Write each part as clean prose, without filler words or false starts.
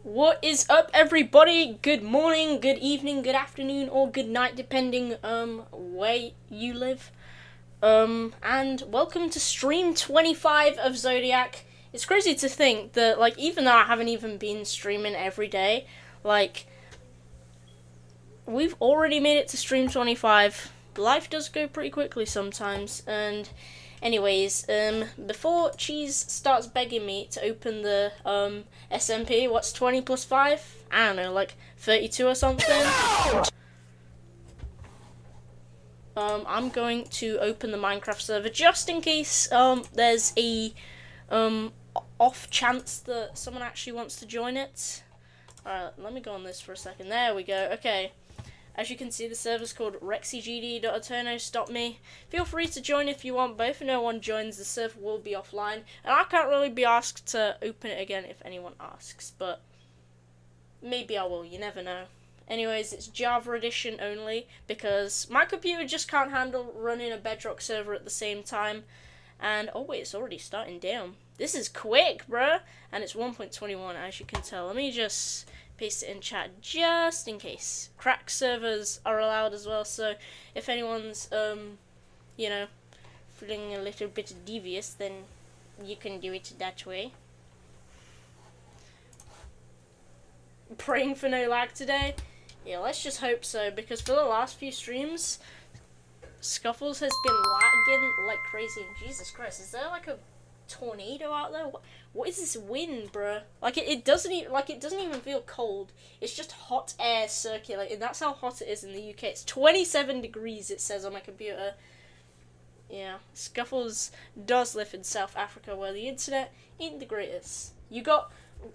What is up, everybody? Good morning, good evening, good afternoon, or good night, depending where you live. And welcome to stream 25 of Zodiac. It's crazy to think that, like, even though I haven't even been streaming every day, like, we've already made it to stream 25. Life does go pretty quickly sometimes, and anyways, before Cheese starts begging me to open the SMP, what's 20 plus 5? I don't know, like 32 or something. I'm going to open the Minecraft server just in case there's a off chance that someone actually wants to join it. Alright, let me go on this for a second. There we go. Okay. As you can see, the server's called rexygd.eterno.me. Feel free to join if you want, but if no one joins, the server will be offline. And I can't really be asked to open it again if anyone asks, but maybe I will, you never know. Anyways, it's Java edition only, because my computer just can't handle running a Bedrock server at the same time. And, oh wait, it's already starting down. This is quick, bruh! And it's 1.21, as you can tell. Let me just paste it in chat just in case. Crack servers are allowed as well, so if anyone's, you know, feeling a little bit devious, then you can do it that way. Praying for no lag today? Yeah, let's just hope so, because for the last few streams, Scuffles has been lagging like crazy, and Jesus Christ, is there like a tornado out there? What is this wind, bruh? Like it doesn't even feel cold. It's just hot air circulating. That's how hot it is in the UK. It's 27 degrees, it says on my computer. Yeah, Scuffles does live in South Africa, where the internet ain't the greatest. You got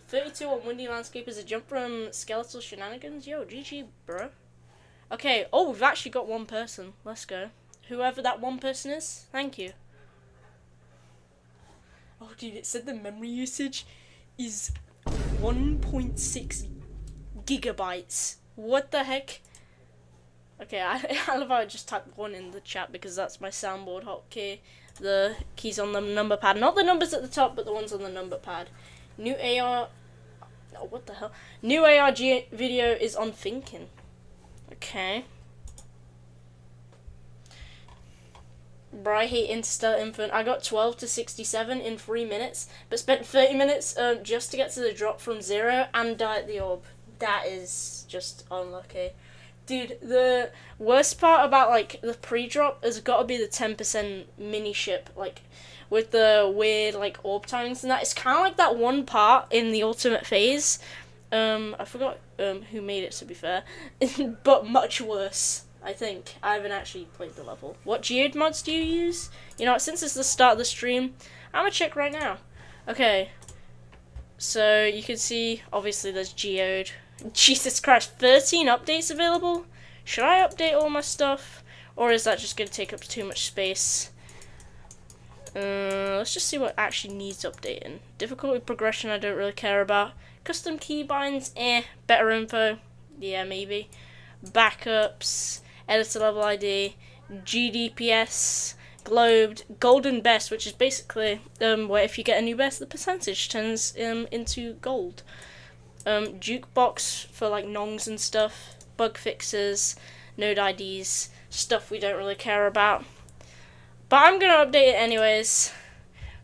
32 on Windy Landscape as a jump from Skeletal Shenanigans. Yo, GG, bruh. Okay, oh, we've actually got one person. Let's go. Whoever that one person is, thank you. Oh, dude, it said the memory usage is 1.6 gigabytes. What the heck? Okay, I love how I just typed 1 in the chat because that's my soundboard hotkey. The keys on the number pad. Not the numbers at the top, but the ones on the number pad. New AR... Oh, what the hell? New ARG video is on thinking. Okay. Bro, I hate Interstellar Infinite. I got 12 to 67 in 3 minutes, but spent 30 minutes just to get to the drop from 0 and die at the orb. That is just unlucky. Dude, the worst part about, like, the pre-drop has got to be the 10% mini-ship, like, with the weird, like, orb timings and that. It's kind of like that one part in the ultimate phase. I forgot who made it, to be fair, but much worse. I think. I haven't actually played the level. What geode mods do you use? You know, since it's the start of the stream, I'm gonna check right now. Okay. So, you can see, obviously there's geode. Jesus Christ, 13 updates available? Should I update all my stuff? Or is that just gonna take up too much space? Let's just see what actually needs updating. Difficulty progression, I don't really care about. Custom keybinds, better info, yeah, maybe. Backups, editor level ID, GDPS, globed, golden best, which is basically where if you get a new best, the percentage turns into gold. Jukebox for like nongs and stuff, bug fixes, node IDs, stuff we don't really care about. But I'm gonna update it anyways.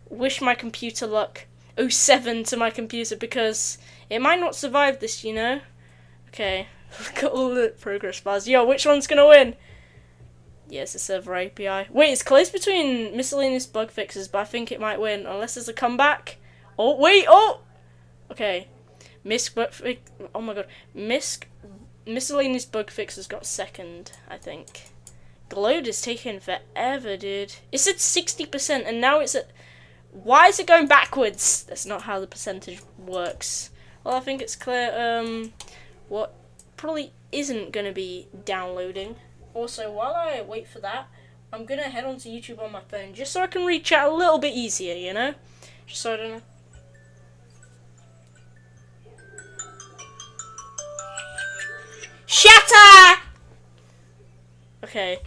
Wish my computer luck. 07 to my computer because it might not survive this, you know. Okay. Look at all the progress bars. Yo, which one's gonna win? Yes, the server API. Wait, it's close between miscellaneous bug fixes, but I think it might win. Unless there's a comeback. Oh, wait, oh! Okay. Oh my god. Miscellaneous bug fixes got second, I think. Glowed is taking forever, dude. It's at 60% and now it's at... Why is it going backwards? That's not how the percentage works. Well, I think it's clear, what probably isn't going to be downloading. Also, while I wait for that, I'm going to head onto YouTube on my phone, just so I can read chat a little bit easier, you know? Just so I don't know. Shatter! Okay.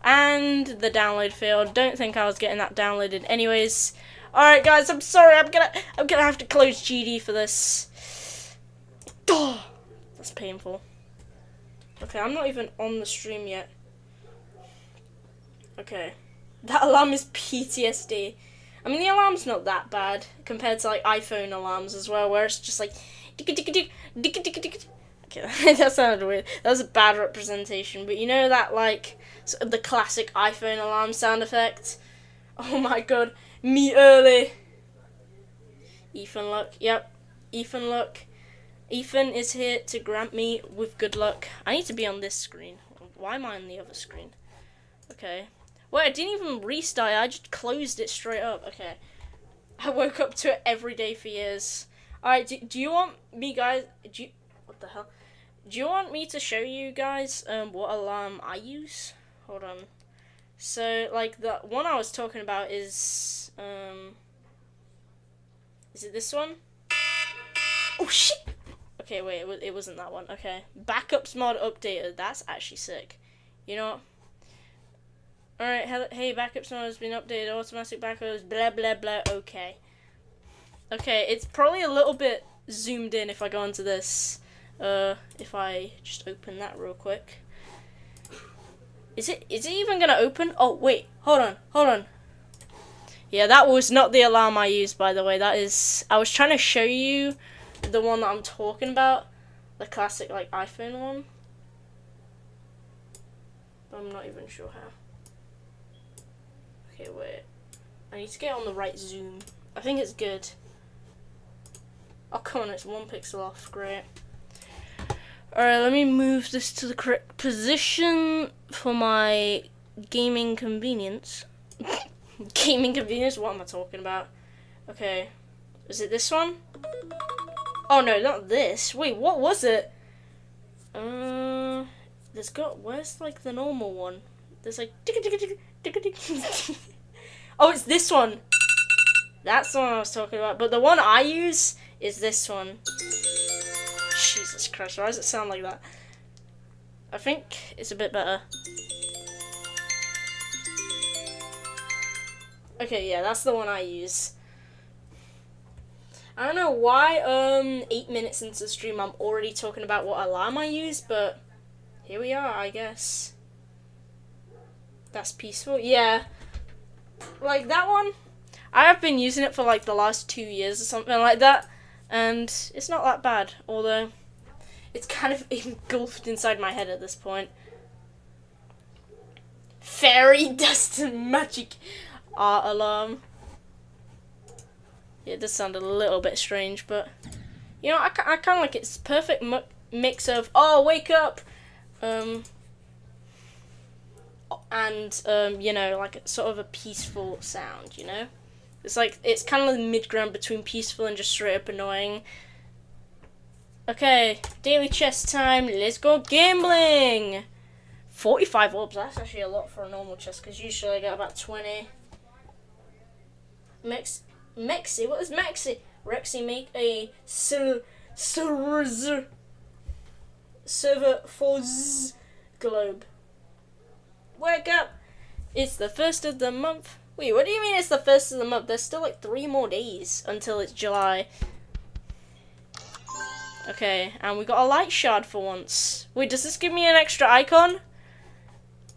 And the download failed. Don't think I was getting that downloaded anyways. Alright guys, I'm sorry, I'm gonna have to close GD for this. Duh! That's painful. Okay, I'm not even on the stream yet. Okay. That alarm is PTSD. I mean, the alarm's not that bad compared to like iPhone alarms as well, where it's just like okay, that sounded weird. That was a bad representation, but you know that like the classic iPhone alarm sound effect? Oh my god, me early. Ethan, look. Yep, Ethan, look. Ethan is here to grant me with good luck. I need to be on this screen. Why am I on the other screen? Okay. Wait, I didn't even restart it. I just closed it straight up. Okay. I woke up to it every day for years. Alright, do you want me, guys... What the hell? Do you want me to show you guys what alarm I use? Hold on. So, like, the one I was talking about is... Is it this one? Oh, shit! Okay, wait, it wasn't that one. Okay. Backups mod updated. That's actually sick. You know what? Alright, hey, backups mode has been updated, automatic backups, blah, blah, blah, okay. Okay, it's probably a little bit zoomed in if I go into this. If I just open that real quick. Is it even gonna open? Oh, wait, hold on. Yeah, that was not the alarm I used, by the way. That is, I was trying to show you the one that I'm talking about. The classic, like, iPhone one. But I'm not even sure how. Okay, wait. I need to get on the right zoom. I think it's good. Oh, come on, it's 1 pixel off. Great. Alright, let me move this to the correct position for my gaming convenience. Gaming convenience? What am I talking about? Okay. Is it this one? Oh, no, not this. Wait, what was it? Where's, like, the normal one? There's, like, oh, it's this one. That's the one I was talking about. But the one I use is this one. Jesus Christ, why does it sound like that? I think it's a bit better. Okay, yeah, that's the one I use. I don't know why 8 minutes into the stream I'm already talking about what alarm I use, but here we are, I guess. That's peaceful. Yeah. Like that one, I have been using it for like the last 2 years or something like that, and it's not that bad, although it's kind of engulfed inside my head at this point. Fairy dust and magic art alarm. Yeah, it does sound a little bit strange, but you know, I kind of like it. It's perfect mix of oh, wake up, and you know, like sort of a peaceful sound, you know? It's like, it's kind of the mid-ground between peaceful and just straight up annoying. Okay, daily chest time, let's go gambling! 45 orbs, that's actually a lot for a normal chest, because usually I get about 20. Mexi, what is Mexi? Rexy make a server for globe. Wake up! It's the 1st of the month. Wait, what do you mean it's the 1st of the month? There's still like 3 more days until it's July. Okay, and we got a light shard for once. Wait, does this give me an extra icon?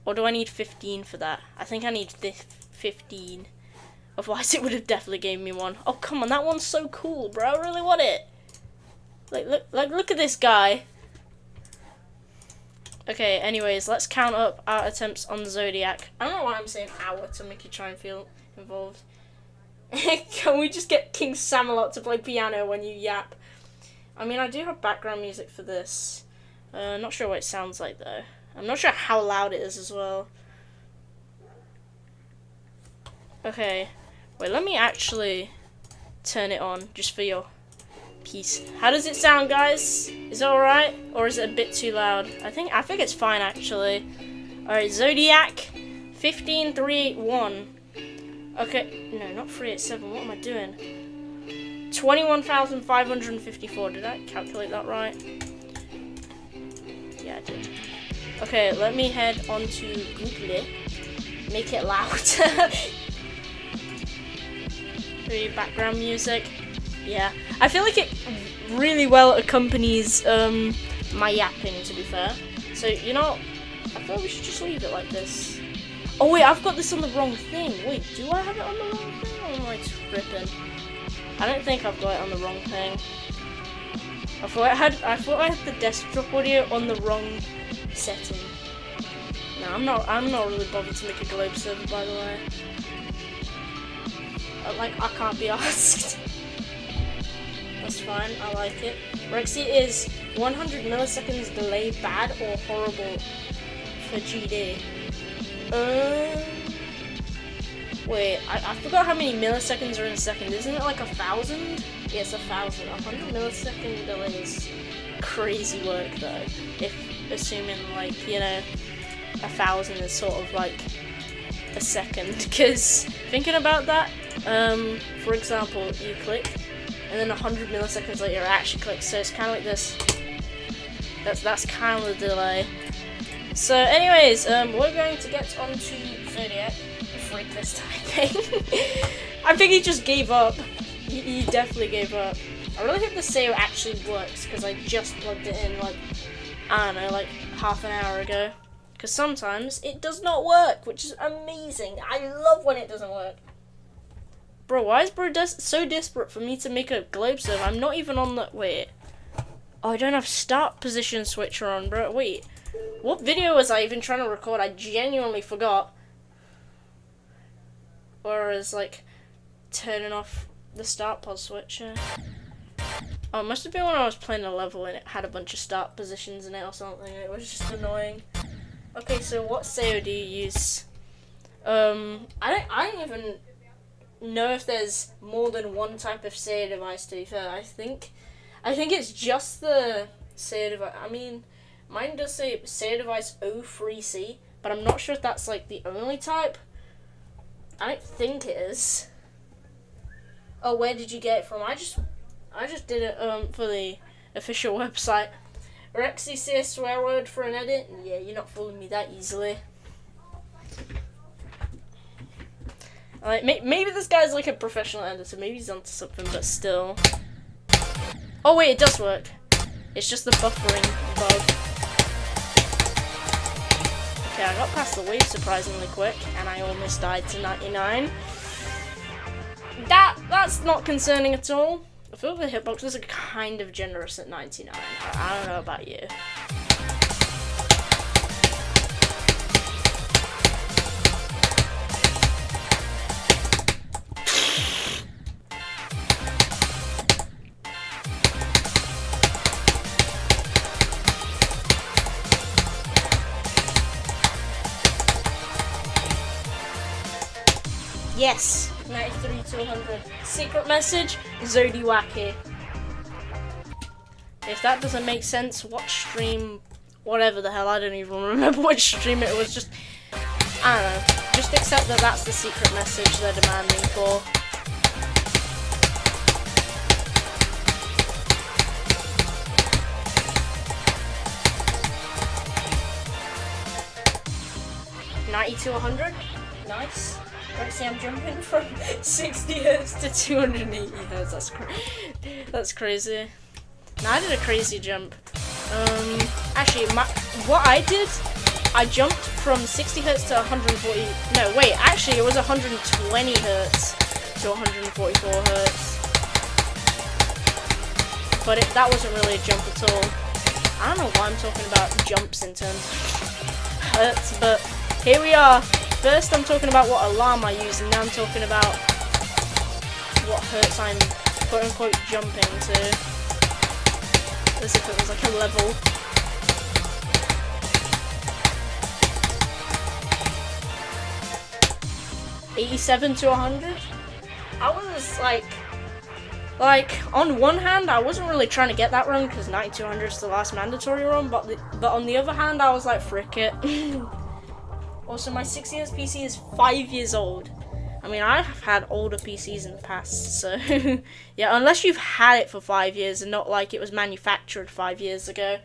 Or do I need 15 for that? I think I need 15. Otherwise it would have definitely gave me one. Oh, come on, that one's so cool, bro. I really want it. Look at this guy. Okay, anyways, let's count up our attempts on the Zodiac. I don't know why I'm saying our to make you try and feel involved. Can we just get King Samalot to play piano when you yap? I mean, I do have background music for this. Not sure what it sounds like, though. I'm not sure how loud it is as well. Okay. Wait, let me actually turn it on, just for your peace. How does it sound, guys? Is it alright? Or is it a bit too loud? I think it's fine, actually. Alright, Zodiac 15381. Okay, no, not 387. What am I doing? 21,554. Did I calculate that right? Yeah, I did. Okay, let me head onto Google. Make it loud. Background music. Yeah, I feel like it really well accompanies my yapping, to be fair. So, you know, I feel like we should just leave it like this. Oh wait, I've got this on the wrong thing. Wait, do I have it on the wrong thing, or am I tripping? I don't think I've got it on the wrong thing. I thought I had the desktop audio on the wrong setting. No, I'm not really bothered to make a globe server, by the way. Like, I can't be asked. That's fine, I like it. Rexy is 100 milliseconds delay bad or horrible for GD? Wait, I forgot how many milliseconds are in a second. Isn't it like 1,000? Yeah, it's 1,000. 100 millisecond delay is crazy work though. If assuming like, you know, 1,000 is sort of like a second. Because thinking about that, for example, you click, and then 100 milliseconds later it actually clicks. So it's kind of like this. That's kind of the delay. So, anyways, we're going to get on to Zodiac. Freak this typing. I think he just gave up. He definitely gave up. I really hope the SEO actually works, because I just plugged it in, like, I don't know, like half an hour ago. Because sometimes it does not work, which is amazing. I love when it doesn't work. Bro, why is bro so desperate for me to make a globe server? I'm not even on the... Wait. Oh, I don't have start position switcher on, bro. Wait. What video was I even trying to record? I genuinely forgot. Whereas, like, turning off the start pause switcher. Oh, it must have been when I was playing a level and it had a bunch of start positions in it or something. It was just annoying. Okay, so what SEO do you use? I don't even know if there's more than one type of SEO device, to be fair. I think it's just the SEO device. I mean, mine does say SEO device 03C, but I'm not sure if that's like the only type. I don't think it is. Oh, where did you get it from? I just did it for the official website. Rexy say a swear word for an edit? Yeah, you're not fooling me that easily. Like, maybe this guy's like a professional editor. Maybe he's onto something, but still. Oh wait, it does work. It's just the buffering bug. Okay, I got past the wave surprisingly quick, and I almost died to 99. That's not concerning at all. I feel the hitboxes are kind of generous at 99. I don't know about you. Yes, 93 to 100. Secret message, Zodiac. If that doesn't make sense, watch stream, whatever the hell, I don't even remember which stream it was, just, I don't know, just accept that that's the secret message they're demanding for. $90 to 100, nice. Right, see, I'm jumping from 60 Hz to 280 Hz. That's crazy. Now I did a crazy jump. Actually, what I did, I jumped from 60 Hz to 140. No, wait. Actually, it was 120 Hz to 144 Hz. But that wasn't really a jump at all. I don't know why I'm talking about jumps in terms of Hertz, but here we are. First I'm talking about what alarm I use, and now I'm talking about what hertz I'm quote-unquote jumping to. As if it was like a level. $87 to 100? I was like on one hand I wasn't really trying to get that run because 90 to 100 is the last mandatory run, but on the other hand I was like, frick it. Also, my 60 Hz PC is 5 years old. I mean, I've had older PCs in the past, so yeah, unless you've had it for 5 years and not like it was manufactured 5 years ago.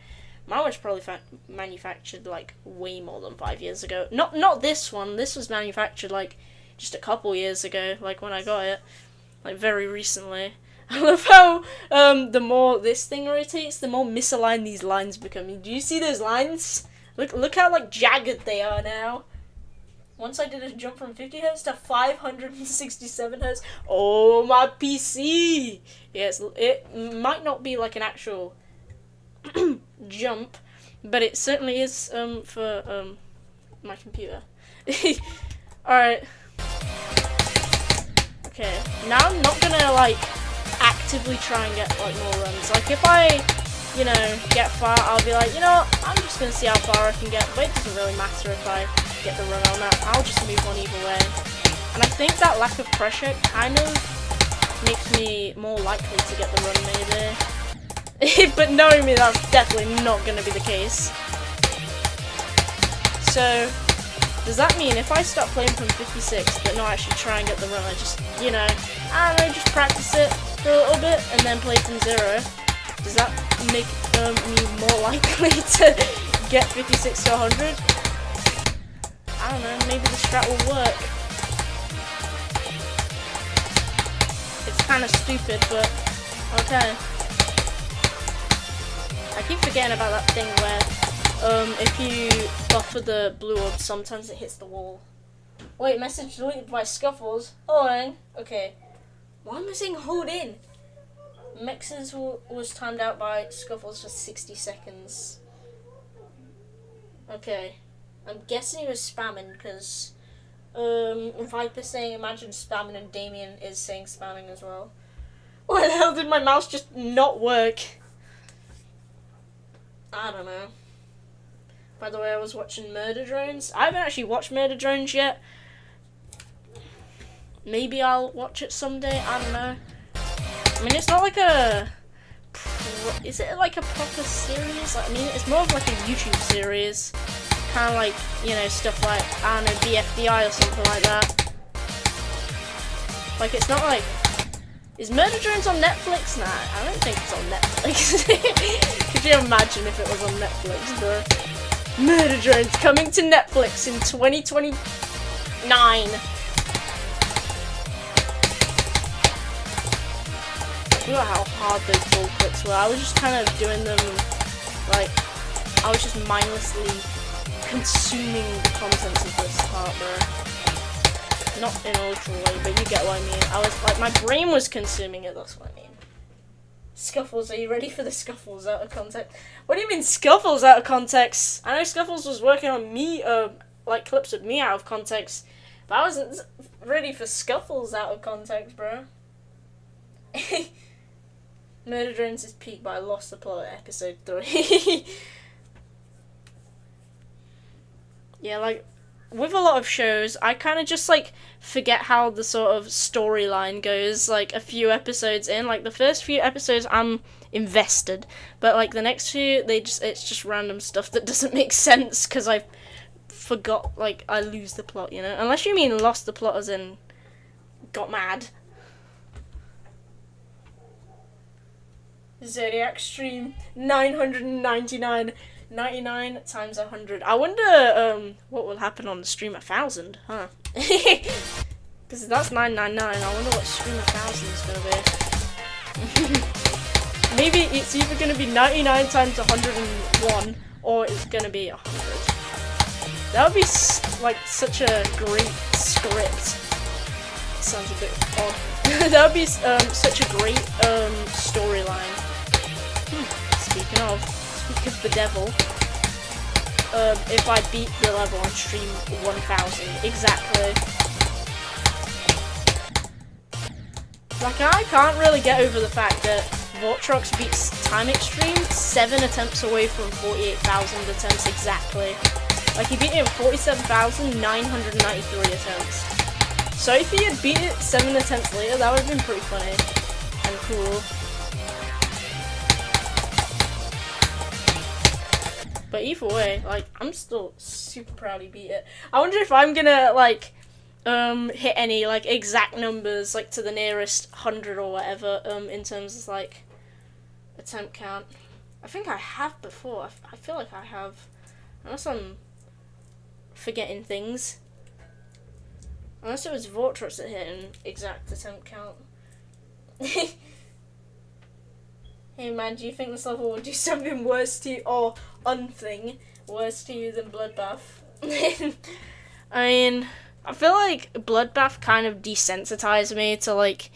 Mine was probably manufactured like way more than 5 years ago. Not this one. This was manufactured like just a couple years ago, like when I got it, like very recently. I love how the more this thing rotates, the more misaligned these lines become. Do you see those lines? Look how like jagged they are now. Once I did a jump from 50 Hz to 567 Hz. Oh, my PC! Yes, it might not be like an actual jump, but it certainly is for my computer. Alright. Okay, now I'm not gonna like actively try and get like more runs. Like if I, you know, get far, I'll be like, you know what, I'm just gonna see how far I can get, but it doesn't really matter if I get the run on that. I'll just move on either way. And I think that lack of pressure kind of makes me more likely to get the run maybe. But knowing me, that's definitely not gonna be the case. So does that mean if I start playing from 56 but not actually try and get the run, I just, you know, I don't know, just practice it for a little bit and then play from 0, does that make me more likely to get 56 to 100? I don't know, maybe the strat will work. It's kind of stupid, but okay. I keep forgetting about that thing where if you buffer the blue orb, sometimes it hits the wall. Wait, message deleted by Scuffles. Hold on. Okay. Why am I saying hold in? Mexes was timed out by Scuffles for 60 seconds. Okay. I'm guessing he was spamming because Viper saying imagine spamming and Damien is saying spamming as well. Why the hell did my mouse just not work? I don't know. By the way, I was watching Murder Drones. I haven't actually watched Murder Drones yet. Maybe I'll watch it someday. I don't know. I mean, it's not like a... Is it like a proper series? Like, I mean, it's more of like a YouTube series. Kind of like, you know, stuff like, I don't know, BFDI or something like that. Like, it's not like... Is Murder Drones on Netflix? Nah, I don't think it's on Netflix. Could you imagine if it was on Netflix, bro? Murder Drones coming to Netflix in 2029. I forgot how hard those ball clicks were. I was just kind of doing them, like, I was just mindlessly consuming the contents of this part, bro. Not in a literal way, but you get what I mean. I was, like, my brain was consuming it, that's what I mean. Scuffles, are you ready for the Scuffles out of context? What do you mean Scuffles out of context? I know Scuffles was working on me, like clips of me out of context, but I wasn't ready for Scuffles out of context, bro. Murder Drones is peak, but I lost the plot at episode 3. Yeah, like, with a lot of shows, I kind of just, like, forget how the sort of storyline goes, like, a few episodes in. Like, the first few episodes, I'm invested. But, like, the next few, it's just random stuff that doesn't make sense, because I forgot, like, I lose the plot, you know? Unless you mean lost the plot as in got mad. Zodiac stream 999. 99 times 100. I wonder what will happen on the stream 1000, huh? Because that's 999. I wonder what stream 1000 is going to be. Maybe it's either going to be 99 times 101 or it's going to be 100. That would be like such a great script. Sounds a bit odd. That would be such a great storyline. Speaking of the devil, if I beat the level on stream 1000, exactly. Like, I can't really get over the fact that Vortrox beats Time Extreme 7 attempts away from 48,000 attempts exactly. Like, he beat it in 47,993 attempts. So if he had beat it 7 attempts later, that would have been pretty funny and cool. But either way, like, I'm still super proud he beat it. I wonder if I'm gonna, like, hit any, like, exact numbers, like, to the nearest 100 or whatever, in terms of, like, attempt count. I think I have before. I feel like I have. Unless I'm forgetting things. Unless it was Vortrox that hit an exact attempt count. Hey man, do you think this level will do something worse to you, or unthing worse to you than Bloodbath? I mean, I feel like Bloodbath kind of desensitized me to, like,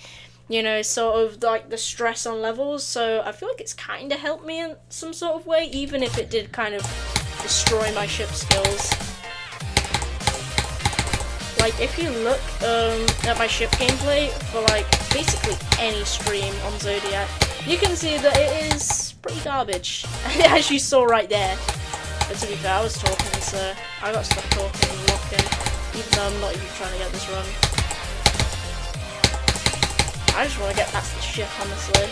you know, sort of like the stress on levels, so I feel like it's kind of helped me in some sort of way, even if it did kind of destroy my ship skills. Like, if you look at my ship gameplay for, like, basically any stream on Zodiac, you can see that it is pretty garbage, as you saw right there. But to be fair, I was talking, so I got stuck talking and looking, even though I'm not even trying to get this run. I just want to get past the ship, honestly.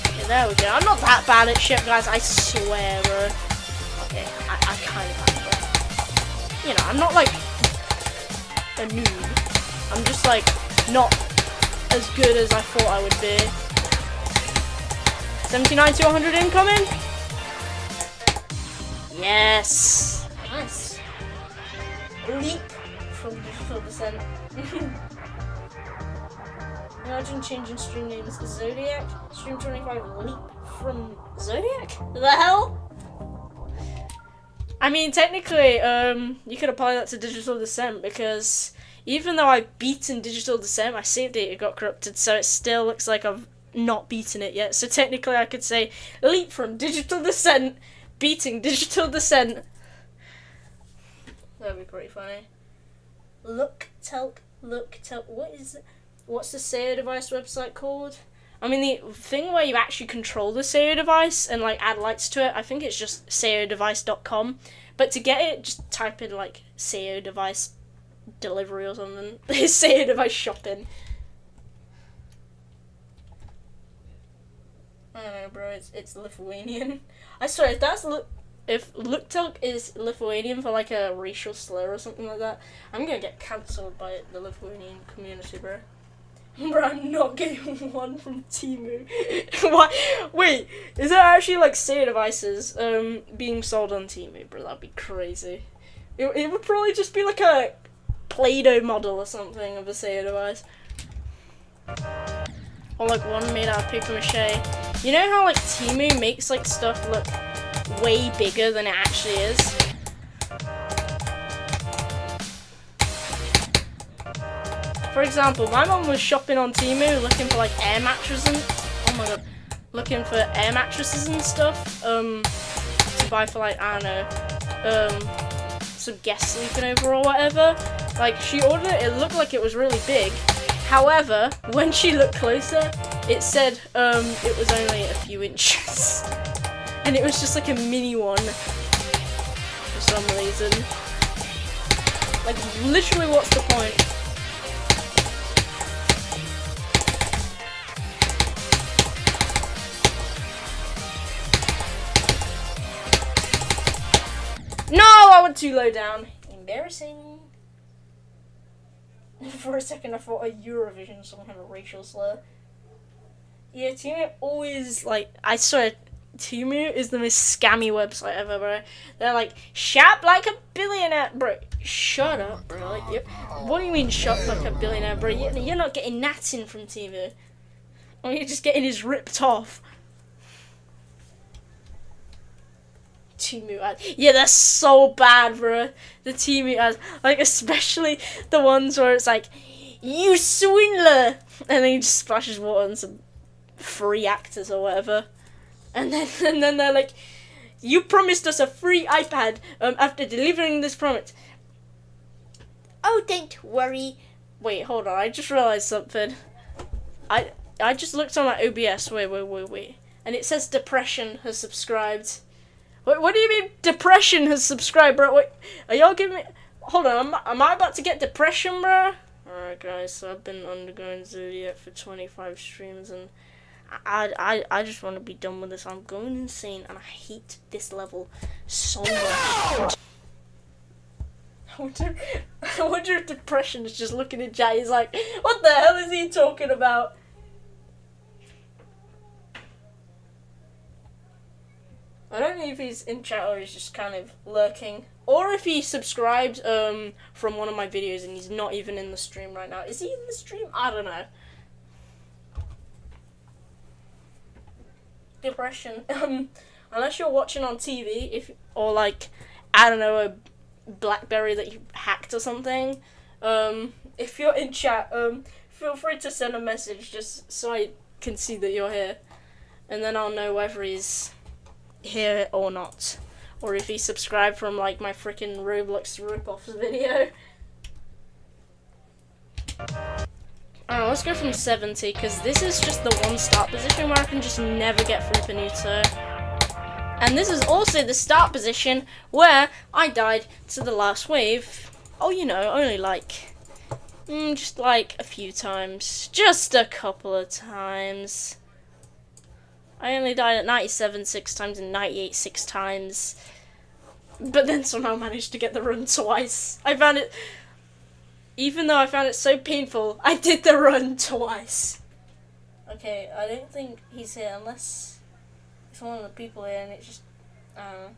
Okay, there we go. I'm not that bad at ship, guys, I swear, bro. Okay, I kind of am, but, you know, I'm not, like, a noob. I'm just, like, not as good as I thought I would be. 79 to 100 incoming? Yes! Nice. Leap from digital descent. Imagine changing stream names to Zodiac. Stream 25 leap from Zodiac? The hell? I mean, technically, you could apply that to digital descent, because even though I've beaten digital descent, my save data got corrupted, so it still looks like I've not beaten it yet. So technically I could say leap from digital descent, beating digital descent. That'd be pretty funny. Look, telk, what's the Sayer device website called? I mean, the thing where you actually control the Sayer device and, like, add lights to it, I think it's just sayerdevice.com. But to get it, just type in, like, Sayer device delivery or something. Sayer device shopping. I don't know, bro, it's Lithuanian. I swear, if Luktelk is Lithuanian for, like, a racial slur or something like that, I'm gonna get cancelled by the Lithuanian community, bro. Bro, I'm not getting one from Temu. What? Wait, is there actually, like, Sayer devices being sold on Temu, bro? That'd be crazy. It would probably just be like a Play-Doh model or something of a Sayer device. Or like one made out of paper mache. You know how, like, Temu makes, like, stuff look way bigger than it actually is? For example, my mum was shopping on Temu looking for, like, air mattresses. Oh my god. Looking for air mattresses and stuff. To buy for, like, I don't know, some guests sleeping over or whatever. Like, she ordered it, it looked like it was really big. However, when she looked closer, it said it was only a few inches. And it was just like a mini one for some reason. Like, literally, what's the point? No, I went too low down. Embarrassing. For a second, I thought a Eurovision was some kind of racial slur. Yeah, Temu always, like, I swear, Temu is the most scammy website ever, bro. They're like, shop like a billionaire, bro. Shut up, bro. Like, yep. What do you mean, shop like a billionaire, bro? You're not getting nothing from Temu. All you're just getting is ripped off. Temu ads. Yeah, they're so bad, bro. The Temu ads, like, especially the ones where it's like, you swindler, and then he just splashes water on some free actors or whatever, and then they're like, you promised us a free iPad after delivering this promise. Oh, don't worry. Wait, hold on. I just realized something. I just looked on my OBS. Wait. And it says Depression has subscribed. What do you mean Depression has subscribed, bro? Wait, are y'all giving me... Hold on, am I about to get depression, bro? Alright, guys, so I've been undergoing Zodiac for 25 streams, and I just want to be done with this. I'm going insane, and I hate this level so much. I wonder if Depression is just looking at chat. He's like, what the hell is he talking about? I don't know if he's in chat or he's just kind of lurking. Or if he subscribed from one of my videos and he's not even in the stream right now. Is he in the stream? I don't know. depression. Unless you're watching on TV, or like, I don't know, a BlackBerry that you hacked or something. If you're in chat, feel free to send a message just so I can see that you're here, and then I'll know whether he's here or not, or if he subscribed from like my freaking Roblox rip-offs video. Alright, let's go from 70, because this is just the one start position where I can just never get through Panuto. And this is also the start position where I died to the last wave. Oh, you know, only like, just like a few times. Just a couple of times. I only died at 97 6 times and 98 6 times. But then somehow managed to get the run twice. I found it... Even though I found it so painful, I did the run twice. Okay, I don't think he's here unless it's one of the people here and it's just, I don't know.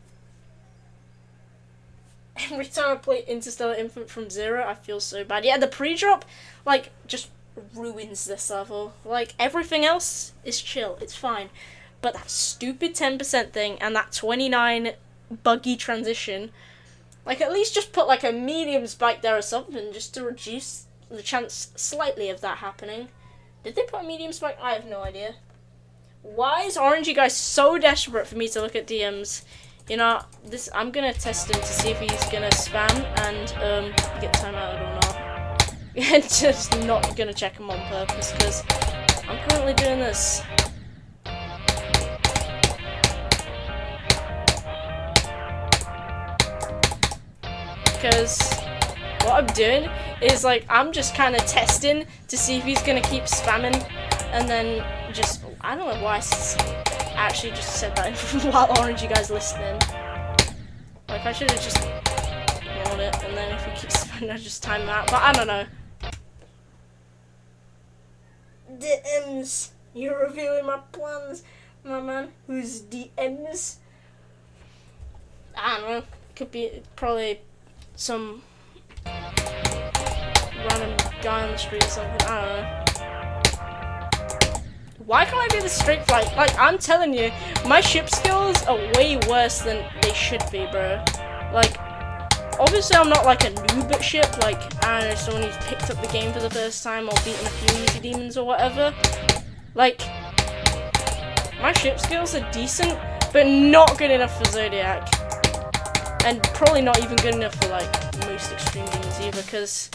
Every time I play Interstellar Infant from Zero, I feel so bad. Yeah, the pre-drop, like, just ruins this level. Like, everything else is chill, it's fine. But that stupid 10% thing and that 29 buggy transition... Like, at least just put, like, a medium spike there or something, just to reduce the chance slightly of that happening. Did they put a medium spike? I have no idea. Why is Orangey guy so desperate for me to look at DMs? You know, I'm gonna test him to see if he's gonna spam and, get timeouted or not. And just not gonna check him on purpose, because I'm currently doing this. Because what I'm doing is, like, I'm just kind of testing to see if he's going to keep spamming, and then just, I don't know why I actually just said that while Orangey guy's listening. Like, I should have just ignored it, and then if he keeps spamming, I just time him out, but I don't know. DMs, you're revealing my plans, my man. Who's DMs? I don't know, could be, probably... some random guy on the street or something, I don't know. Why can't I do this straight flight? Like, I'm telling you, my ship skills are way worse than they should be, bro. Like, obviously I'm not like a noob at ship, like, I don't know, someone who's picked up the game for the first time or beaten a few easy demons or whatever. Like, my ship skills are decent, but not good enough for Zodiac. And probably not even good enough for, like, most extreme demons either, because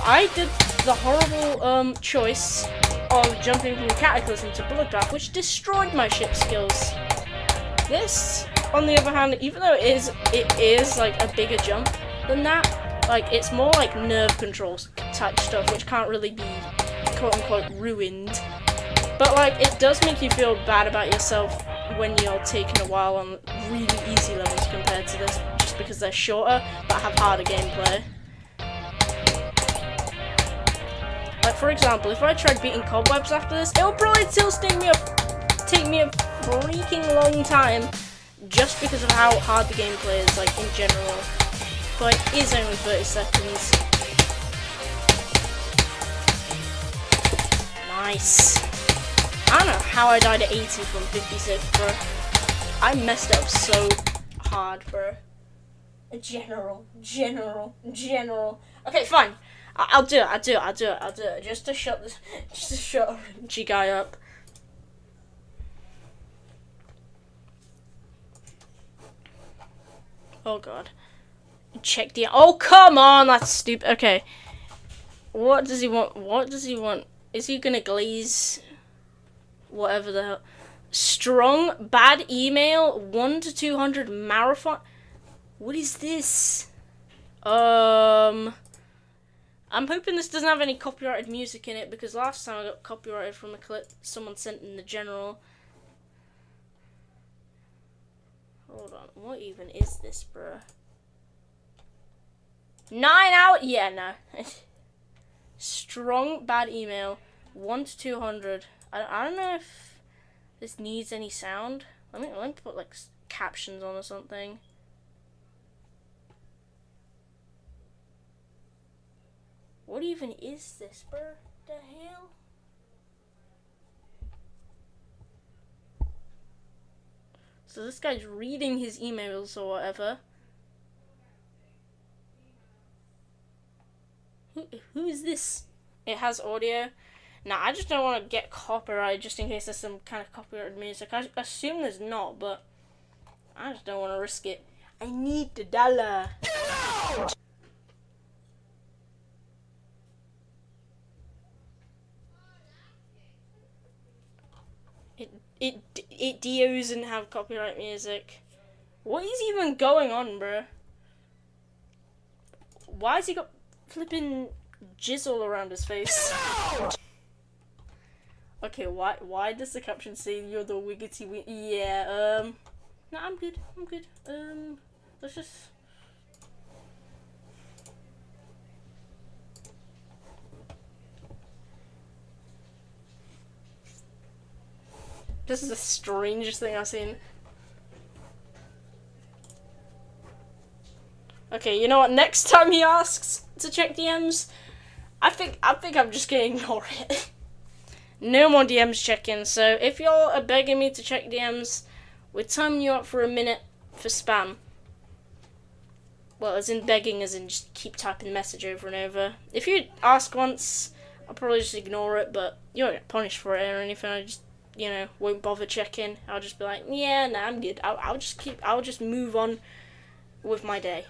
I did the horrible choice of jumping from Cataclysm to Bloodbath, which destroyed my ship skills. This, on the other hand, even though it is like a bigger jump than that, like, it's more like nerve controls type stuff, which can't really be quote-unquote ruined. But, like, it does make you feel bad about yourself when you're taking a while on really easy levels compared to this, just because they're shorter but have harder gameplay. Like, for example, if I tried beating Cobwebs after this, it'll probably still take me a freaking long time, just because of how hard the gameplay is, like, in general. But it is only 30 seconds. Nice. I don't know how I died at 80 from 56, bro. I messed up so hard, bro. General. Okay, fine. I'll do it. Just to shut G guy up. Oh god. Check the. Oh come on, that's stupid. Okay. What does he want? Is he gonna glaze? Whatever the hell. Strong bad email 1 to 200 marathon. What is this? I'm hoping this doesn't have any copyrighted music in it, because last time I got copyrighted from a clip someone sent in the general. Hold on, what even is this, bro? 9 out? Yeah, no. Strong bad email 1 to 200. I don't know if this needs any sound. Let me put like captions on or something. What even is this, bro? The hell? So this guy's reading his emails or whatever. Who is this? It has audio. Now, I just don't want to get copyright just in case there's some kind of copyrighted music. I assume there's not, but I just don't want to risk it. I need the dollar. It doesn't have copyright music. What is even going on, bro? Why has he got flipping jizz all around his face? Okay, why does the caption say you're the wiggity wig? Yeah, no, I'm good. Let's just. This is the strangest thing I've seen. Okay, you know what? Next time he asks to check DMs, I think I'm just gonna ignore it. No more DMs checking. So if y'all are begging me to check DMs, we're timing you up for a minute for spam. Well, as in begging, as in just keep typing the message over and over. If you ask once, I'll probably just ignore it, but you won't get punished for it or anything. I just, you know, won't bother checking. I'll just be like, yeah, nah, I'm good. I'll just move on with my day.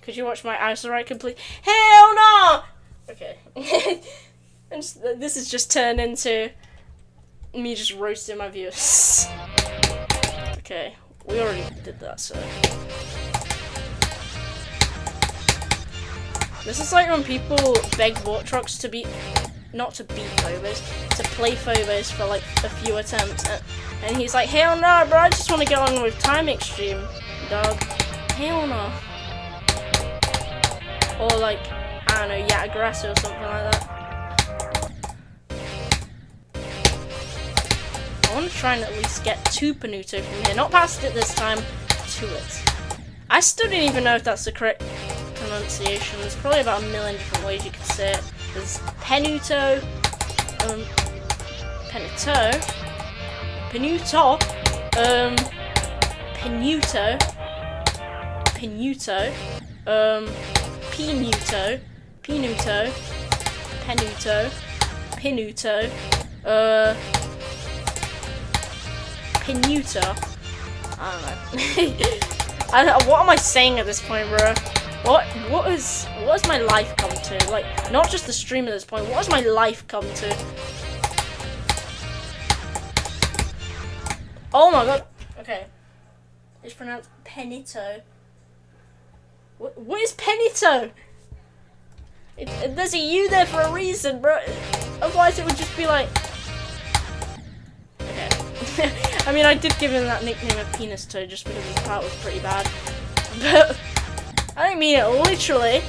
Could you watch my eyes right complete? Hell no! Okay. This has just turned into me just roasting my viewers. Okay, we already did that, so. This is like when people beg Warp Trucks to be, not to beat Phobos, to play Phobos for like a few attempts, and he's like, hell no, bro, I just want to get on with Time Extreme, dog. Hell no. Or like, I don't know, Yatagrasso or something like that. I want to try and at least get to Panuto from here. Not past it this time, to it. I still didn't even know if that's the correct pronunciation. There's probably about a million different ways you could say it. There's Penuto, Penuto, Penuto, Penuto, Penuto, Penuto, Penuto, Penuto, Penuto, Penuto. I don't know. What am I saying at this point, bro? What has my life come to? Like, not just the stream at this point. What has my life come to? Oh my god. Okay. It's pronounced Penito. What is Penito? There's a U there for a reason, bro. Otherwise it would just be like... Okay. I mean, I did give him that nickname of Penis Toe just because his part was pretty bad. But I don't mean it literally.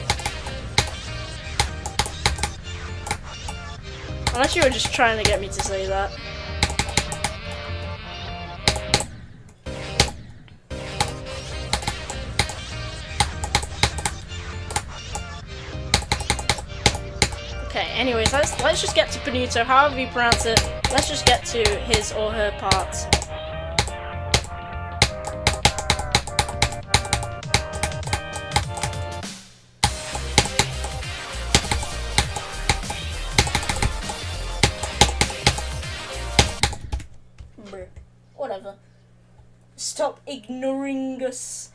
Unless you were just trying to get me to say that. Okay, anyways, let's just get to Panuto, however you pronounce it. Let's just get to his or her parts. Whatever. Stop ignoring us.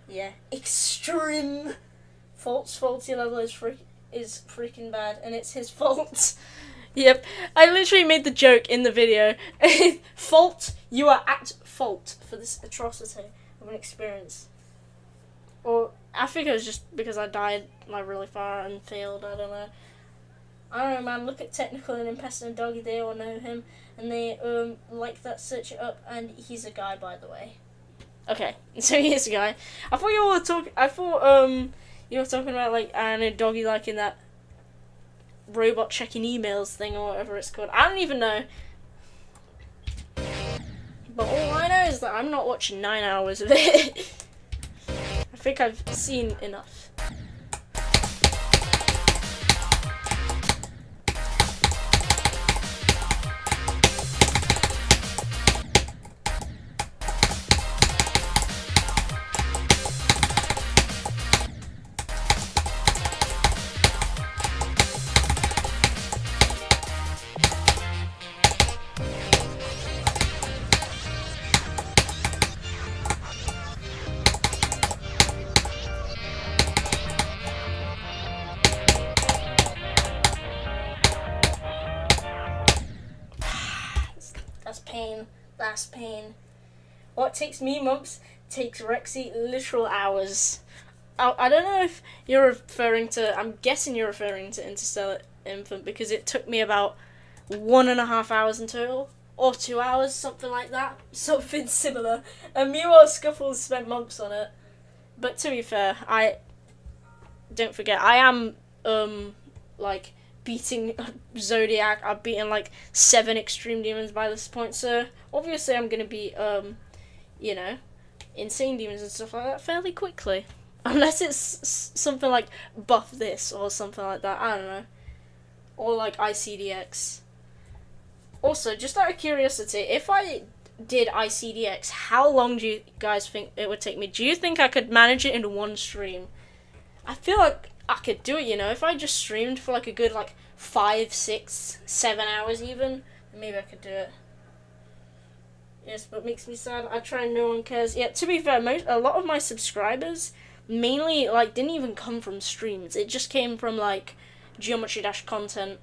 Yeah, extreme. Faulty level is freaking bad, and it's his fault. Yep, I literally made the joke in the video. Fault, you are at fault for this atrocity of an experience. Or, I think it was just because I died like really far and failed, I don't know. I don't know, man, look at Technical and Impest and Doggy, they all know him, and they, like that, search it up, and he's a guy, by the way. Okay, so he is a guy. I thought you were talking about, like, I don't know, Doggy liking that robot checking emails thing or whatever it's called. I don't even know. But all I know is that I'm not watching 9 hours of it. I think I've seen enough. That's pain. That's pain. What takes me months takes Rexy literal hours. I don't know if you're referring to, I'm guessing you're referring to Interstellar Infant, because it took me about 1.5 hours in total, or 2 hours, something like that, something similar. And meanwhile, Scuffles spent months on it. But to be fair, don't forget, I am, like, beating Zodiac. I've beaten, like, 7 extreme demons by this point, so obviously I'm gonna beat, you know, insane demons and stuff like that fairly quickly. Unless it's something like buff this or something like that, I don't know. Or like ICDX. Also, just out of curiosity, if I did ICDX, how long do you guys think it would take me? Do you think I could manage it in one stream? I feel like I could do it, you know, if I just streamed for like a good like 5, 6, 7 hours even, maybe I could do it. Yes, but makes me sad. I try and no one cares. Yeah, to be fair, a lot of my subscribers mainly like didn't even come from streams. It just came from like Geometry Dash content.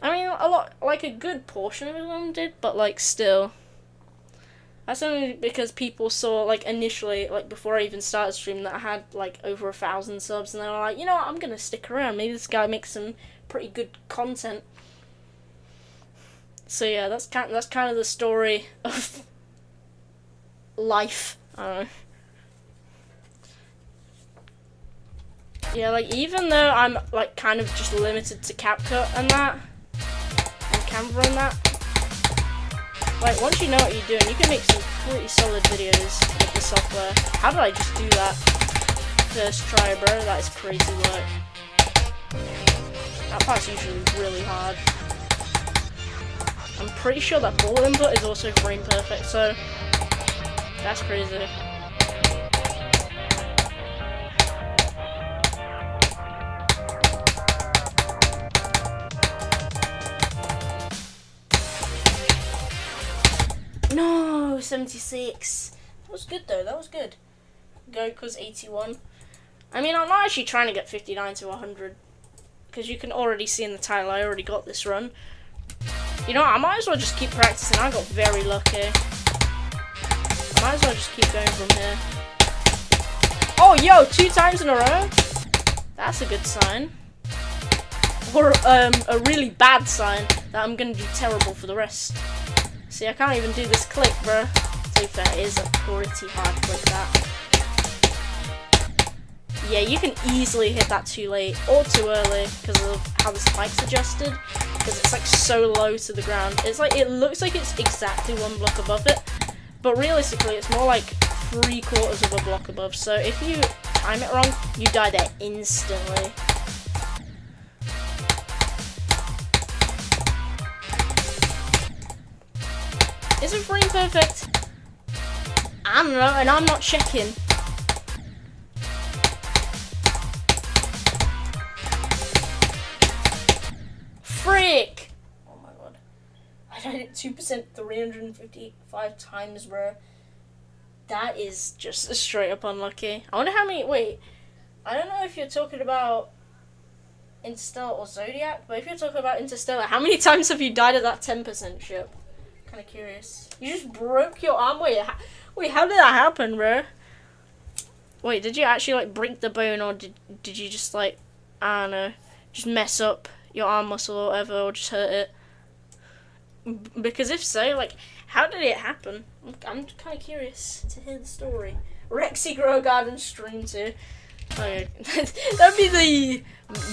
I mean, a lot, like a good portion of them did, but like still. That's only because people saw like initially, like before I even started streaming, that I had like over 1,000 subs, and they were like, you know what, I'm gonna stick around. Maybe this guy makes some pretty good content. So yeah, that's kind of the story of life. I don't know. Yeah, like even though I'm like kind of just limited to CapCut and that, and Canva and that, like once you know what you're doing, you can make some pretty solid videos with the software. How did I just do that first try, bro? That is crazy work. That part's usually really hard. I'm pretty sure that ball input is also frame perfect, so that's crazy. No, 76. That was good though, that was good. Goku's 81. I mean, I'm not actually trying to get 59 to 100, because you can already see in the title I already got this run. You know what, I might as well just keep practicing. I got very lucky. I might as well just keep going from here. Oh, yo, 2 times in a row? That's a good sign. Or a really bad sign that I'm going to do terrible for the rest. See, I can't even do this click, bro. To be fair, it is a pretty hard click, that. Yeah, you can easily hit that too late or too early because of how the spike's adjusted. Because it's like so low to the ground. It's like, it looks like it's exactly 1 block above it, but realistically it's more like 3/4 of a block above. So if you time it wrong, you die there instantly. Is it frame perfect? I don't know, and I'm not checking. Frick! Oh my god. I died at 2% 355 times, bro. That is just straight up unlucky. I wonder how many. Wait. I don't know if you're talking about Interstellar or Zodiac, but if you're talking about Interstellar, how many times have you died at that 10% ship? Kind of curious. You just broke your arm. Wait, how did that happen, bro? Wait, did you actually like break the bone, or did you just like, I don't know, just mess up your arm muscle or whatever, or just hurt it? Because if so, like, how did it happen? I'm kind of curious to hear the story. Rexy Grow Garden stream too. Okay, that'd be the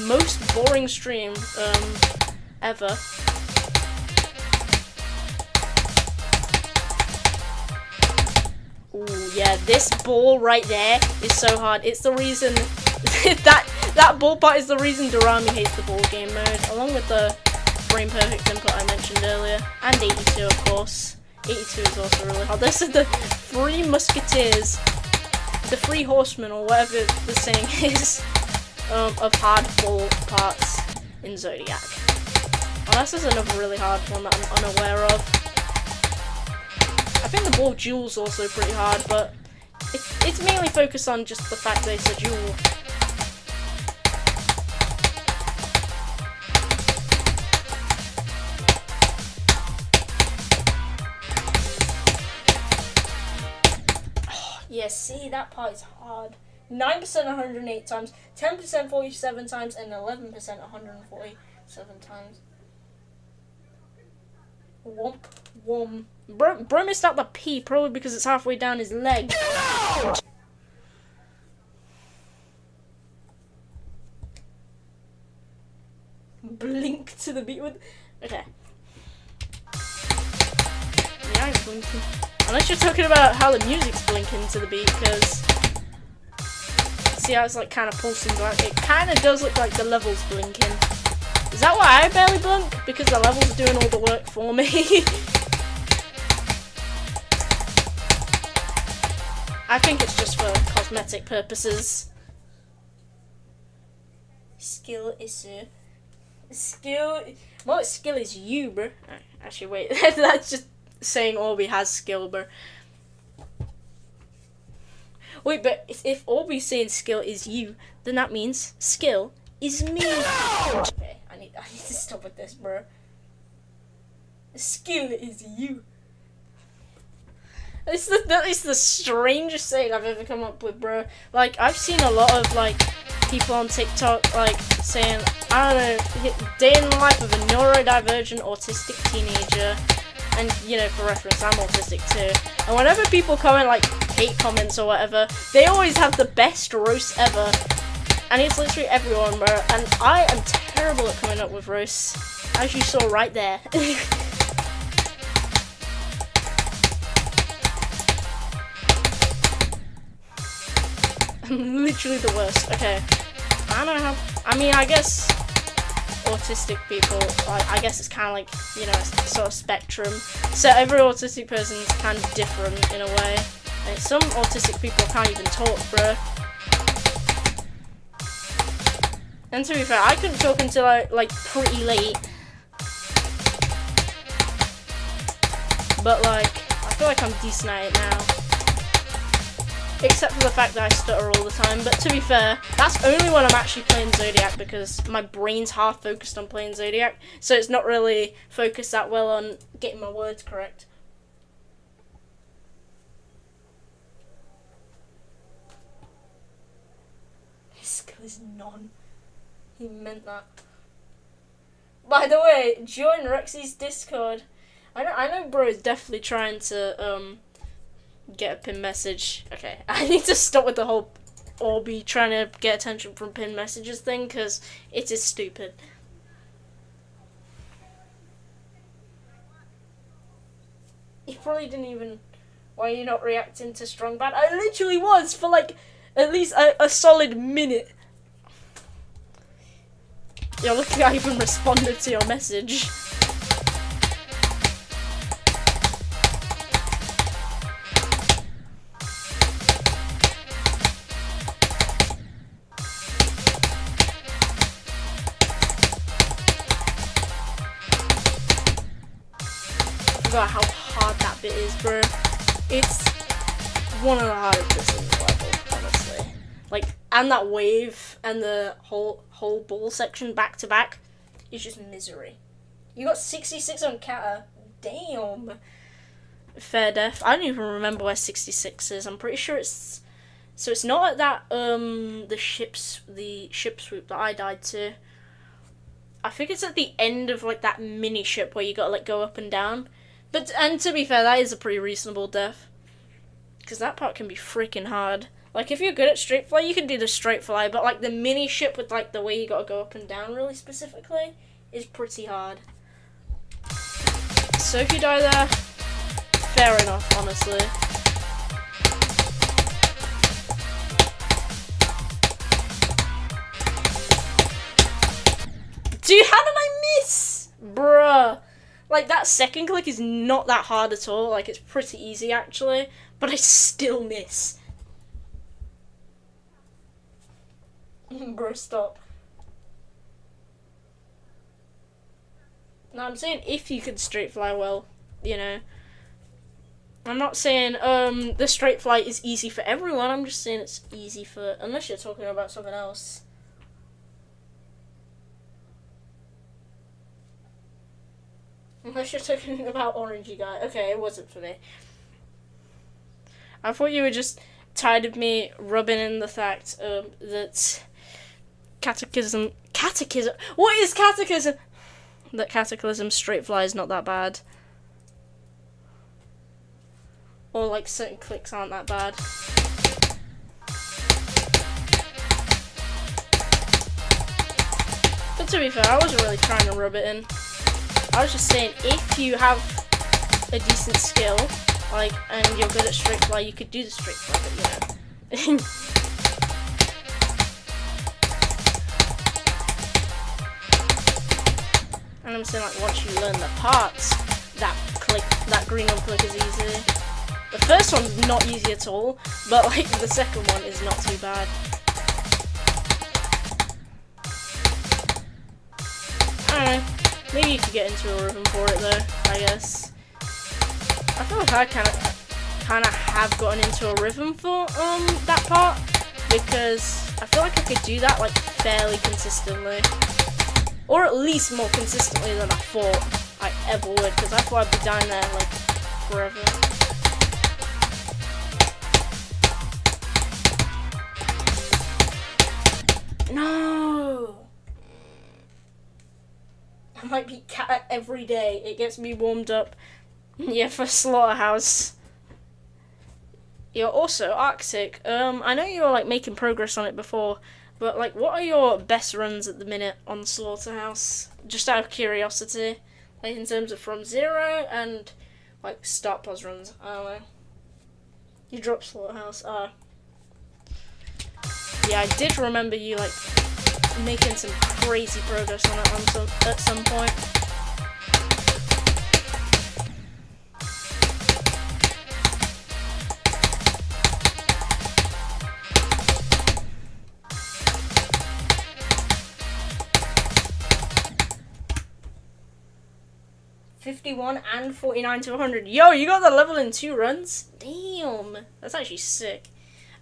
most boring stream ever. Ooh, yeah, this ball right there is so hard. It's the reason that ball part is the reason Dorami hates the ball game mode, along with the frame perfect input I mentioned earlier, and 82 of course. 82 is also really hard. This is the 3 musketeers, the 3 horsemen, or whatever the saying is, of hard ball parts in Zodiac. Unless there's another really hard one that I'm unaware of. I think the ball duel's also pretty hard, but it's mainly focused on just the fact that it's a duel. Yeah, see, that part is hard. 9% 108 times, 10% 47 times, and 11% 147 times. Womp, womp. Bro missed out the P, probably because it's halfway down his leg. Blink to the beat with... Okay. Yeah, I'm blinking. Unless you're talking about how the music's blinking to the beat, because... See how it's like kind of pulsing back? It kind of does look like the level's blinking. Is that why I barely blink? Because the level's doing all the work for me. I think it's just for cosmetic purposes. Skill issue. Skill... What skill is you, bro? Actually, wait. That's just saying Orby has skill, bro. Wait, but if Orby's saying skill is you, then that means skill is me. Okay, I need to stop with this, bro. Skill is you. That is the strangest thing I've ever come up with, bro. Like, I've seen a lot of, like, people on TikTok, like, saying, I don't know, day in the life of a neurodivergent autistic teenager. And, you know, for reference, I'm autistic too. And whenever people comment, like, hate comments or whatever, they always have the best roast ever. And it's literally everyone, bro. And I am terrible at coming up with roasts, as you saw right there. I'm literally the worst. Okay. I don't know how... I mean, I guess autistic people, I guess it's kind of like, you know, a sort of spectrum. So every autistic person is kind of different in a way. Like, some autistic people can't even talk, bro. And to be fair, I couldn't talk until like pretty late. But like, I feel like I'm decent at it now. Except for the fact that I stutter all the time. But to be fair, that's only when I'm actually playing Zodiac, because my brain's half focused on playing Zodiac. So it's not really focused that well on getting my words correct. His skill is none. He meant that. By the way, join Rexy's Discord. I know bro is definitely trying to get a pin message. Okay, I need to stop with the whole Orby trying to get attention from pin messages thing, because it is stupid. He probably didn't even... Why are you not reacting to Strong Bad? I literally was for like at least a solid minute. You're lucky I even responded to your message. I forgot how hard that bit is, bro. It's one of the hardest bits in the level, honestly. Like, and that wave and the whole ball section back to back is just misery. You got 66 on Kata. Damn. Fair def. I don't even remember where 66 is. I'm pretty sure it's... So it's not at that, the ship swoop that I died to. I think it's at the end of, like, that mini ship where you gotta, like, go up and down. But, and to be fair, that is a pretty reasonable death. Because that part can be freaking hard. Like, if you're good at straight fly, you can do the straight fly, but, like, the mini ship with, like, the way you gotta go up and down really specifically is pretty hard. So if you die there, fair enough, honestly. Dude, how did I miss? Bruh. Like, that second click is not that hard at all. Like, it's pretty easy, actually. But I still miss. Bro, stop. No, I'm saying if you could straight fly well, you know. I'm not saying, the straight fly is easy for everyone. I'm just saying it's easy for... Unless you're talking about something else. Unless you're talking about orangey guy. Okay, it wasn't for me. I thought you were just tired of me rubbing in the fact that catechism. What is catechism? That cataclysm straight fly is not that bad. Or like certain clicks aren't that bad. But to be fair, I wasn't really trying to rub it in. I was just saying, if you have a decent skill, like, and you're good at straight fly, you could do the straight fly, but you know. And I'm saying, like, once you learn the parts, that green unclick is easy. The first one's not easy at all, but like the second one is not too bad. I don't know. Maybe you could get into a rhythm for it though, I guess. I feel like I kinda have gotten into a rhythm for that part, because I feel like I could do that like fairly consistently. Or at least more consistently than I thought I ever would, because I thought I'd be down there like forever. No! I might be cat every day. It gets me warmed up. Yeah, for Slaughterhouse. You're also Arctic. I know you were like making progress on it before, but like, what are your best runs at the minute on Slaughterhouse? Just out of curiosity, like in terms of from zero and like start pause runs. I don't know. You dropped Slaughterhouse. Yeah, I did remember you like making some crazy progress on it at some point. $51 and $49 to 100. Yo, you got the level in 2 runs? Damn, that's actually sick.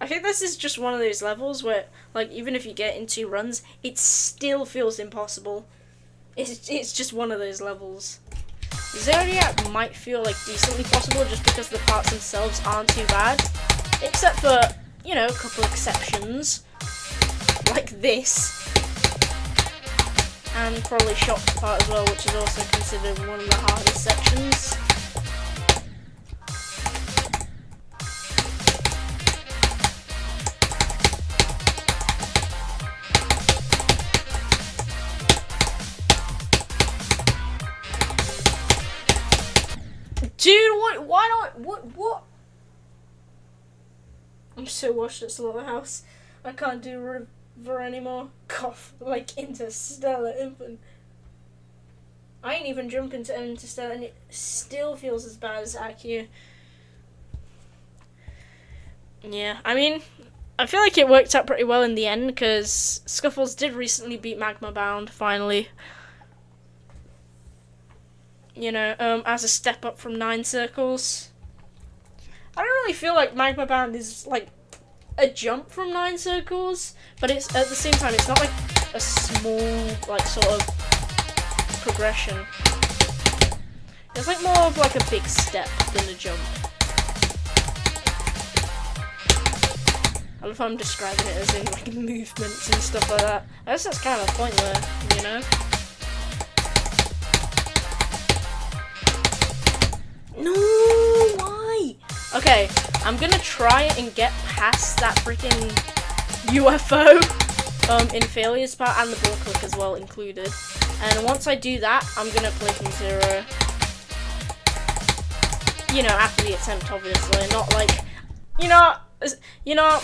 I think this is just one of those levels where, like, even if you get in 2 runs, it still feels impossible. It's just one of those levels. Zodiac might feel like decently possible just because the parts themselves aren't too bad, except for, you know, a couple exceptions, like this. And probably Shock part as well, which is also considered one of the hardest sections. Dude, what? Why not? What? I'm so washed at Slaughterhouse. I can't do River anymore. Cough, like Interstellar Infant. I ain't even jumping to Interstellar and it still feels as bad as AQ. Yeah, I mean, I feel like it worked out pretty well in the end because Scuffles did recently beat Magma Bound, finally. You know, as a step up from 9 circles. I don't really feel like Magma Bound is like a jump from 9 circles, but it's at the same time it's not like a small like sort of progression. It's like more of like a big step than a jump. I love how I'm describing it as in like movements and stuff like that. I guess that's kind of the point there, you know? No, why? Okay, I'm gonna try and get past that freaking UFO in Failures part and the ball click as well included. And once I do that, I'm gonna play from 0. You know, after the attempt, obviously, not like, you know,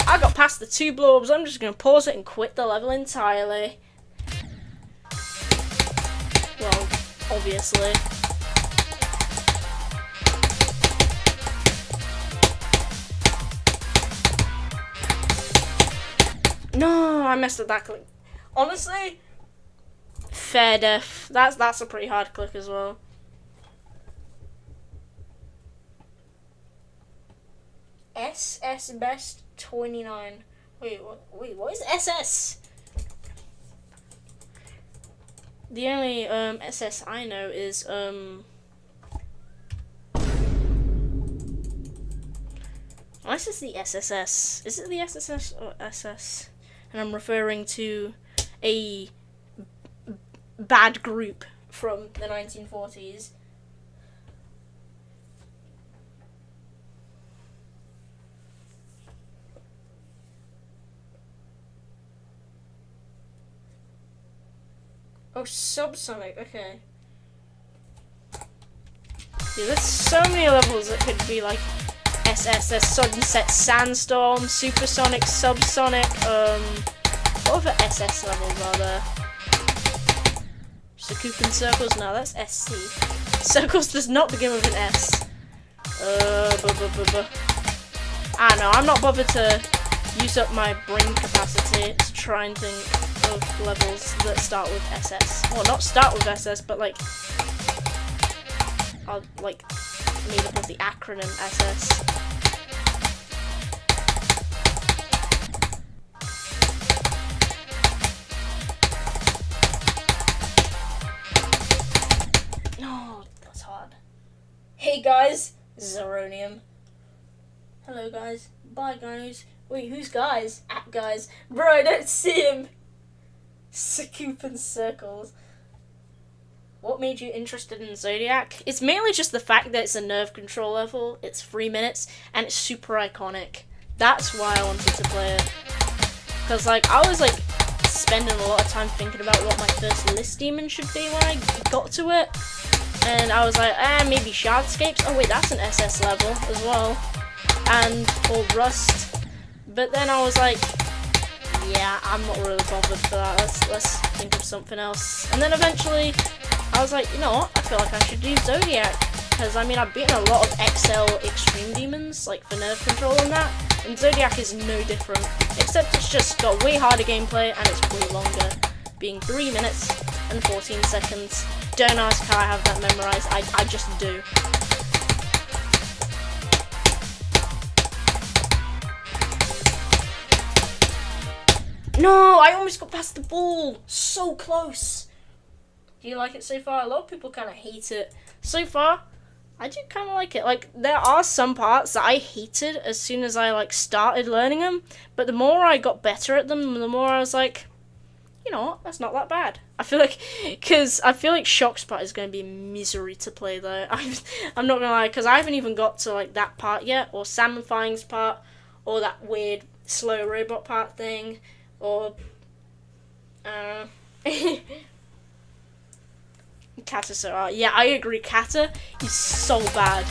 I got past the 2 blow-ups, I'm just gonna pause it and quit the level entirely. Well, obviously. No, I messed up that click. Honestly, fair def. That's a pretty hard click as well. SS best 29. Wait, what is SS? The only SS I know is Unless it's the SSS. Is it the SSS or SS? And I'm referring to a bad group from the 1940s. Oh, Subsonic, okay. Yeah, there's so many levels that could be like SS. There's Sunset Sandstorm, Supersonic, Subsonic, what other SS levels are there? Sakupin Circles? No, that's SC. Circles does not begin with an S. I don't know, I'm not bothered to use up my brain capacity to try and think of levels that start with SS. Well, not start with SS, but like, I'll like made up of the acronym SS. No, that's hard. Hey guys, Zeronium. Hello guys. Bye guys. Wait, who's guys? At guys. Bro, I don't see him. Sakupin Circles. What made you interested in Zodiac? It's mainly just the fact that it's a nerve control level, it's 3 minutes, and it's super iconic. That's why I wanted to play it. Because, like, I was, like, spending a lot of time thinking about what my first list demon should be when I got to it. And I was like, maybe Shardscapes? Oh wait, that's an SS level as well. And, or Rust. But then I was like, yeah, I'm not really bothered for that. Let's think of something else. And then eventually, I was like, you know what? I feel like I should do Zodiac. Because, I mean, I've beaten a lot of XL Extreme Demons, like for nerve control and that. And Zodiac is no different. Except it's just got way harder gameplay and it's way longer. Being 3 minutes and 14 seconds. Don't ask how I have that memorized. I just do. No, I almost got past the ball. So close. Do you like it so far? A lot of people kind of hate it. So far, I do kind of like it. Like, there are some parts that I hated as soon as I, like, started learning them. But the more I got better at them, the more I was like, you know what? That's not that bad. I feel like, because I feel like Shock's part is going to be misery to play, though. I'm not going to lie, because I haven't even got to, like, that part yet. Or Salmonfying's part. Or that weird slow robot part thing. Or, Kata so hard. Yeah, I agree. Kata is so bad.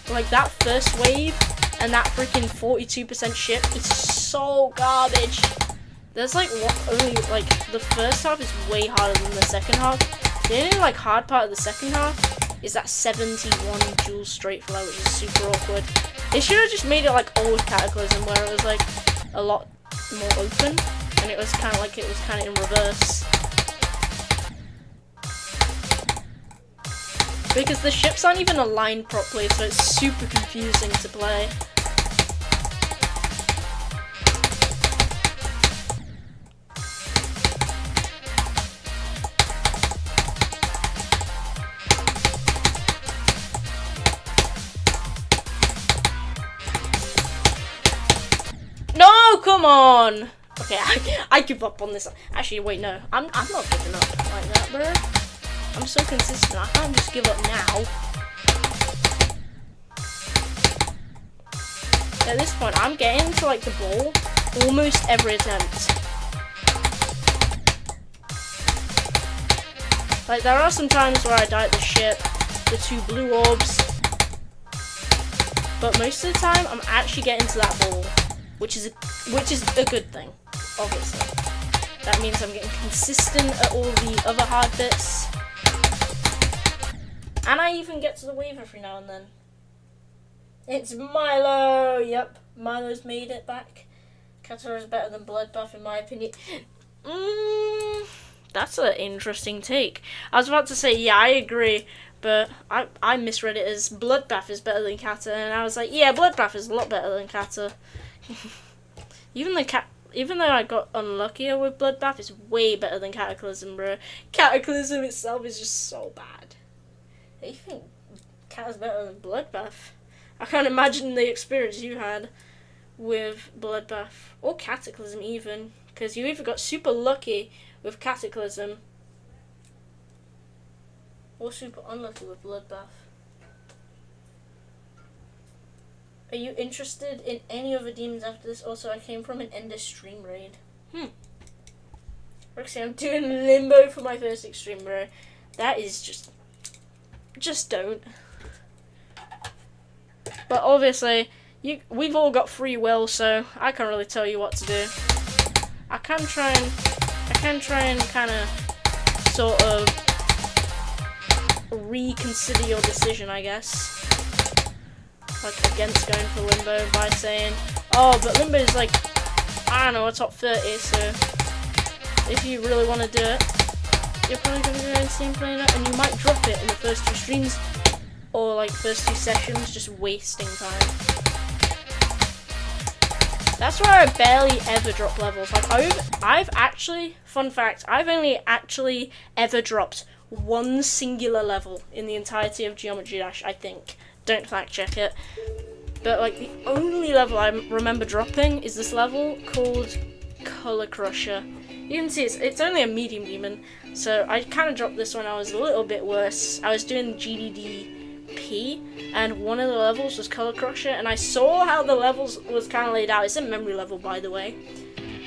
Like, that first wave and that freaking 42% ship is so garbage. There's, like, only, like, the first half is way harder than the second half. The only, like, hard part of the second half is that 71 dual straight flow, which is super awkward. They should have just made it, like, old Cataclysm, where it was, like, a lot more open, and it was kind of like it was kind of in reverse. Because the ships aren't even aligned properly, so it's super confusing to play. No, come on! Okay, I give up on this. Actually, wait, no. I'm not giving up like that, bro. I'm so consistent, I can't just give up now. At this point, I'm getting to, like, the ball almost every attempt. Like, there are some times where I die at the ship, the 2 blue orbs. But most of the time, I'm actually getting to that ball. Which is a good thing, obviously. That means I'm getting consistent at all the other hard bits. And I even get to the wave every now and then. It's Milo! Yep, Milo's made it back. Kata is better than Bloodbath in my opinion. That's an interesting take. I was about to say, yeah, I agree. But I misread it as Bloodbath is better than Kata. And I was like, yeah, Bloodbath is a lot better than Kata. Even though I got unluckier with Bloodbath, it's way better than Cataclysm, bro. Cataclysm itself is just so bad. You think Kata's better than Bloodbath? I can't imagine the experience you had with Bloodbath, or Cataclysm even, because you either got super lucky with Cataclysm, or super unlucky with Bloodbath. Are you interested in any other demons after this? Also, I came from an Ender stream raid. Roxy, I'm doing Limbo for my first extreme, bro. That is just don't. But obviously, we've all got free will, so I can't really tell you what to do. I can try and kind of sort of reconsider your decision, I guess. Like, against going for Limbo by saying, oh, but Limbo is like, I don't know, a top 30, so if you really want to do it, you're probably going to go and see playing it, and you might drop it in the first 2 streams, or like first 2 sessions, just wasting time. That's why I barely ever drop levels. Like, I've actually, fun fact, I've only actually ever dropped 1 singular level in the entirety of Geometry Dash, I think. Don't fact check it. But like, the only level I remember dropping is this level called Color Crusher. You can see it's only a medium demon, so I kind of dropped this when I was a little bit worse. I was doing GDDP, and one of the levels was Color Crusher, and I saw how the levels was kind of laid out. It's a memory level, by the way,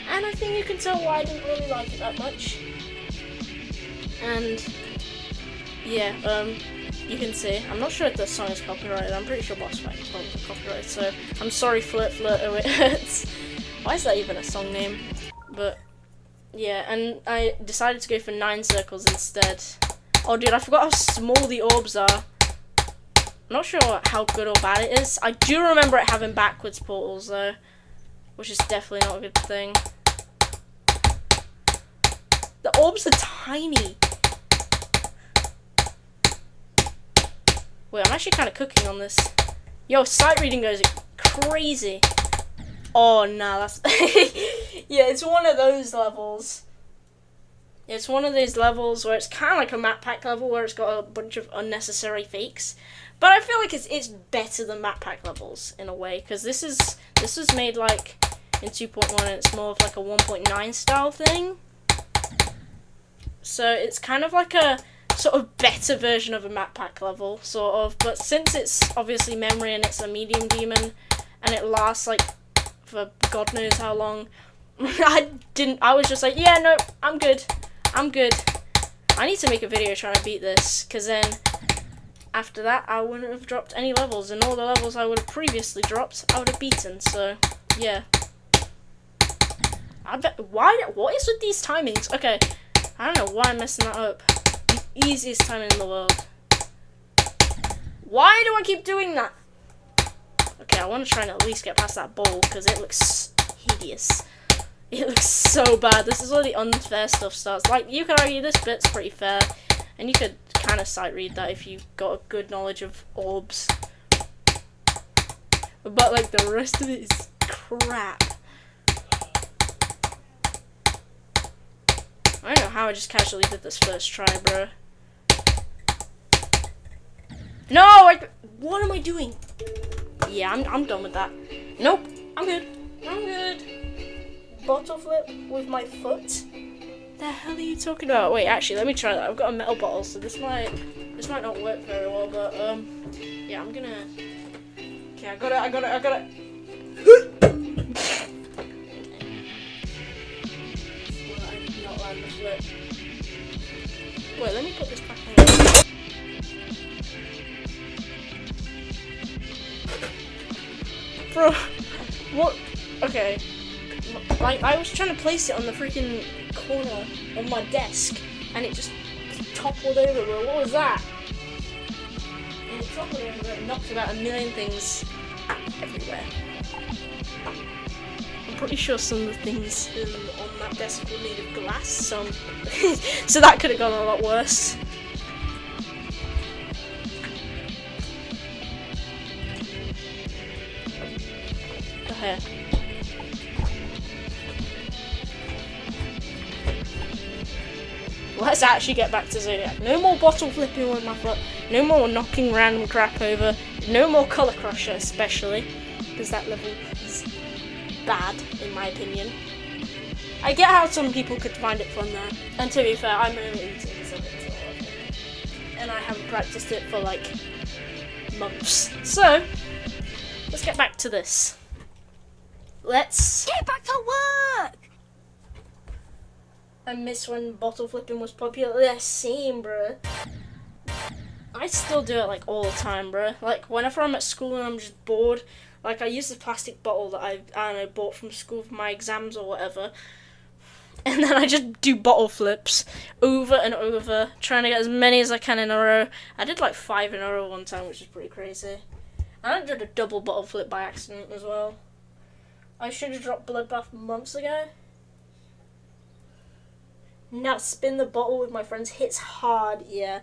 and I think you can tell why I didn't really like it that much. And yeah, you can see. I'm not sure if the song is copyrighted. I'm pretty sure Boss Fight is copyrighted, so I'm sorry, Flirt, oh it hurts. Why is that even a song name? But yeah, and I decided to go for 9 circles instead. Oh dude, I forgot how small the orbs are. I'm not sure how good or bad it is. I do remember it having backwards portals though, which is definitely not a good thing. The orbs are tiny. Wait, I'm actually kind of cooking on this. Yo, sight reading goes crazy. Oh, nah, that's... yeah, it's one of those levels. It's one of those levels where it's kind of like a map pack level where it's got a bunch of unnecessary fakes. But I feel like it's better than map pack levels in a way, because this was made like in 2.1 and it's more of like a 1.9 style thing. So it's kind of like a sort of better version of a map pack level, sort of. But since it's obviously memory and it's a medium demon and it lasts like for God knows how long, I was just like, yeah, no, I'm good. I need to make a video trying to beat this, because then after that I wouldn't have dropped any levels, and all the levels I would have previously dropped I would have beaten. So yeah, I bet. What is with these timings? Okay, I don't know why I'm messing that up. The easiest timing in the world. Why do I keep doing that? Okay, I want to try and at least get past that ball, because it looks hideous. It looks so bad. This is where the unfair stuff starts. Like, you could argue this bit's pretty fair, and you could kind of sight read that if you got a good knowledge of orbs. But, like, the rest of it is crap. I don't know how I just casually did this first try, bro. No! What am I doing? Yeah, I'm done with that. Nope, I'm good. Bottle flip with my foot? The hell are you talking about? Wait, actually, let me try that. I've got a metal bottle, so this might not work very well, but yeah, I'm gonna. Okay, I got it. Well, I did not land the flip. Wait, let me put this back on. Bro, what? Okay. Like, I was trying to place it on the freaking corner of my desk, and it just toppled over, bro. What was that? And it toppled over and knocked about a million things everywhere. I'm pretty sure some of the things on that desk were made of glass, so, so that could have gone a lot worse. The hair. Let's actually get back to Zodiac. No more bottle flipping with my foot. No more knocking random crap over. No more Color Crusher, especially, because that level is bad, in my opinion. I get how some people could find it fun though, and to be fair, I'm only 18, so and I haven't practiced it for like months. So, let's get back to this. Let's get back to work! I miss when bottle flipping was popular. Yeah, same, bro. I still do it like all the time, bro. Like whenever I'm at school and I'm just bored, like I use the plastic bottle that I don't know, bought from school for my exams or whatever, and then I just do bottle flips over and over, trying to get as many as I can in a row. I did like 5 in a row one time, which is pretty crazy. I did a double bottle flip by accident as well. I should have dropped Bloodbath months ago. Now spin the bottle with my friends hits hard, yeah.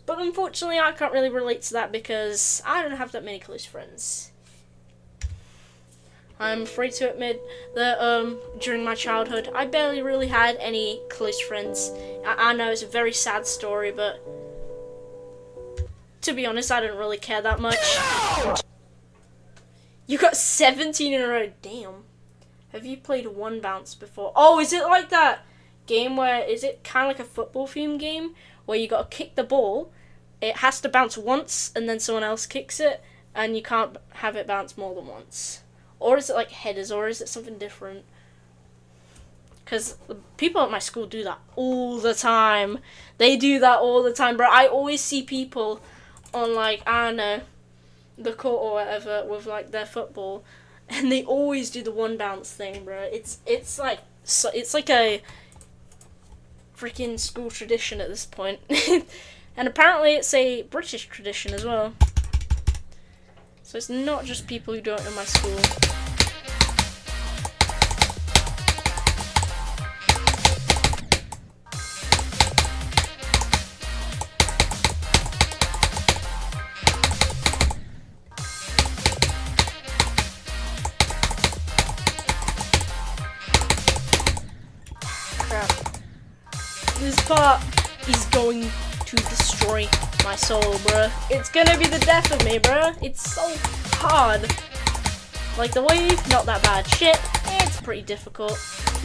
But unfortunately I can't really relate to that because I don't have that many close friends. I'm afraid to admit that during my childhood I barely really had any close friends. I know it's a very sad story, but to be honest I didn't really care that much. You got 17 in a row, damn. Have you played One Bounce before? Oh, is it like that game where, is it kind of like a football themed game where you got to kick the ball, it has to bounce once and then someone else kicks it and you can't have it bounce more than once? Or is it like headers, or is it something different? Because people at my school do that all the time. They do that all the time, bro. I always see people on like, I don't know, the court or whatever with like their football, and they always do the one bounce thing, bro. It's like a freaking school tradition at this point. And apparently it's a British tradition as well. So it's not just people who do it in my school. Crap. This part is going to destroy my soul, bruh. It's gonna be the death of me, bruh. It's so hard. Like the wave, not that bad. Shit, it's pretty difficult.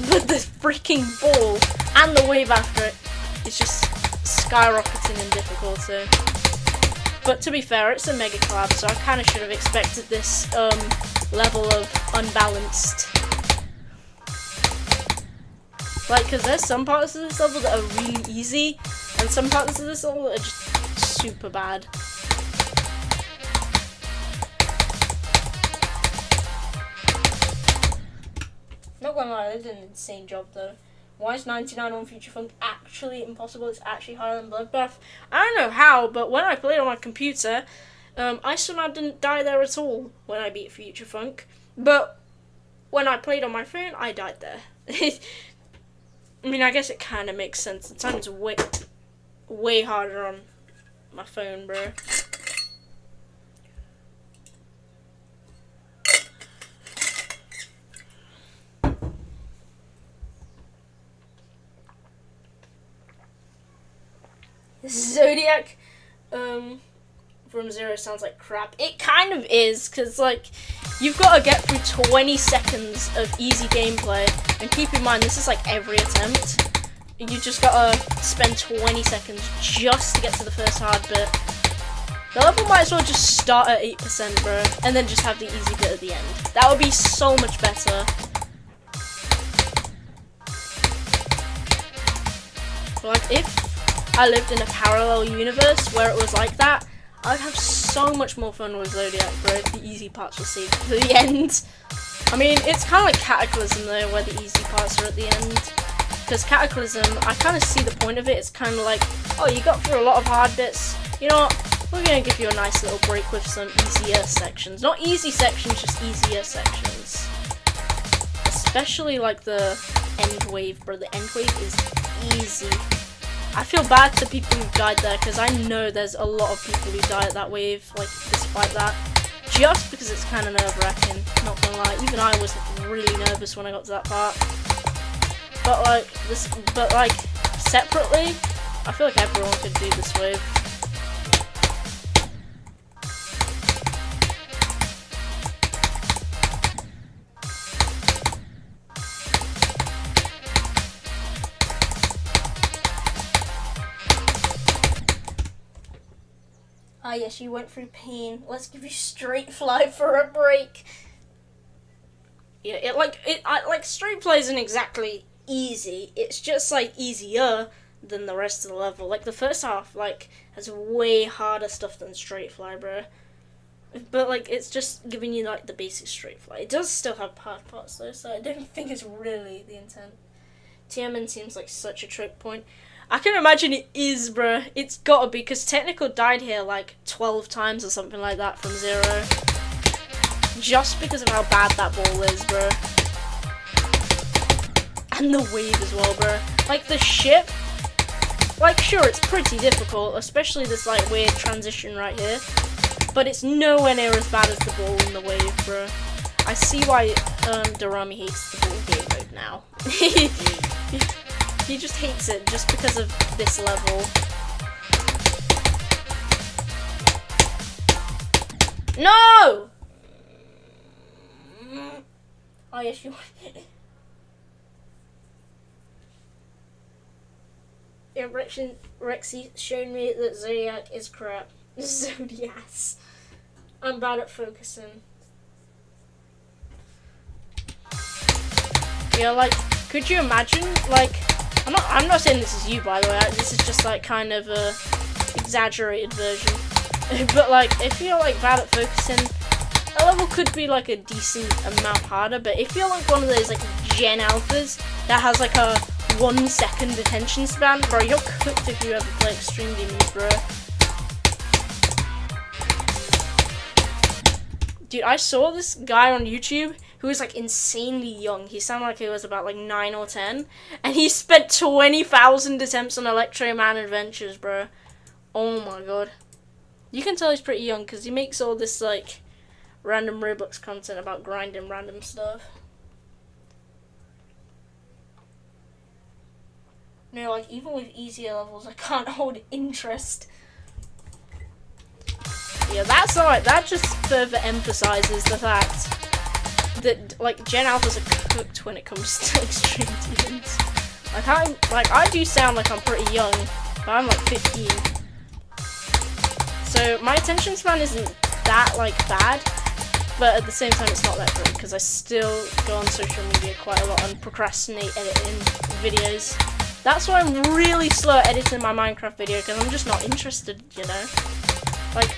But the freaking ball and the wave after it is just skyrocketing in difficulty. But to be fair, it's a mega collab, so I kind of should have expected this level of unbalanced. Like, because there's some parts of this level that are really easy, and some parts of this level that are just super bad. Not gonna lie, they did an insane job though. Why is 99 on Future Funk actually impossible? It's actually higher than Bloodbath. I don't know how, but when I played on my computer, I somehow didn't die there at all when I beat Future Funk. But when I played on my phone, I died there. I mean, I guess it kind of makes sense. It sounds way harder on my phone, bro. Zodiac from Zero sounds like crap. It kind of is, because like you've got to get through 20 seconds of easy gameplay, and keep in mind this is like every attempt. You just got to spend 20 seconds just to get to the first hard bit. The level might as well just start at 8%, bro, and then just have the easy bit at the end. That would be so much better. Like, if I lived in a parallel universe where it was like that, I'd have so much more fun with Zodiac, bro, if the easy parts were saved for the end. I mean, it's kind of like Cataclysm, though, where the easy parts are at the end. Because Cataclysm, I kind of see the point of it. It's kind of like, oh, you got through a lot of hard bits. You know what? We're going to give you a nice little break with some easier sections. Not easy sections, just easier sections. Especially, like, the end wave, bro. The end wave is easy. I feel bad to people who died there, because I know there's a lot of people who die at that wave, like, despite that. Just because it's kind of nerve-wracking, not gonna lie. Even I was really nervous when I got to that part. But like, separately, I feel like everyone could do this wave. Ah, yes, you went through pain. Let's give you straight fly for a break. Yeah, like straight fly isn't exactly easy. It's just like easier than the rest of the level. Like the first half, like has way harder stuff than straight fly, bro. But like it's just giving you like the basic straight fly. It does still have hard parts though, so I don't think it's really the intent. TMN seems like such a choke point. I can imagine it is, bro. It's gotta be, because Technical died here like 12 times or something like that from zero. Just because of how bad that ball is, bro. And the wave as well, bro. Like the ship, like sure it's pretty difficult, especially this like weird transition right here. But it's nowhere near as bad as the ball and the wave, bro. I see why Dorami hates the ball game mode now. He just hates it just because of this level. No! Oh yes, you. Yeah, Rexy showed me that Zodiac is crap. Zodiac. I'm bad at focusing. Yeah, like, could you imagine, like, I'm not saying this is you, by the way, this is just, like, kind of a exaggerated version, but, like, if you're, like, bad at focusing, a level could be, like, a decent amount harder, but if you're, like, one of those, like, Gen Alphas that has, like, a 1 second attention span, bro, you're cooked if you ever play Extreme Demons, bro. Dude, I saw this guy on YouTube who was like insanely young. He sounded like he was about like 9 or 10. And he spent 20,000 attempts on Electro Man Adventures, bro. Oh my god. You can tell he's pretty young because he makes all this like random Roblox content about grinding random stuff. No, like even with easier levels, I can't hold interest. Yeah, that's alright. That just further emphasizes the fact that like Gen Alphas are cooked when it comes to Extreme Demons. Like I do sound like I'm pretty young, but I'm like 15. So my attention span isn't that like bad, but at the same time it's not that great because I still go on social media quite a lot and procrastinate editing videos. That's why I'm really slow at editing my Minecraft video because I'm just not interested, you know. Like,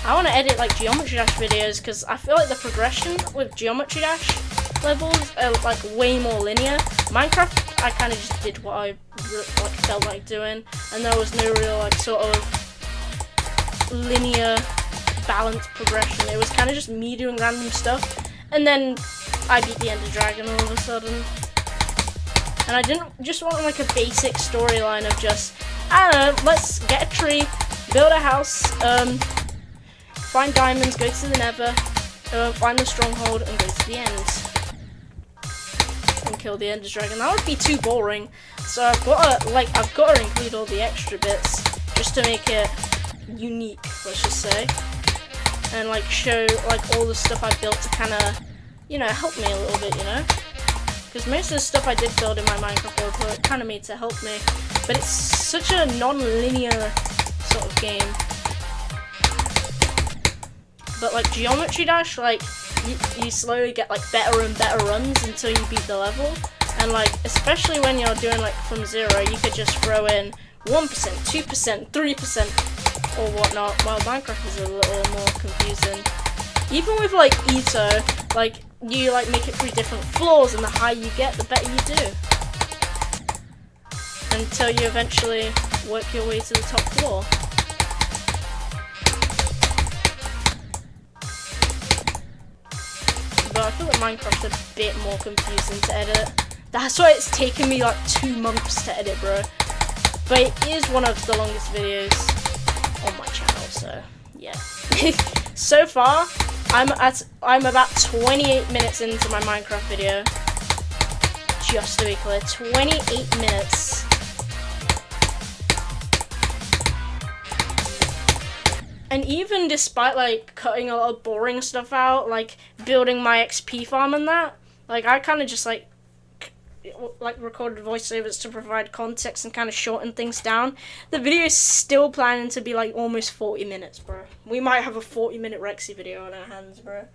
I want to edit like Geometry Dash videos because I feel like the progression with Geometry Dash levels are like way more linear. Minecraft, I kind of just did what I like felt like doing, and there was no real like sort of linear balanced progression. It was kind of just me doing random stuff, and then I beat the Ender Dragon all of a sudden. And I didn't just want like a basic storyline of just, I don't know, let's get a tree, build a house, find diamonds, go to the Nether, find the stronghold, and go to the end. And kill the Ender Dragon. That would be too boring. So I've got to include all the extra bits just to make it unique, let's just say. And like show like all the stuff I built to kind of, you know, help me a little bit, you know. Because most of the stuff I did build in my Minecraft world were kind of made to help me. But it's such a non-linear sort of game. But like Geometry Dash, like you slowly get like better and better runs until you beat the level. And like especially when you're doing like from zero, you could just throw in 1%, 2%, 3% or whatnot. While Minecraft is a little more confusing. Even with like Ito, like you like make it through different floors, and the higher you get, the better you do. Until you eventually work your way to the top floor. But I feel like Minecraft's a bit more confusing to edit. That's why it's taken me like 2 months to edit, bro. But it is one of the longest videos on my channel, so yeah. So far, I'm about 28 minutes into my Minecraft video. Just to be clear, 28 minutes. And even despite like cutting a lot of boring stuff out, like building my XP farm and that, like I kind of just like like recorded voiceovers to provide context and kind of shorten things down. The video is still planning to be like almost 40 minutes, bro. We might have a 40-minute Rexy video on our hands, bro.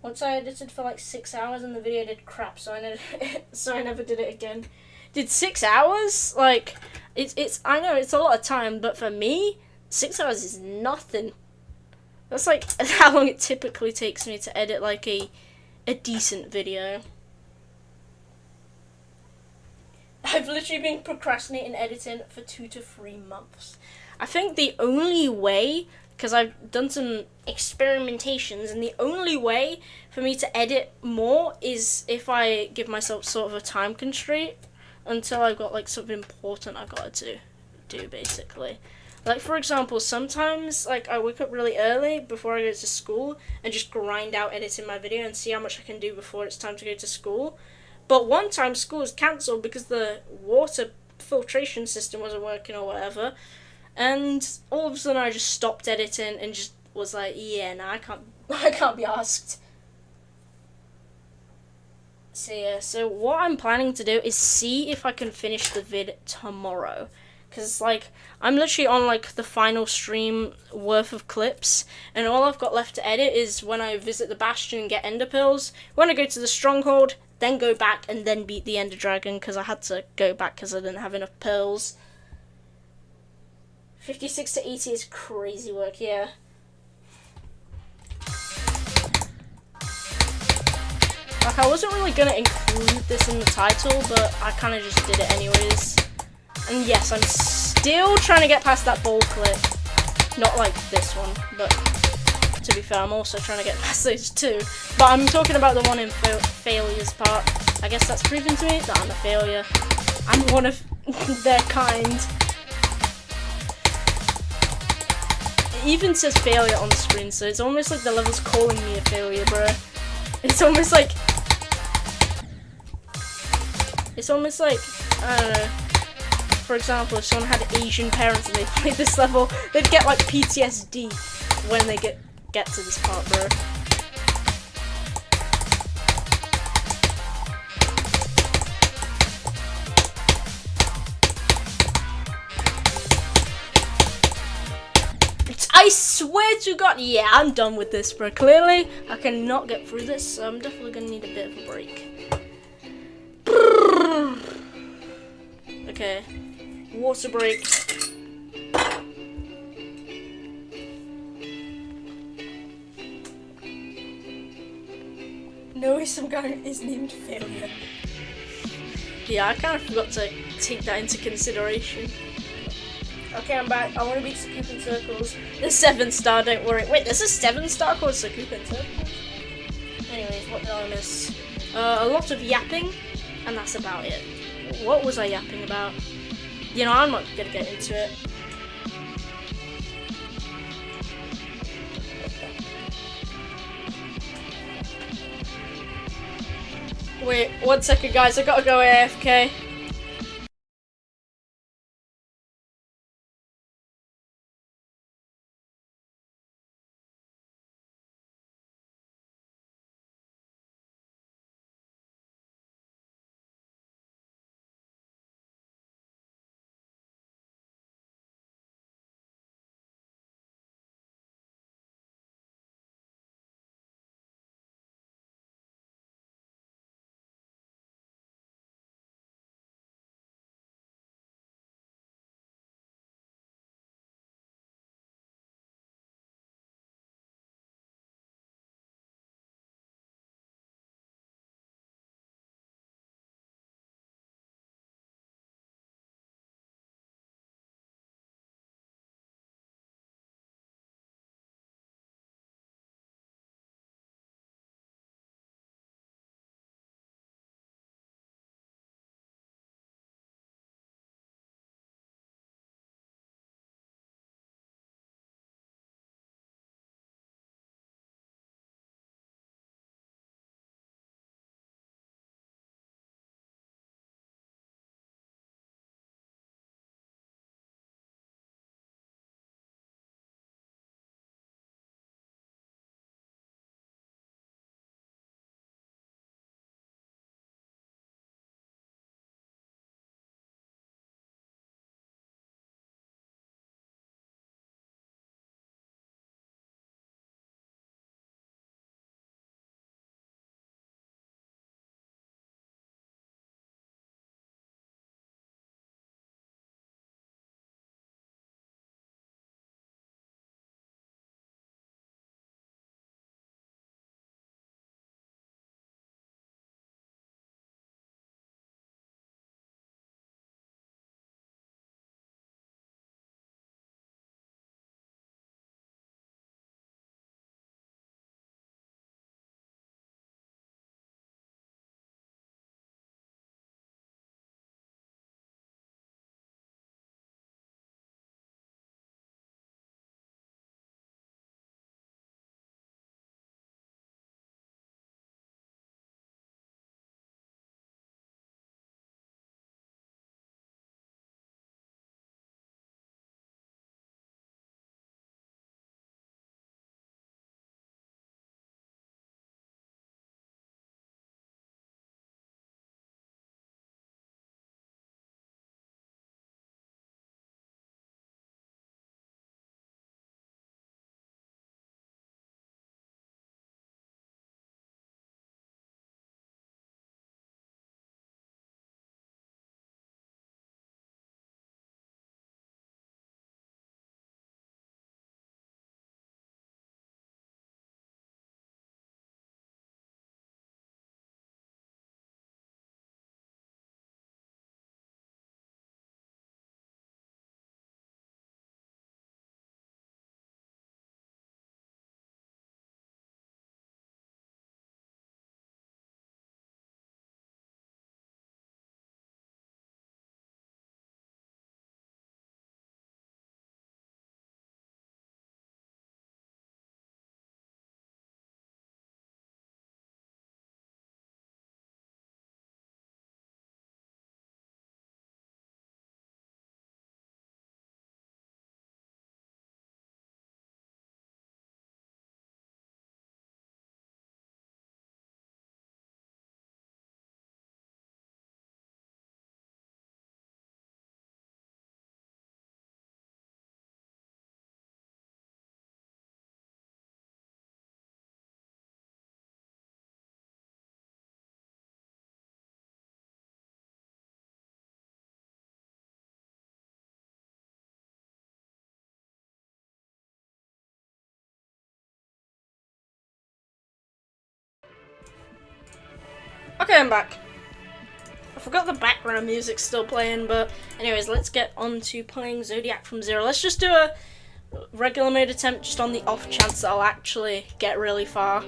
Once I edited for like 6 hours and the video did crap, so I never did it again. Did 6 hours? Like, it's I know it's a lot of time, but for me, 6 hours is nothing. That's like how long it typically takes me to edit like a decent video. I've literally been procrastinating editing for 2 to 3 months. I think the only way, because I've done some experimentations, and the only way for me to edit more is if I give myself sort of a time constraint until I've got like something important I've got to do, basically. Like, for example, sometimes like I wake up really early before I go to school and just grind out editing my video and see how much I can do before it's time to go to school. But one time school was cancelled because the water filtration system wasn't working or whatever, and all of a sudden I just stopped editing and just was like, yeah, no, I can't be asked. So yeah, so what I'm planning to do is see if I can finish the vid tomorrow. Because, like, I'm literally on, like, the final stream worth of clips, and all I've got left to edit is when I visit the Bastion and get Ender Pills, when I go to the Stronghold, then go back and then beat the Ender Dragon, because I had to go back because I didn't have enough pills. 56 to 80 is crazy work, yeah. Like, I wasn't really going to include this in the title, but I kind of just did it anyways. And yes, I'm still trying to get past that ball clip. Not like this one, but to be fair, I'm also trying to get past those two. But I'm talking about the one in failures part. I guess that's proven to me that I'm a failure. I'm one of their kind. It even says failure on the screen, so it's almost like the level's calling me a failure, bro. It's almost like, I don't know. For example, if someone had Asian parents and they played this level, they'd get like PTSD when they get to this part, bro. I swear to God, yeah, I'm done with this, bro. Clearly, I cannot get through this, so I'm definitely gonna need a bit of a break. Okay. Water break. No, some guy is named Failure. Yeah, I kind of forgot to take that into consideration. Okay, I'm back. I want to beat Sakupen Circles. The 7-star, don't worry. Wait, there's a 7-star called Sakupen Circles? Anyways, what did I miss? A lot of yapping, and that's about it. What was I yapping about? You know, I'm not gonna get into it. Wait, 1 second, guys. I gotta go AFK. Okay, I'm back. I forgot the background music's still playing, but anyways, let's get on to playing Zodiac from zero. Let's just do a regular mode attempt just on the off chance that I'll actually get really far.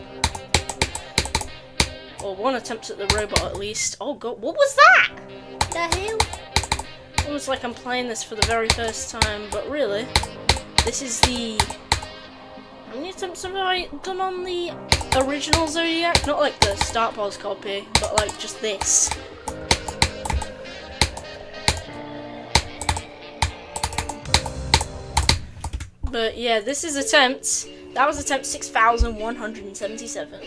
Or one attempt at the robot at least. Oh god, what was that? The hell? Almost like I'm playing this for the very first time, but really, this is the... How many attempts have I done on the original Zodiac? Not like the Start Pause copy, but like just this. But yeah, this is attempt. That was attempt 6,177.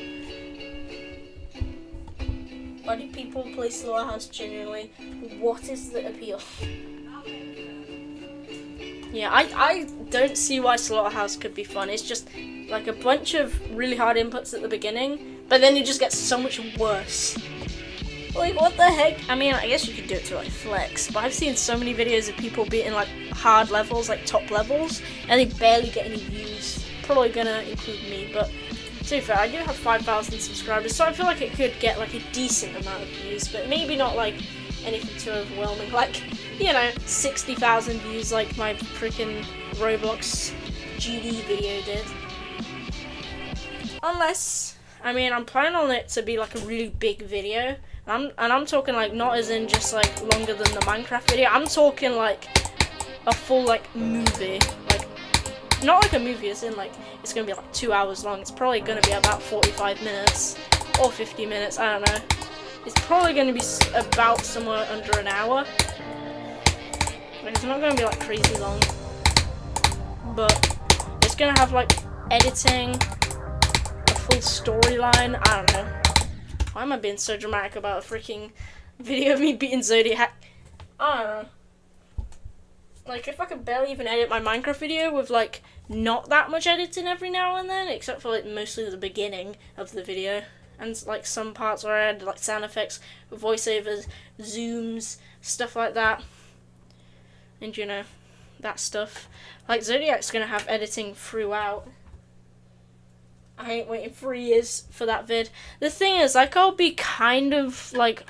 Why do people play Slaughterhouse genuinely? What is the appeal? Yeah, I don't see why Slaughterhouse could be fun. It's just like a bunch of really hard inputs at the beginning, but then it just gets so much worse. Like, what the heck? I mean, I guess you could do it to like flex, but I've seen so many videos of people beating like hard levels, like top levels, and they barely get any views. Probably gonna include me, but to be fair, I do have 5,000 subscribers, so I feel like it could get like a decent amount of views, but maybe not like anything too overwhelming, like, you know, 60,000 views like my freaking Roblox GD video did. Unless, I mean, I'm planning on it to be like a really big video. And I'm talking like not as in just like longer than the Minecraft video. I'm talking like a full like movie, like not like a movie as in like it's gonna be like 2 hours long. It's probably gonna be about 45 minutes or 50 minutes. I don't know. It's probably gonna be about somewhere under an hour. Like it's not gonna be like crazy long, but it's gonna have like editing, a full storyline. I don't know. Why am I being so dramatic about a freaking video of me beating Zodiac? I don't know. Like, if I could barely even edit my Minecraft video with, like, not that much editing every now and then, except for, like, mostly the beginning of the video. And, like, some parts where I had, like, sound effects, voiceovers, zooms, stuff like that. And, you know, that stuff. Like, Zodiac's gonna have editing throughout. I ain't waiting 3 years for that vid. The thing is, like, I'll be kind of, like,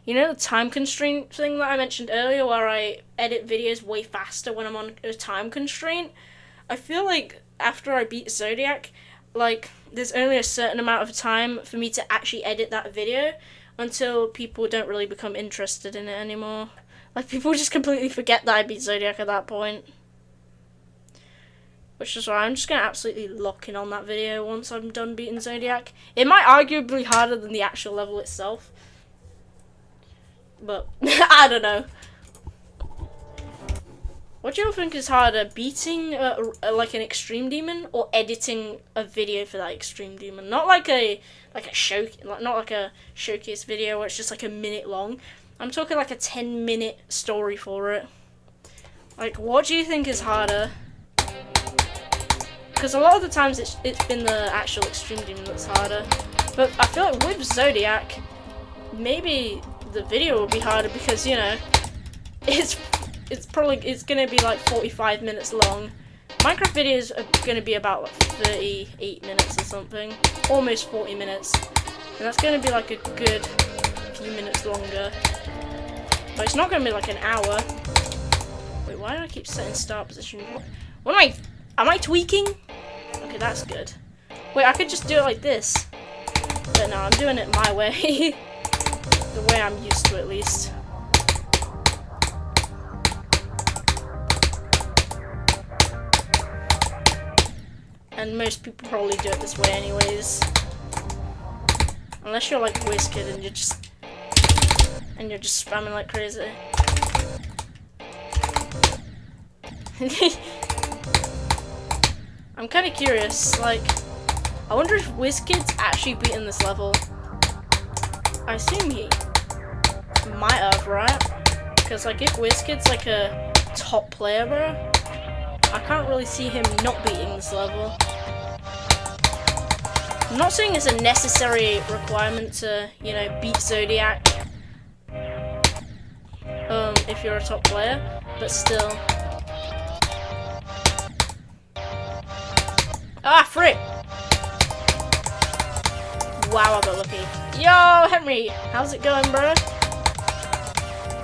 you know the time constraint thing that I mentioned earlier, where I edit videos way faster when I'm on a time constraint? I feel like after I beat Zodiac, like, there's only a certain amount of time for me to actually edit that video until people don't really become interested in it anymore. Like, people just completely forget that I beat Zodiac at that point. Which is why I'm just going to absolutely lock in on that video once I'm done beating Zodiac. It might arguably be harder than the actual level itself. But, I don't know. What do you think is harder, beating like an extreme demon, or editing a video for that extreme demon? Not like a not like a showcase video where it's just like a minute long. I'm talking like a 10-minute story for it. Like, what do you think is harder? Because a lot of the times it's been the actual extreme demon that's harder. But I feel like with Zodiac, maybe the video will be harder because, you know, it's gonna be like 45 minutes long. Minecraft videos are gonna be about like 38 minutes or something, almost 40 minutes, and that's gonna be like a good few minutes longer. But it's not gonna be like an hour. Wait, why do I keep setting start position? What am I tweaking? Okay, that's good. Wait, I could just do it like this. But no, I'm doing it my way. The way I'm used to, at least. And most people probably do it this way anyways. Unless you're like WizKid and you're just spamming like crazy. I'm kind of curious, like, I wonder if WizKid's actually beaten this level. I assume he might have, right? Because, like, if WizKid's like a top player, bro, I can't really see him not beating this level. I'm not saying it's a necessary requirement to, you know, beat Zodiac if you're a top player, but still. Ah, frick! Wow, I got lucky. Yo, Henry, how's it going, bro?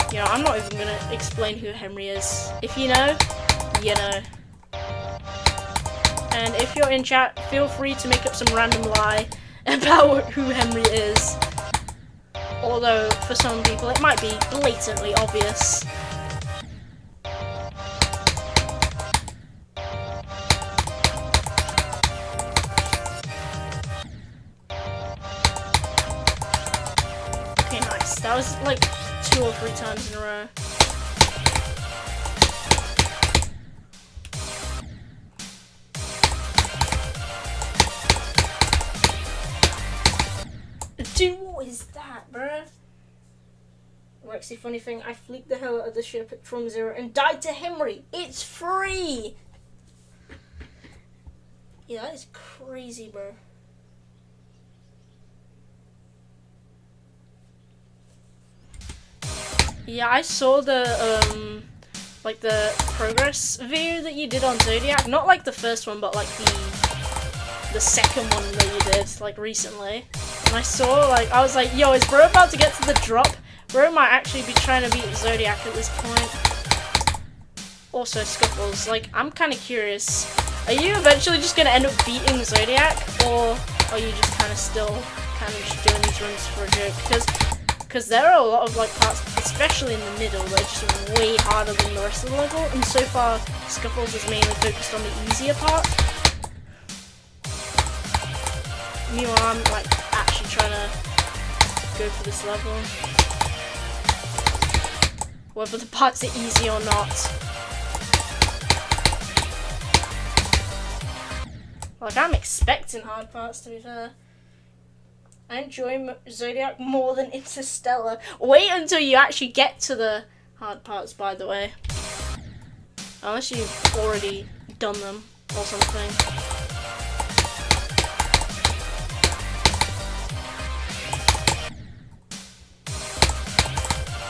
You know, I'm not even gonna explain who Henry is. If you know, you know. And if you're in chat, feel free to make up some random lie about who Henry is. Although, for some people, it might be blatantly obvious. Okay, nice. That was like 2 or 3 times in a row. Dude, what is that, bruh? Rexy, funny thing, I fleeked the hell out of the ship from 0 and died to Henry. It's free! Yeah, that is crazy, bro. Yeah, I saw the, like the progress video that you did on Zodiac. Not like the first one, but like the second one that you did, like recently. And I saw, like, I was like, yo, is bro about to get to the drop? Bro might actually be trying to beat Zodiac at this point. Also, Scuffles, like, I'm kind of curious. Are you eventually just going to end up beating Zodiac? Or are you just kind of still kind of just doing these runs for a joke? Because there are a lot of, like, parts, especially in the middle, that are just way harder than the rest of the level. And so far, Scuffles is mainly focused on the easier part. Meanwhile, I'm, like, actually trying to go for this level. Whether the parts are easy or not. Like, I'm expecting hard parts, to be fair. I enjoy Zodiac more than Interstellar. Wait until you actually get to the hard parts, by the way. Unless you've already done them or something.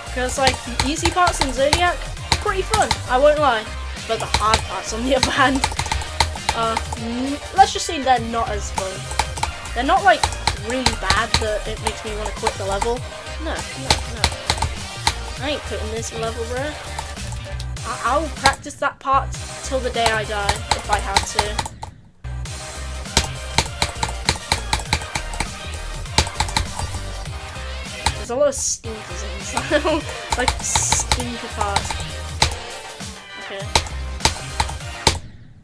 Because, like, the easy parts in Zodiac, pretty fun, I won't lie. But the hard parts, on the other hand, let's just say they're not as fun. They're not, like, really bad that it makes me want to quit the level. No. I ain't quitting this level, bro. I'll practice that part till the day I die, if I have to. There's a lot of stinkers inside. Like, stinker parts. Okay.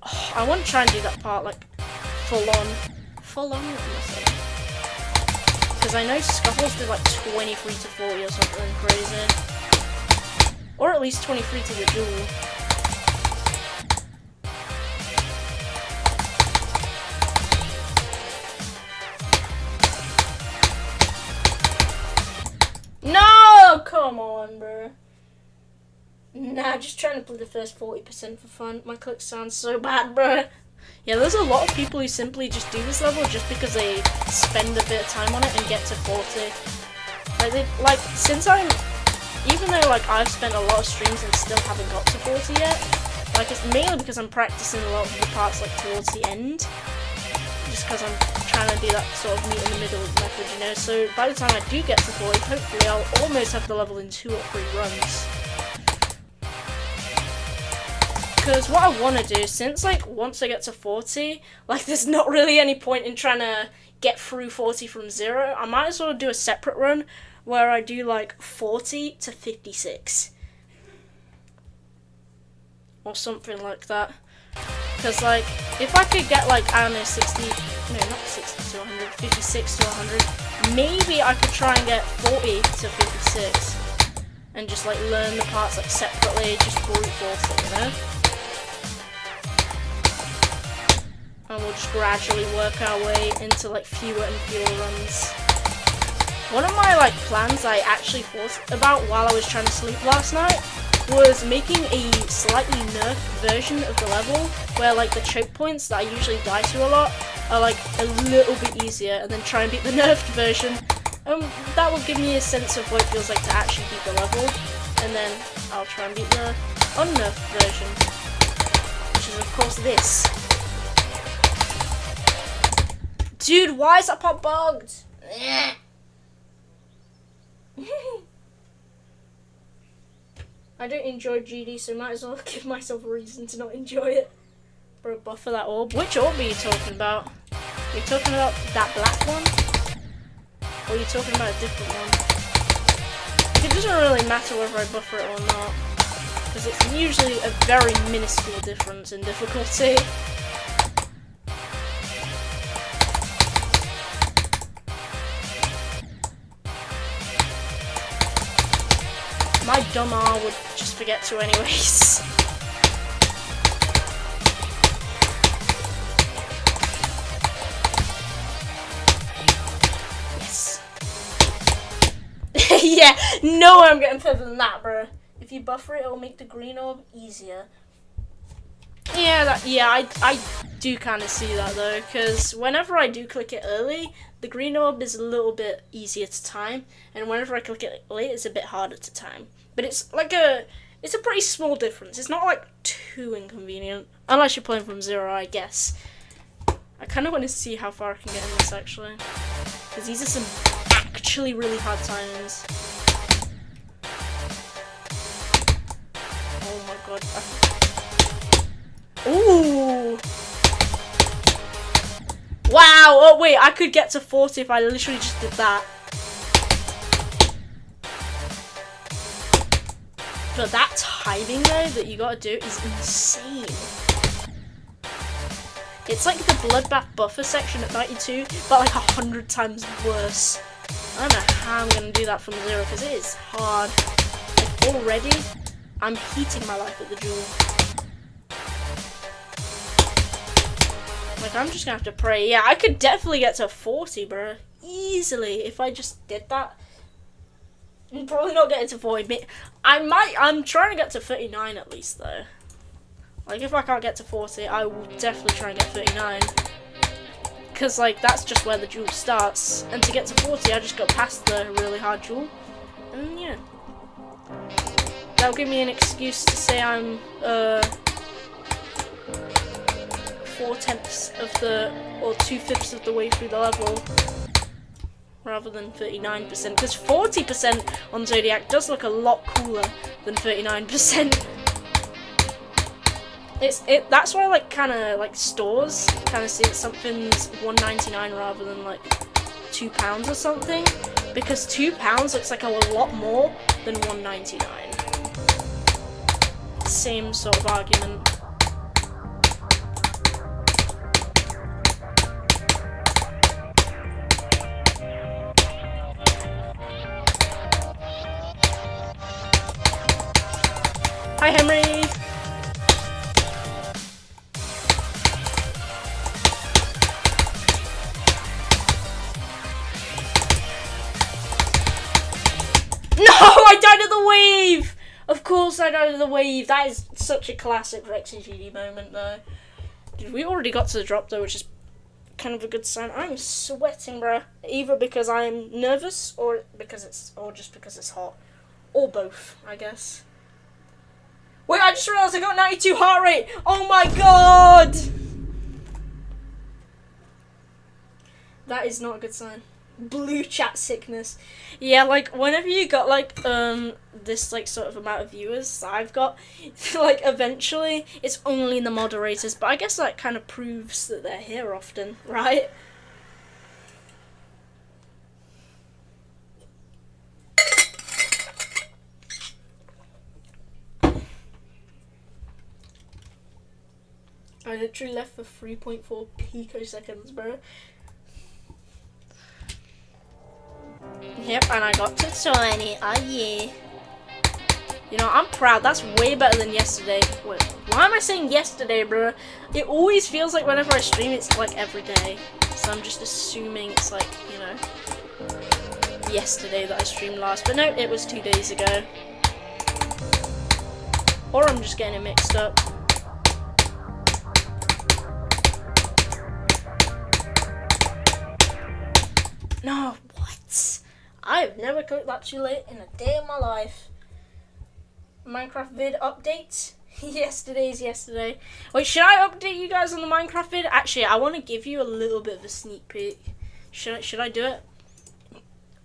Oh, I want to try and do that part, like, full on. Full on, what am I saying? Because I know Scuffles did like 23 to 40 or something crazy. Or at least 23 to the duel. No! Come on, bro. Nah, just trying to play the first 40% for fun. My click sounds so bad, bro. Yeah, there's a lot of people who simply just do this level just because they spend a bit of time on it and get to 40. Like, since I'm, even though, like, I've spent a lot of streams and still haven't got to 40 yet, like, it's mainly because I'm practicing a lot of the parts, like, towards the end. Just because I'm trying to do that sort of meet in the middle method, you know? So, by the time I do get to 40, hopefully I'll almost have the level in 2 or 3 runs. Because what I want to do, since, like, once I get to 40, like, there's not really any point in trying to get through 40 from 0, I might as well do a separate run where I do, like, 40 to 56. Or something like that. Because, like, if I could get, like, I don't know, 60, no, not 60 to 100, 56 to 100, maybe I could try and get 40 to 56. And just, like, learn the parts, like, separately, just brute force it, you know? And we'll just gradually work our way into, like, fewer and fewer runs. One of my, like, plans I actually thought about while I was trying to sleep last night was making a slightly nerfed version of the level where, like, the choke points that I usually die to a lot are, like, a little bit easier, and then try and beat the nerfed version. That will give me a sense of what it feels like to actually beat the level, and then I'll try and beat the unnerfed version, which is, of course, this. Dude, why is that part bugged? I don't enjoy GD, so might as well give myself a reason to not enjoy it. Bro, buffer that orb. Which orb are you talking about? Are you talking about that black one? Or are you talking about a different one? It doesn't really matter whether I buffer it or not, because it's usually a very minuscule difference in difficulty. My dumb R would just forget to anyways. Yes. Yeah, no way I'm getting further than that, bro. If you buffer it, it'll make the green orb easier. Yeah, I do kind of see that though, because whenever I do click it early, the green orb is a little bit easier to time, and whenever I click it late, it's a bit harder to time. But it's a pretty small difference. It's not like too inconvenient, unless you're playing from zero, I guess. I kind of want to see how far I can get in this actually, because these are some actually really hard timings. Oh my god. Ooh! Wow! Oh wait, I could get to 40 if I literally just did that. But that timing though that you gotta do is insane. It's like the Bloodbath buffer section at 92, but like 100 times worse. I don't know how I'm gonna do that from zero, because it is hard. Like already, I'm heating my life at the jewel. Like, I'm just gonna have to pray. Yeah, I could definitely get to 40, bro. Easily, if I just did that. I'm probably not getting to 40, but I'm trying to get to 39 at least, though. Like, if I can't get to 40, I will definitely try and get 39. Because, like, that's just where the jewel starts. And to get to 40, I just got past the really hard jewel. And, yeah. That'll give me an excuse to say I'm, 4/10 of the, or 2/5 of the way through the level, rather than 39%, because 40% on Zodiac does look a lot cooler than 39%. That's why like kind of like stores kind of see that something's $1.99 rather than like £2 or something, because £2 looks like a lot more than $1.99. Same sort of argument. Hi, Henry! No! I died of the wave! Of course I died of the wave. That is such a classic Rexy GD moment, though. Dude, we already got to the drop, though, which is kind of a good sign. I'm sweating, bro. Either because I'm nervous, or just because it's hot. Or both, I guess. Wait, I just realised I got 92 heart rate! Oh my god! That is not a good sign. Blue chat sickness. Yeah, like, whenever you got, like, this, like, sort of amount of viewers that I've got, like, eventually, it's only the moderators, but I guess that kind of proves that they're here often, right? I literally left for 3.4 picoseconds, bro. Yep, and I got to 20. Oh yeah. You know, I'm proud. That's way better than yesterday. Wait, why am I saying yesterday, bro? It always feels like whenever I stream, it's like every day. So I'm just assuming it's like, you know, yesterday that I streamed last. But no, it was 2 days ago. Or I'm just getting it mixed up. No, what? I've never cooked that too late in a day of my life. Minecraft vid update. Yesterday's yesterday. Wait, should I update you guys on the Minecraft vid? Actually, I want to give you a little bit of a sneak peek. Should I do it?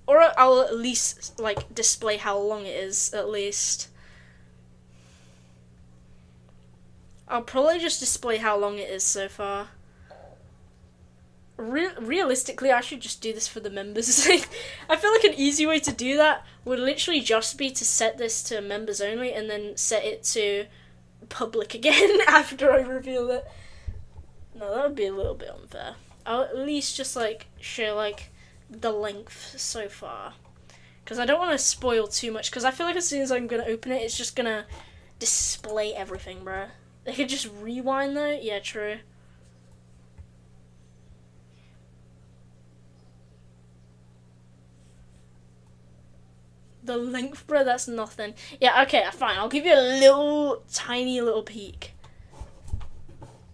Or I'll at least, like, display how long it is, at least. I'll probably just display how long it is so far. Realistically, I should just do this for the members. I feel like an easy way to do that would literally just be to set this to members only and then set it to public again after I reveal it. No, that would be a little bit unfair. I'll at least just, like, show, like, the length so far. Because I don't want to spoil too much, because I feel like as soon as I'm going to open it, it's just going to display everything, bro. They could just rewind, though. Yeah, true. The length, bro, that's nothing. Yeah, okay, fine. I'll give you a little, tiny little peek.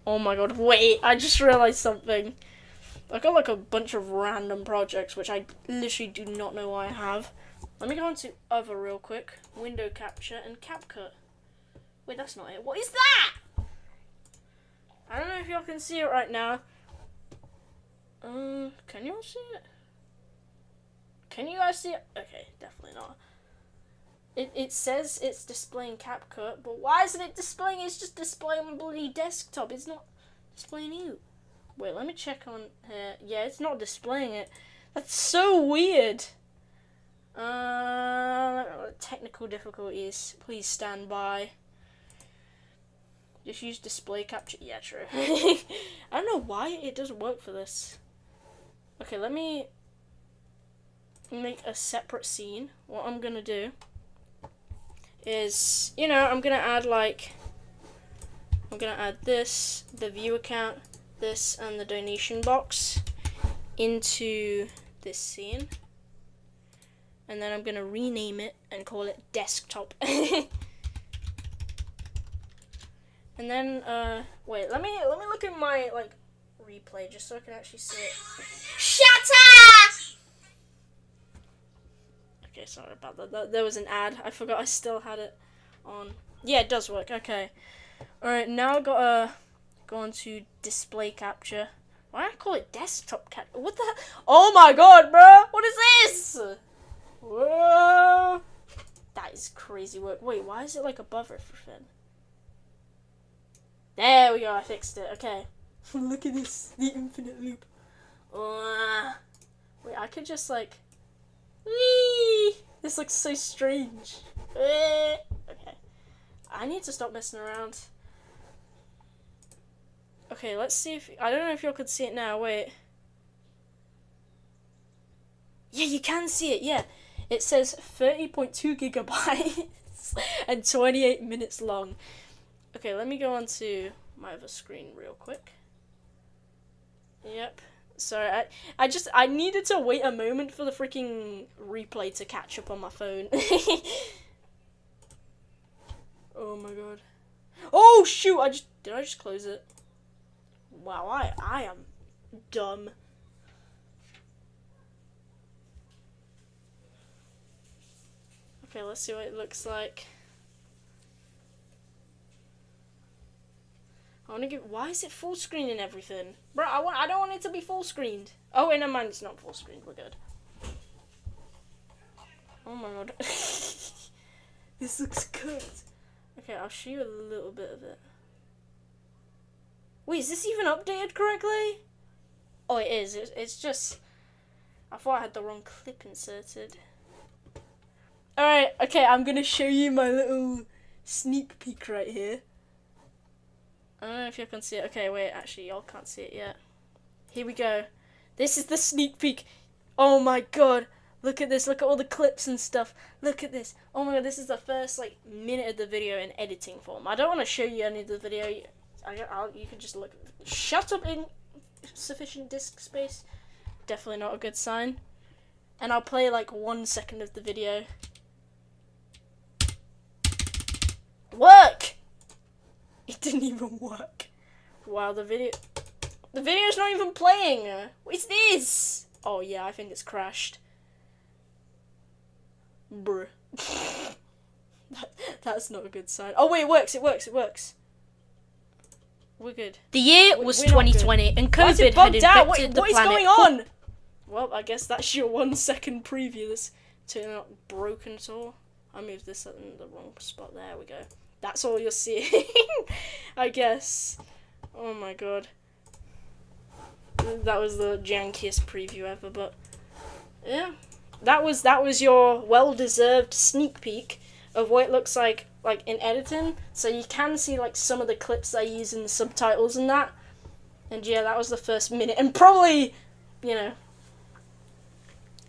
Oh my god, wait, I just realized something. I got like a bunch of random projects, which I literally do not know why I have. Let me go on to other real quick. Window capture and CapCut. Wait, that's not it. What is that? I don't know if y'all can see it right now. Can y'all see it? Can you guys see it? Okay, definitely not. It says it's displaying CapCut, but why isn't it displaying? It's just displaying my bloody desktop. It's not displaying you. Wait, let me check on here. Yeah, it's not displaying it. That's so weird. Technical difficulties. Please stand by. Just use display capture. Yeah, true. I don't know why it doesn't work for this. Okay, let me make a separate scene. What I'm gonna do is, you know, I'm gonna add this, the view account, this, and the donation box into this scene. And then I'm gonna rename it and call it desktop. And then, wait, let me look at my, like, replay just so I can actually see it. Shut up! Okay, sorry about that. There was an ad. I forgot I still had it on. Yeah, it does work. Okay. Alright, now I've got to go on to display capture. Why do I call it desktop capture? What the? Oh my god, bro! What is this? Whoa! That is crazy work. Wait, why is it like above everything? There we go, I fixed it. Okay. Look at this. The infinite loop. Wait, I could just like... Whee! This looks so strange. Okay. I need to stop messing around. Okay, let's see if... I don't know if y'all could see it now. Wait. Yeah, you can see it. Yeah. It says 30.2 gigabytes and 28 minutes long. Okay, let me go on to my other screen real quick. Yep. Sorry, I needed to wait a moment for the freaking replay to catch up on my phone. Oh my god. Oh shoot, did I just close it? Wow, I am dumb. Okay, let's see what it looks like. I want to give. Why is it full screen and everything, bro? I don't want it to be full screened. Oh wait, never mind. It's not full screened. We're good. Oh my god, this looks good. Okay, I'll show you a little bit of it. Wait, is this even updated correctly? Oh, it is. It's just. I thought I had the wrong clip inserted. All right. Okay, I'm gonna show you my little sneak peek right here. I don't know if you can see it. Okay, wait, actually, y'all can't see it yet. Here we go. This is the sneak peek. Oh my god. Look at this. Look at all the clips and stuff. Look at this. Oh my god, this is the first, like, minute of the video in editing form. I don't want to show you any of the video. You can just look. Shut up, insufficient disk space. Definitely not a good sign. And I'll play, like, 1 second of the video. Work! It didn't even work. Wow, the video's not even playing. What is this? Oh yeah, I think it's crashed. Bruh. That's not a good sign. Oh wait, it works. We're good. The year was 2020 and COVID had infected the planet. What is going on? Well, I guess that's your 1 second preview that's turning out broken at all. I moved this in the wrong spot. There we go. That's all you're seeing, I guess. Oh my god. That was the jankiest preview ever, but yeah. That was your well-deserved sneak peek of what it looks like in editing. So you can see like some of the clips I use in the subtitles and that. And yeah, that was the first minute, and probably, you know,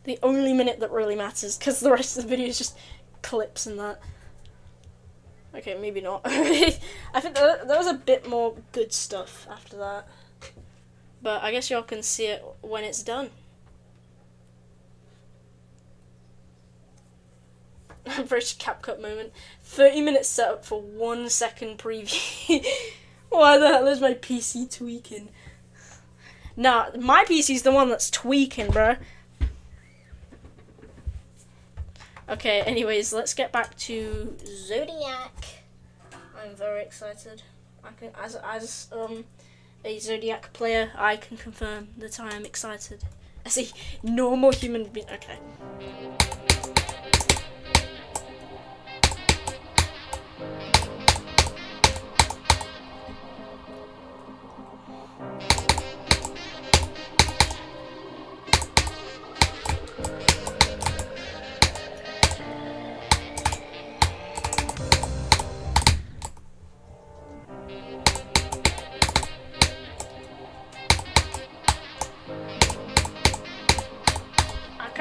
the only minute that really matters, because the rest of the video is just clips and that. Okay, maybe not. I think there was a bit more good stuff after that. But I guess y'all can see it when it's done. First CapCut moment. 30-minute setup for 1 second preview. Why the hell is my PC tweaking? Nah, my PC's the one that's tweaking, bruh. Okay, anyways, let's get back to Zodiac. I'm very excited. I can, as a Zodiac player, I can confirm that I am excited. As a normal human being. Okay.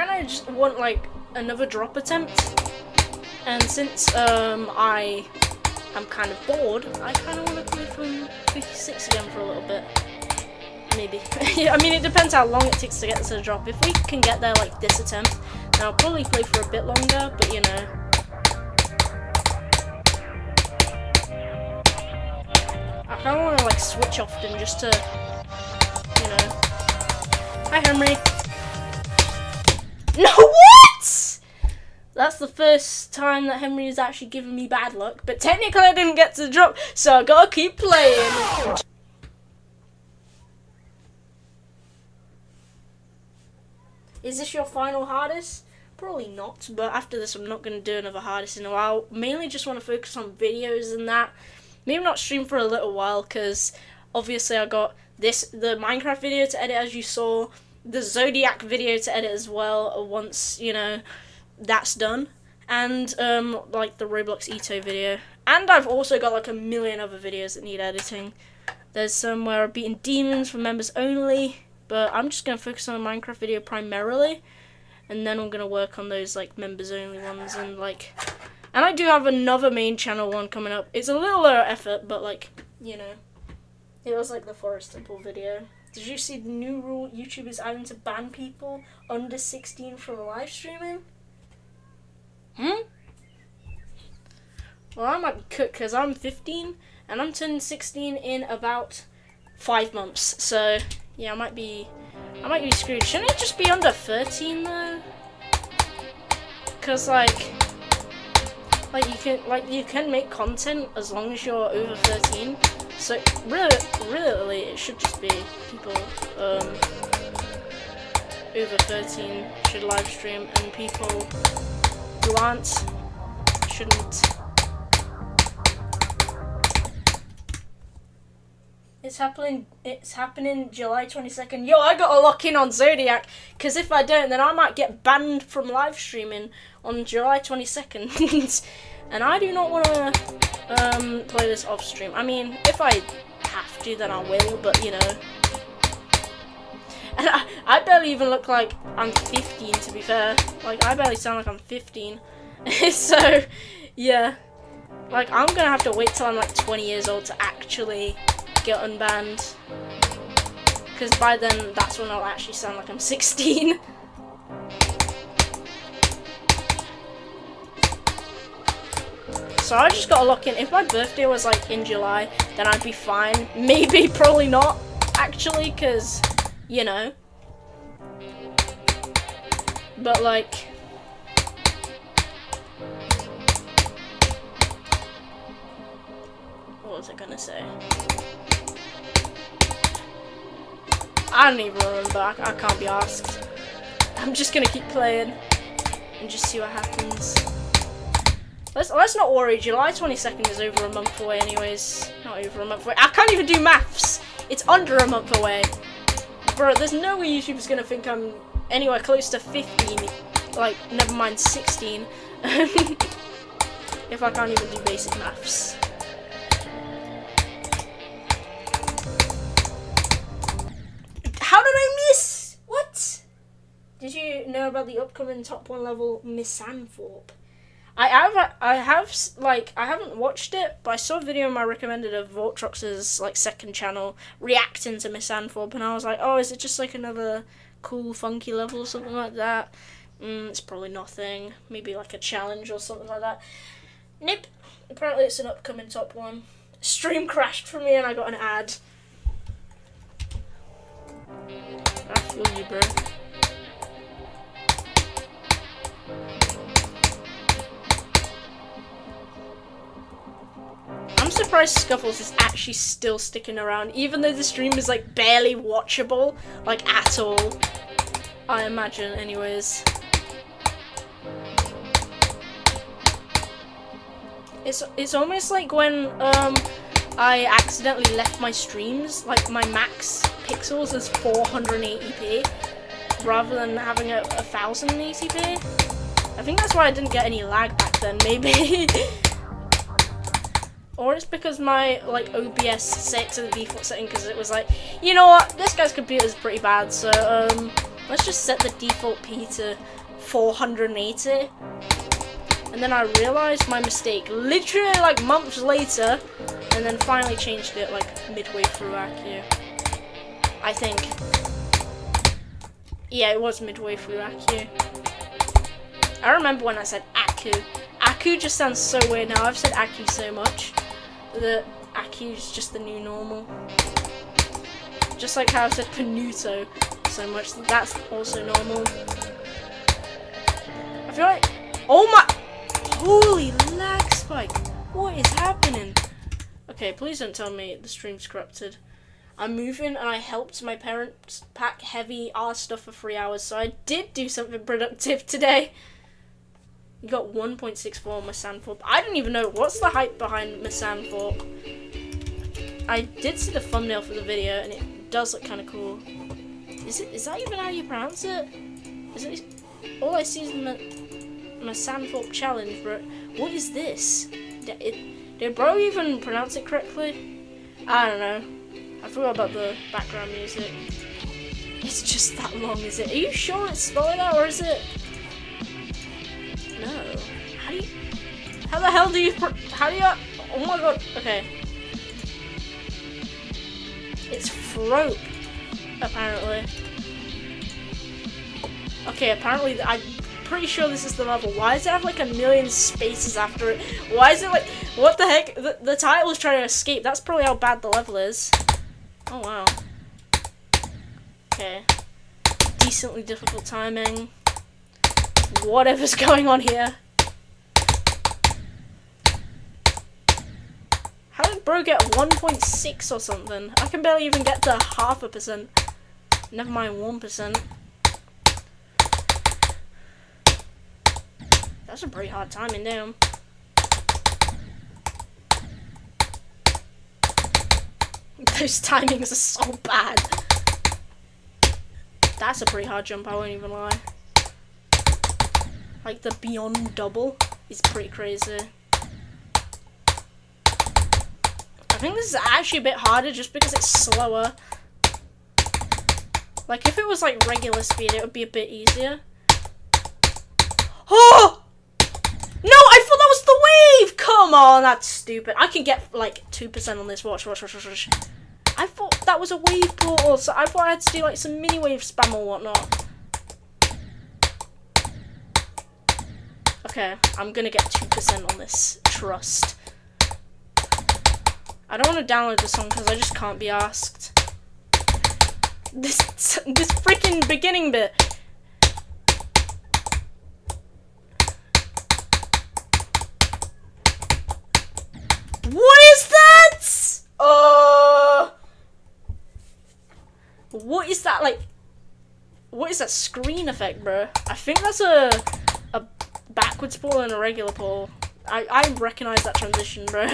I just want like another drop attempt, and since I am kind of bored, I kind of want to play from 56 again for a little bit, maybe. Yeah, I mean it depends how long it takes to get to the drop. If we can get there like this attempt, then I'll probably play for a bit longer, but you know. I kind of want to like switch often just to, you know. Hi Henry. No, what? That's the first time that Henry has actually given me bad luck, but technically I didn't get to the drop, so I gotta keep playing. Is this your final hardest? Probably not, but after this I'm not going to do another hardest in a while. Mainly just want to focus on videos and that. Maybe not stream for a little while, because obviously I got the Minecraft video to edit, as you saw. The Zodiac video to edit as well, once, you know, that's done. And, like, the Roblox Ito video. And I've also got, like, a million other videos that need editing. There's some where I've beaten demons for members only. But I'm just going to focus on the Minecraft video primarily. And then I'm going to work on those, like, members only ones. And, like... And I do have another main channel one coming up. It's a little lower effort, but, like, you know. It was, like, the Forest Temple video. Did you see the new rule YouTube is adding to ban people under 16 from live streaming? Well, I might be cooked because I'm 15 and I'm turning 16 in about 5 months. So yeah, I might be screwed. Shouldn't it just be under 13 though? Because like you can make content as long as you're over 13. So really, it should just be people over 13 should live stream, and people who aren't shouldn't. It's happening July 22nd. Yo, I gotta lock in on Zodiac, because if I don't, then I might get banned from live streaming on July 22nd. And I do not want to play this off stream. I mean, if I have to, then I will, but you know. And I barely even look like I'm 15, to be fair. Like, I barely sound like I'm 15. So, yeah. Like, I'm gonna have to wait till I'm like 20 years old to actually get unbanned. Because by then, that's when I'll actually sound like I'm 16. So I just gotta lock in. If my birthday was like in July, then I'd be fine. Maybe, probably not, actually, because, you know. But like, what was I gonna say? I don't even remember. I can't be asked. I'm just gonna keep playing and just see what happens. Let's not worry, July 22nd is over a month away anyways. Not over a month away. I can't even do maths! It's under a month away. Bro, there's no way YouTube's gonna think I'm anywhere close to 15. Like, never mind 16. If I can't even do basic maths. How did I miss? What? Did you know about the upcoming top 1 level Miss Santhorpe? I haven't watched it, but I saw a video in my recommended of Vortrox's like second channel reacting to Miss Santhorpe, and I was like, oh, is it just like another cool funky level or something like that? It's probably nothing. Maybe like a challenge or something like that. Nope. Apparently it's an upcoming top 1. Stream crashed for me and I got an ad. I feel you, bro. I'm surprised Scuffles is actually still sticking around, even though the stream is like barely watchable, like at all. I imagine, anyways. It's almost like when I accidentally left my streams, like my max pixels as 480p rather than having a 1080p. I think that's why I didn't get any lag back then, maybe. Or it's because my like OBS set to the default setting because it was like, you know what, this guy's computer is pretty bad, so let's just set the default P to 480. And then I realized my mistake literally like months later, and then finally changed it like midway through Accu. I think. Yeah, it was midway through Accu. I remember when I said Accu. Accu just sounds so weird now. I've said Accu so much that Accu is just the new normal. Just like how I've said Panuto so much, that's also normal. I feel like, oh my, holy lag spike, what is happening? Okay, please don't tell me the stream's corrupted. I'm moving and I helped my parents pack heavy ass stuff for 3 hours, so I did do something productive today. You got 1.64 on Miss Santhorpe. I didn't even know what's the hype behind Miss Santhorpe. I did see the thumbnail for the video and it does look kind of cool. Is that even how you pronounce it? Is it? All I see is Miss Santhorpe challenge, bro. What is this? Did bro even pronounce it correctly? I don't know. I forgot about the background music. It's just that long, is it? Are you sure it's spelling out, or is it? No. How the hell do you? Oh my god. Okay. It's Frope, apparently. Okay, apparently I'm pretty sure this is the level. Why does it have like a million spaces after it? Why is it like? What the heck? The title is trying to escape. That's probably how bad the level is. Oh wow. Okay. Decently difficult timing. Whatever's going on here. How did bro get 1.6 or something? I can barely even get to 0.5%. Never mind 1%. That's a pretty hard timing, damn. Those timings are so bad. That's a pretty hard jump, I won't even lie. Like the beyond double is pretty crazy. I think this is actually a bit harder just because it's slower. Like if it was like regular speed, it would be a bit easier. Oh! No, I thought that was the wave! Come on, that's stupid. I can get like 2% on this. Watch. I thought that was a wave portal, so I thought I had to do like some mini wave spam or whatnot. Okay, I'm gonna get 2% on this. Trust. I don't want to download the song because I just can't be asked. This freaking beginning bit. What is that? What is that like? What is that screen effect, bro? I think that's a backwards pull and a regular pull. I recognize that transition, bro.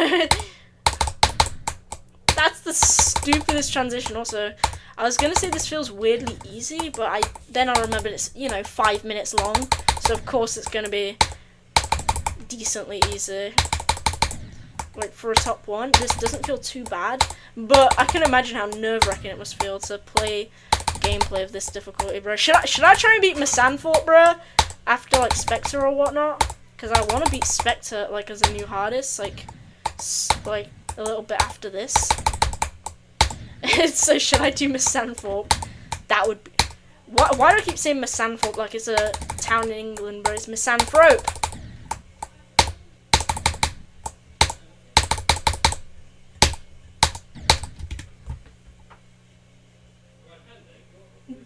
That's the stupidest transition. Also, I was gonna say this feels weirdly easy, but then I remembered it's, you know, 5 minutes long, so of course it's gonna be decently easy. Like, for a top one, this doesn't feel too bad, but I can imagine how nerve-wracking it must feel to play gameplay of this difficulty, bro. Should I try and beat Misanthrope, bro, after, like, Spectre or whatnot? Because I want to beat Spectre, like, as a new hardest, like a little bit after this. So should I do Misanthrope? That would be... Why do I keep saying Misanthrope like it's a town in England, bro? It's Misanthrope.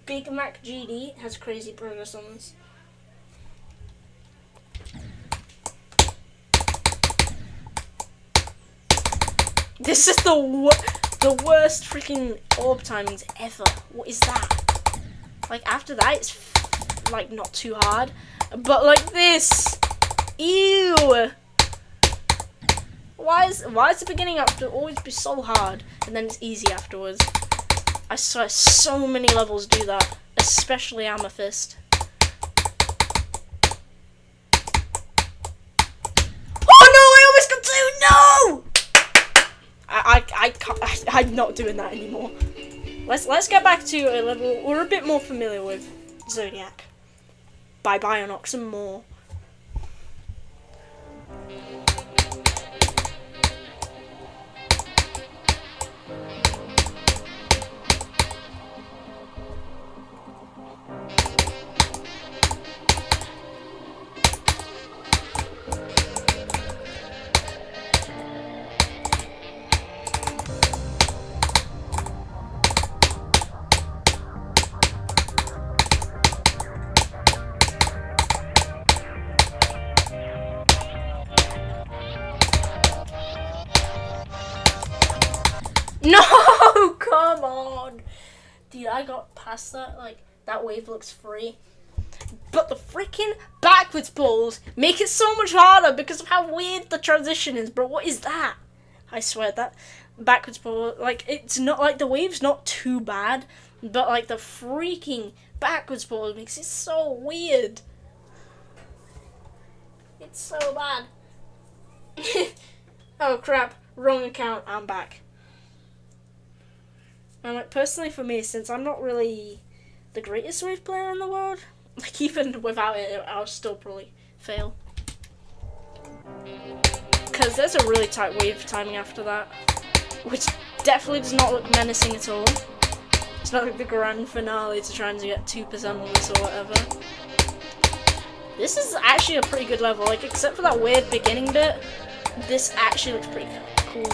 Big Mac GD has crazy progress on this. This is the worst freaking orb timings ever. What is that? Like, after that, it's like not too hard, but like this, ew. Why is the beginning have to always be so hard and then it's easy afterwards? I swear, so many levels do that, especially Amethyst. Oh no! I almost got two. No! I can't. I'm not doing that anymore. Let's get back to a level we're a bit more familiar with, Zodiac, by Bionox and more. No, come on. Dude, I got past that. Like, that wave looks free. But the freaking backwards pulls make it so much harder because of how weird the transition is, bro. What is that? I swear, that backwards pull, like, it's not, like, the wave's not too bad, but, like, the freaking backwards pull makes it so weird. It's so bad. Oh, crap. Wrong account. I'm back. And, like, personally for me, since I'm not really the greatest wave player in the world, like, even without it, I'll still probably fail. Because there's a really tight wave timing after that, which definitely does not look menacing at all. It's not like the grand finale to trying to get 2% on this or whatever. This is actually a pretty good level, like, except for that weird beginning bit, this actually looks pretty cool.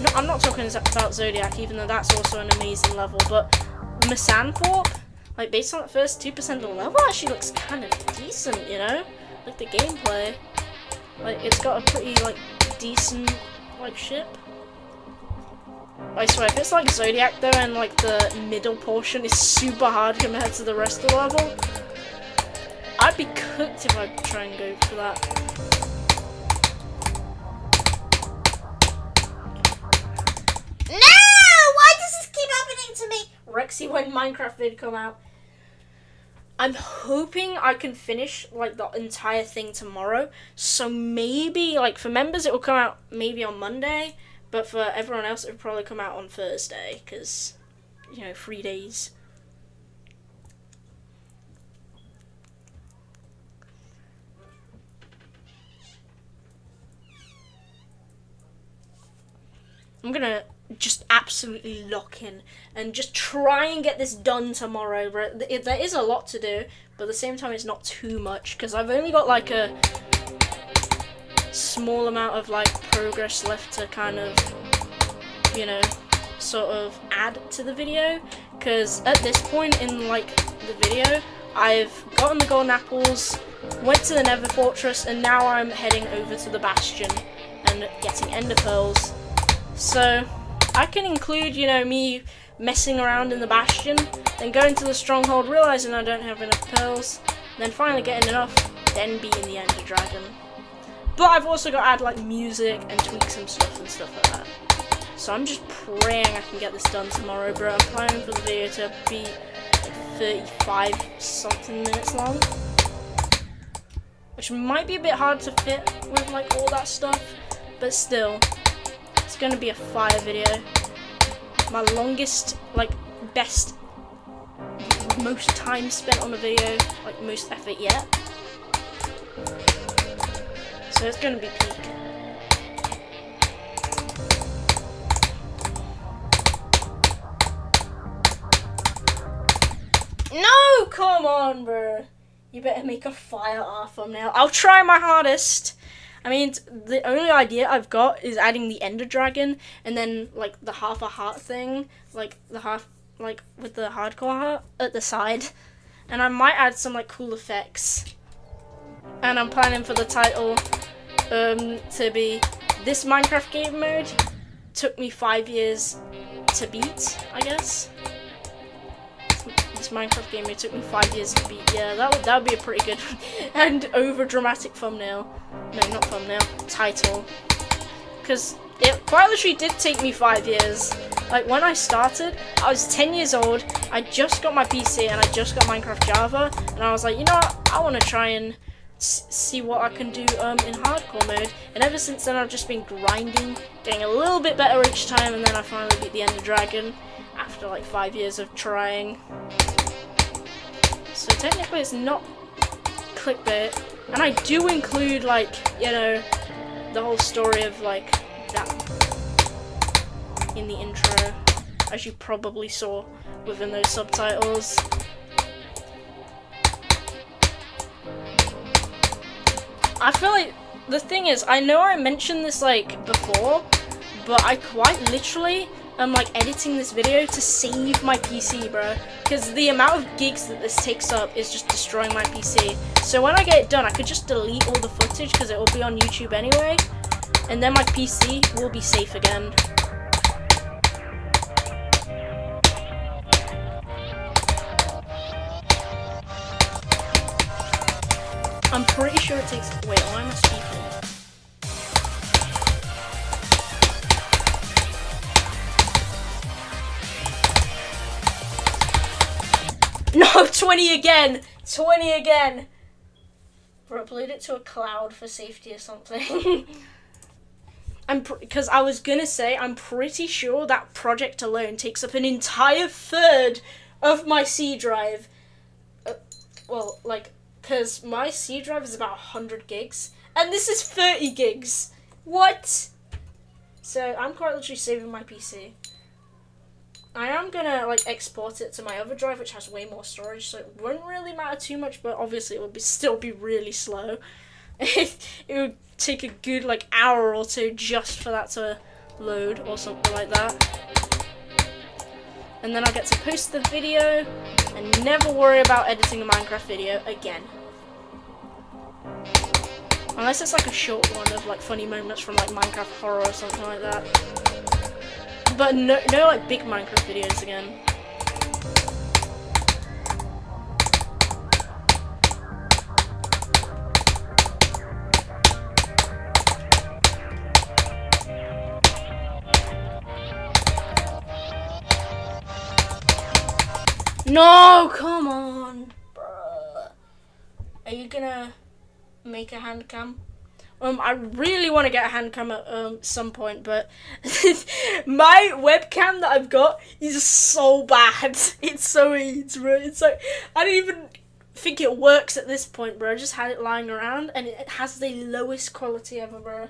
No, I'm not talking about Zodiac, even though that's also an amazing level, but Misanthrope, like, based on that first 2% of the level, actually looks kind of decent, you know? Like, the gameplay. Like, it's got a pretty, like, decent, like, ship. I swear, if it's like Zodiac, though, and, like, the middle portion is super hard compared to the rest of the level, I'd be cooked if I try and go for that. To me, Rexy, when Minecraft vid come out. I'm hoping I can finish, like, the entire thing tomorrow. So maybe, like, for members it will come out maybe on Monday, but for everyone else it will probably come out on Thursday, because, you know, 3 days. I'm gonna just absolutely lock in and just try and get this done tomorrow. There is a lot to do, but at the same time it's not too much because I've only got like a small amount of like progress left to kind of, you know, sort of add to the video, because at this point in like the video I've gotten the golden apples, went to the Nether Fortress, and now I'm heading over to the Bastion and getting ender pearls. So I can include, you know, me messing around in the bastion, then going to the stronghold, realizing I don't have enough pearls, then finally getting enough, then beating the Ender Dragon. But I've also got to add like music and tweak some stuff and stuff like that. So I'm just praying I can get this done tomorrow, bro. I'm planning for the video to be like 35 something minutes long, which might be a bit hard to fit with like all that stuff, but still, it's gonna be a fire video. My longest, like, best, most time spent on a video, like most effort yet. So it's gonna be peak. No, come on, bro. You better make a fire art thumbnail. I'll try my hardest. I mean, the only idea I've got is adding the Ender Dragon and then like the half a heart thing, like the half, like with the hardcore heart at the side, and I might add some like cool effects. And I'm planning for the title to be "This Minecraft Game Mode Took Me 5 Years to Beat," I guess. This Minecraft game mode took me 5 years to beat. Yeah, that would be a pretty good and over dramatic thumbnail. No, not thumbnail. Title. Because it quite literally did take me 5 years. Like when I started, I was 10 years old. I just got my PC and I just got Minecraft Java, and I was like, you know what? I want to try and see what I can do in hardcore mode. And ever since then, I've just been grinding, getting a little bit better each time, and then I finally beat the Ender Dragon after like 5 years of trying. So technically it's not clickbait, and I do include like, you know, the whole story of like that in the intro, as you probably saw within those subtitles. I feel like the thing is, I know I mentioned this like before, but I quite literally am like editing this video to save my PC, bro, because the amount of gigs that this takes up is just destroying my PC. So when I get it done, I could just delete all the footage because it will be on YouTube anyway, and then my PC will be safe again. I'm pretty sure it takes. Wait, why am I speaking? No, 20 again! 20 again! Bro, upload it to a cloud for safety or something. Because I was gonna say, I'm pretty sure that project alone takes up an entire third of my C drive. Well, like, because my C drive is about 100 gigs, and this is 30 gigs. What? So I'm quite literally saving my PC. I am gonna like export it to my other drive, which has way more storage, so it wouldn't really matter too much, but obviously it would still be really slow. It would take a good like hour or two just for that to load or something like that. And then I'll get to post the video and never worry about editing a Minecraft video again. Unless it's like a short one of like funny moments from like Minecraft horror or something like that. But no like big Minecraft videos again. No, come on, bruh. Are you gonna make a hand cam? I really want to get a hand cam at some point, but my webcam that I've got is so bad. It's so weird, bro. It's like, I don't even think it works at this point, bro. I just had it lying around, and it has the lowest quality ever, bro.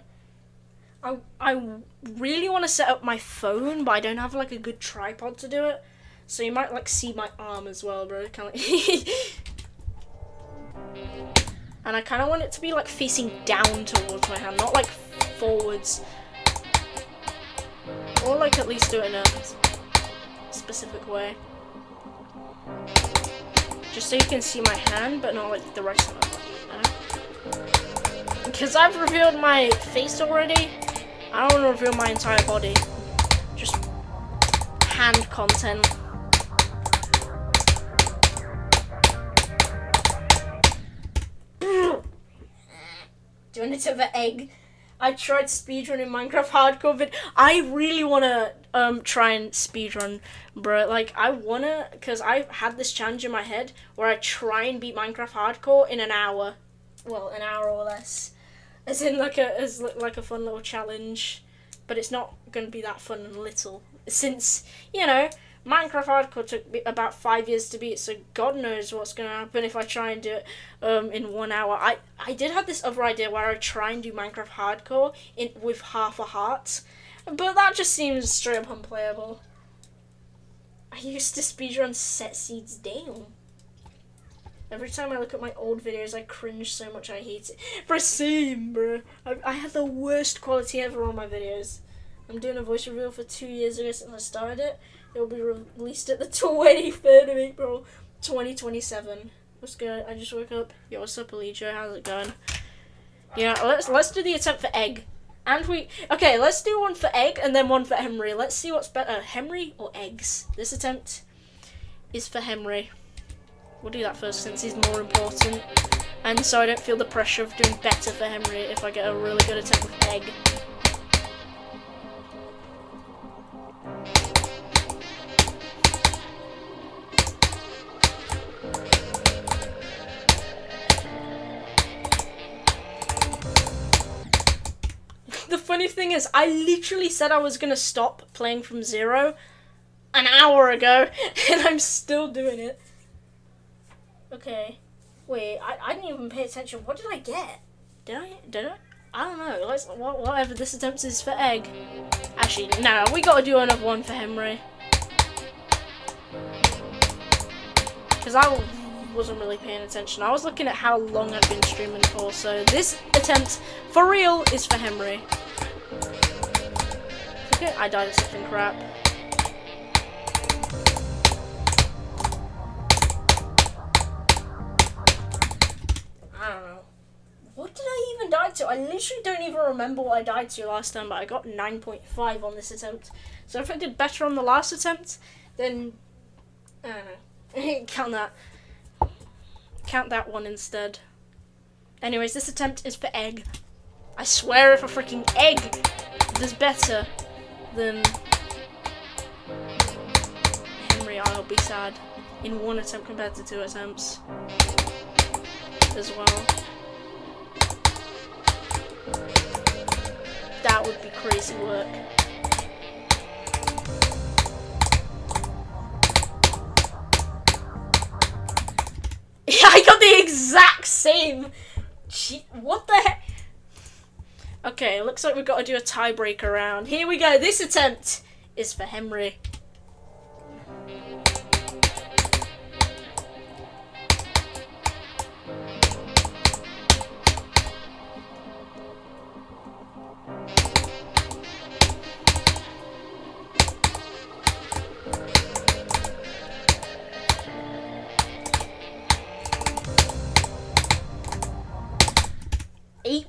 I really want to set up my phone, but I don't have like a good tripod to do it. So you might like see my arm as well, bro. Kind of like and I kind of want it to be like facing down towards my hand, not like forwards. Or like at least do it in a specific way. Just so you can see my hand, but not like the rest of my body, you know? Because I've revealed my face already, I don't want to reveal my entire body. Just canned content. Doing it over egg. I tried speedrunning Minecraft Hardcore, but I really wanna try and speedrun, bro. Like I wanna, cause I had this challenge in my head where I try and beat Minecraft Hardcore in an hour. Well, an hour or less. As in like a fun little challenge, but it's not gonna be that fun and little since, you know, Minecraft Hardcore took me about 5 years to beat, so God knows what's gonna happen if I try and do it in 1 hour. I did have this other idea where I try and do Minecraft Hardcore with half a heart, but that just seems straight up unplayable. I used to speedrun Set Seeds Down. Every time I look at my old videos, I cringe so much. I hate it. For same, bro. I had the worst quality ever on my videos. I'm doing a voice reveal for 2 years ago since I started it. It will be released at the 23rd of April, 2027. What's good? I just woke up. Yo, what's up, Alijo? How's it going? Yeah, let's do the attempt for egg. And okay, let's do one for egg and then one for Henry. Let's see what's better, Henry or eggs. This attempt is for Henry. We'll do that first since he's more important. And so I don't feel the pressure of doing better for Henry if I get a really good attempt with egg. The funny thing is, I literally said I was gonna stop playing from 0 an hour ago, and I'm still doing it. Okay, wait, I didn't even pay attention. What did I get? Did I? I don't know. Whatever this attempt is for egg. Actually, no, we gotta do another one for Henry. Because I wasn't really paying attention. I was looking at how long I'd been streaming for, so this attempt, for real, is for Henry. Okay, I died of something crap. I don't know. What did I even die to? I literally don't even remember what I died to last time, but I got 9.5 on this attempt. So if I did better on the last attempt, then I don't know. Count that. Count that one instead. Anyways, this attempt is for egg. I swear if a freaking egg does better than Henry, I'll be sad. In one attempt compared to 2 attempts. As well. That would be crazy work. Yeah, I got the exact same. What the heck? Okay, looks like we've got to do a tiebreaker round. Here we go. This attempt is for Henry.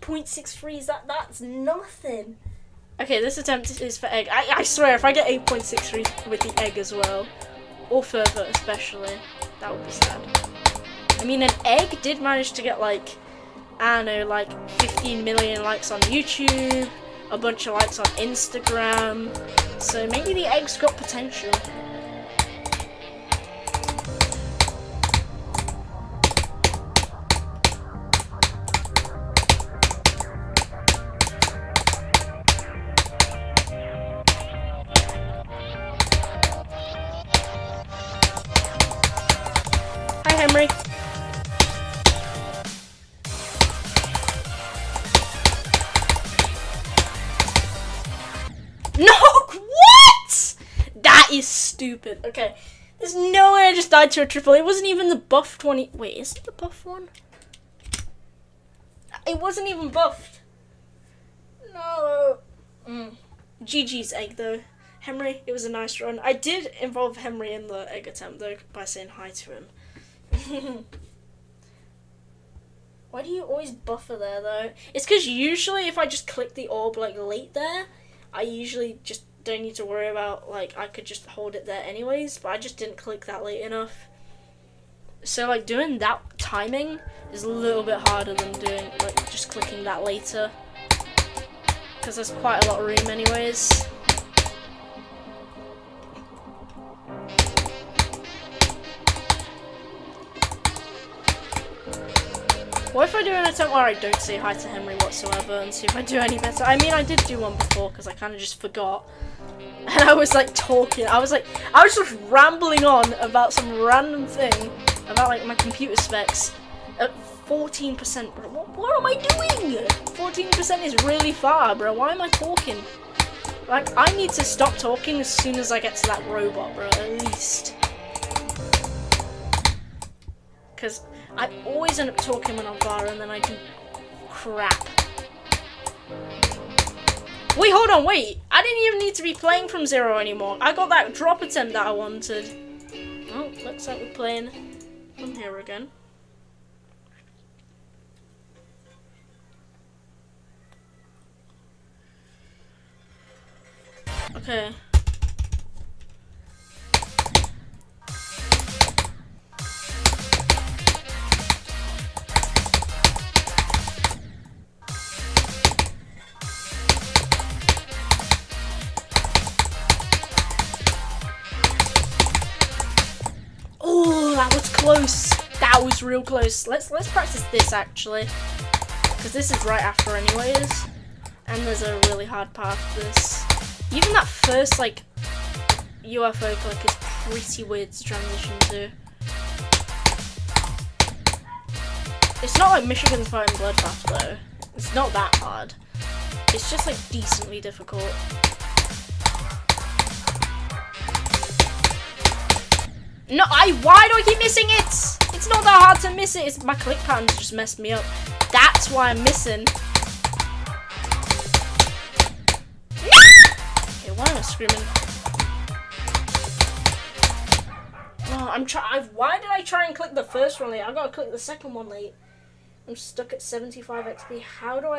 .63 that's nothing. Okay, this attempt is for egg. I swear if I get 8.63 with the egg as well, or further especially, that would be sad. I mean, an egg did manage to get like, I don't know, like 15 million likes on YouTube, a bunch of likes on Instagram, so maybe the egg's got potential. Henry. No! What? That is stupid. Okay. There's no way I just died to a triple. It wasn't even the buffed one. Wait, is it the buff one? It wasn't even buffed. No. GG's egg though. Henry, it was a nice run. I did involve Henry in the egg attempt though by saying hi to him. Why do you always buffer there though? It's because usually if I just click the orb like late there, I usually just don't need to worry about, like, I could just hold it there anyways, but I just didn't click that late enough. So, like, doing that timing is a little bit harder than doing, like, just clicking that later. Because there's quite a lot of room anyways. What if I do an attempt where I don't say hi to Henry whatsoever and see if I do any better? I mean, I did do one before because I kind of just forgot. And I was like talking, I was just rambling on about some random thing about like my computer specs at 14%, bro. What am I doing? 14% is really far, bro. Why am I talking? Like, I need to stop talking as soon as I get to that robot, bro, at least. Because I always end up talking when I'm far and then I do crap. Wait, hold on, wait. I didn't even need to be playing from 0 anymore. I got that drop attempt that I wanted. Oh, looks like we're playing from here again. Okay. Oh, that was close. That was real close. Let's practice this actually, because this is right after anyways, and there's a really hard part of this. Even that first like UFO click is pretty weird to transition to. It's not like Michigan's Fighting Bloodbath though. It's not that hard. It's just like decently difficult. No, why do I keep missing it? It's not that hard to miss it. It's my click patterns just messed me up. That's why I'm missing. Okay, why am I screaming? Oh, why did I try and click the first one late? I gotta click the second one late. I'm stuck at 75 XP. How do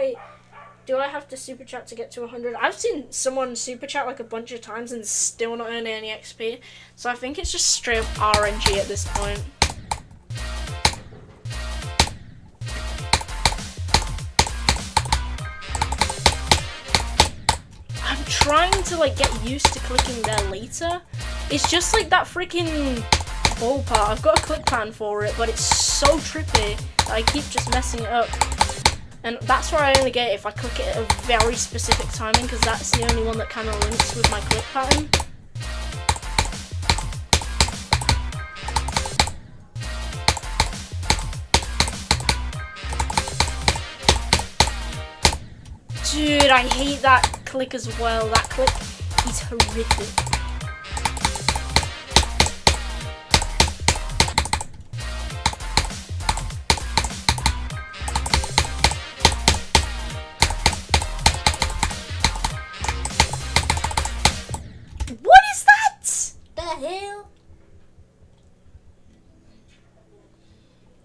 I have to super chat to get to 100? I've seen someone super chat like a bunch of times and still not earning any XP. So I think it's just straight up RNG at this point. I'm trying to like get used to clicking there later. It's just like that freaking ball part. I've got a click plan for it, but it's so trippy that I keep just messing it up. And that's where I only get it if I click it at a very specific timing, because that's the only one that kind of links with my click pattern. Dude, I hate that click as well. That click is horrific.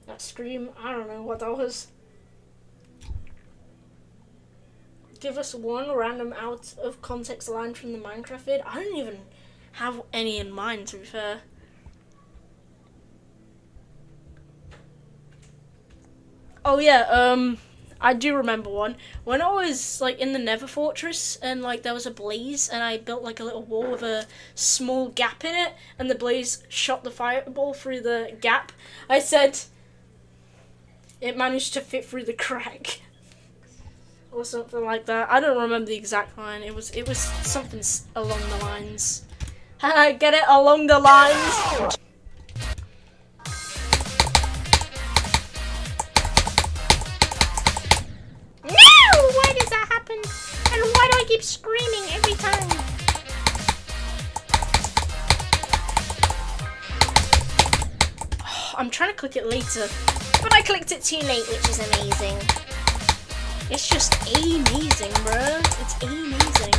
That scream, I don't know what that was. Give us one random out of context line from the Minecraft vid. I don't even have any in mind, to be fair. Oh yeah, I do remember one. When I was like in the Nether Fortress and like there was a blaze and I built like a little wall with a small gap in it and the blaze shot the fireball through the gap, I said it managed to fit through the crack. Or something like that. I don't remember the exact line. It was something along the lines. Get it? Along the lines? No! Why does that happen? And why do I keep screaming every time? Oh, I'm trying to click it later, but I clicked it too late, which is amazing. It's just amazing, bro. It's amazing.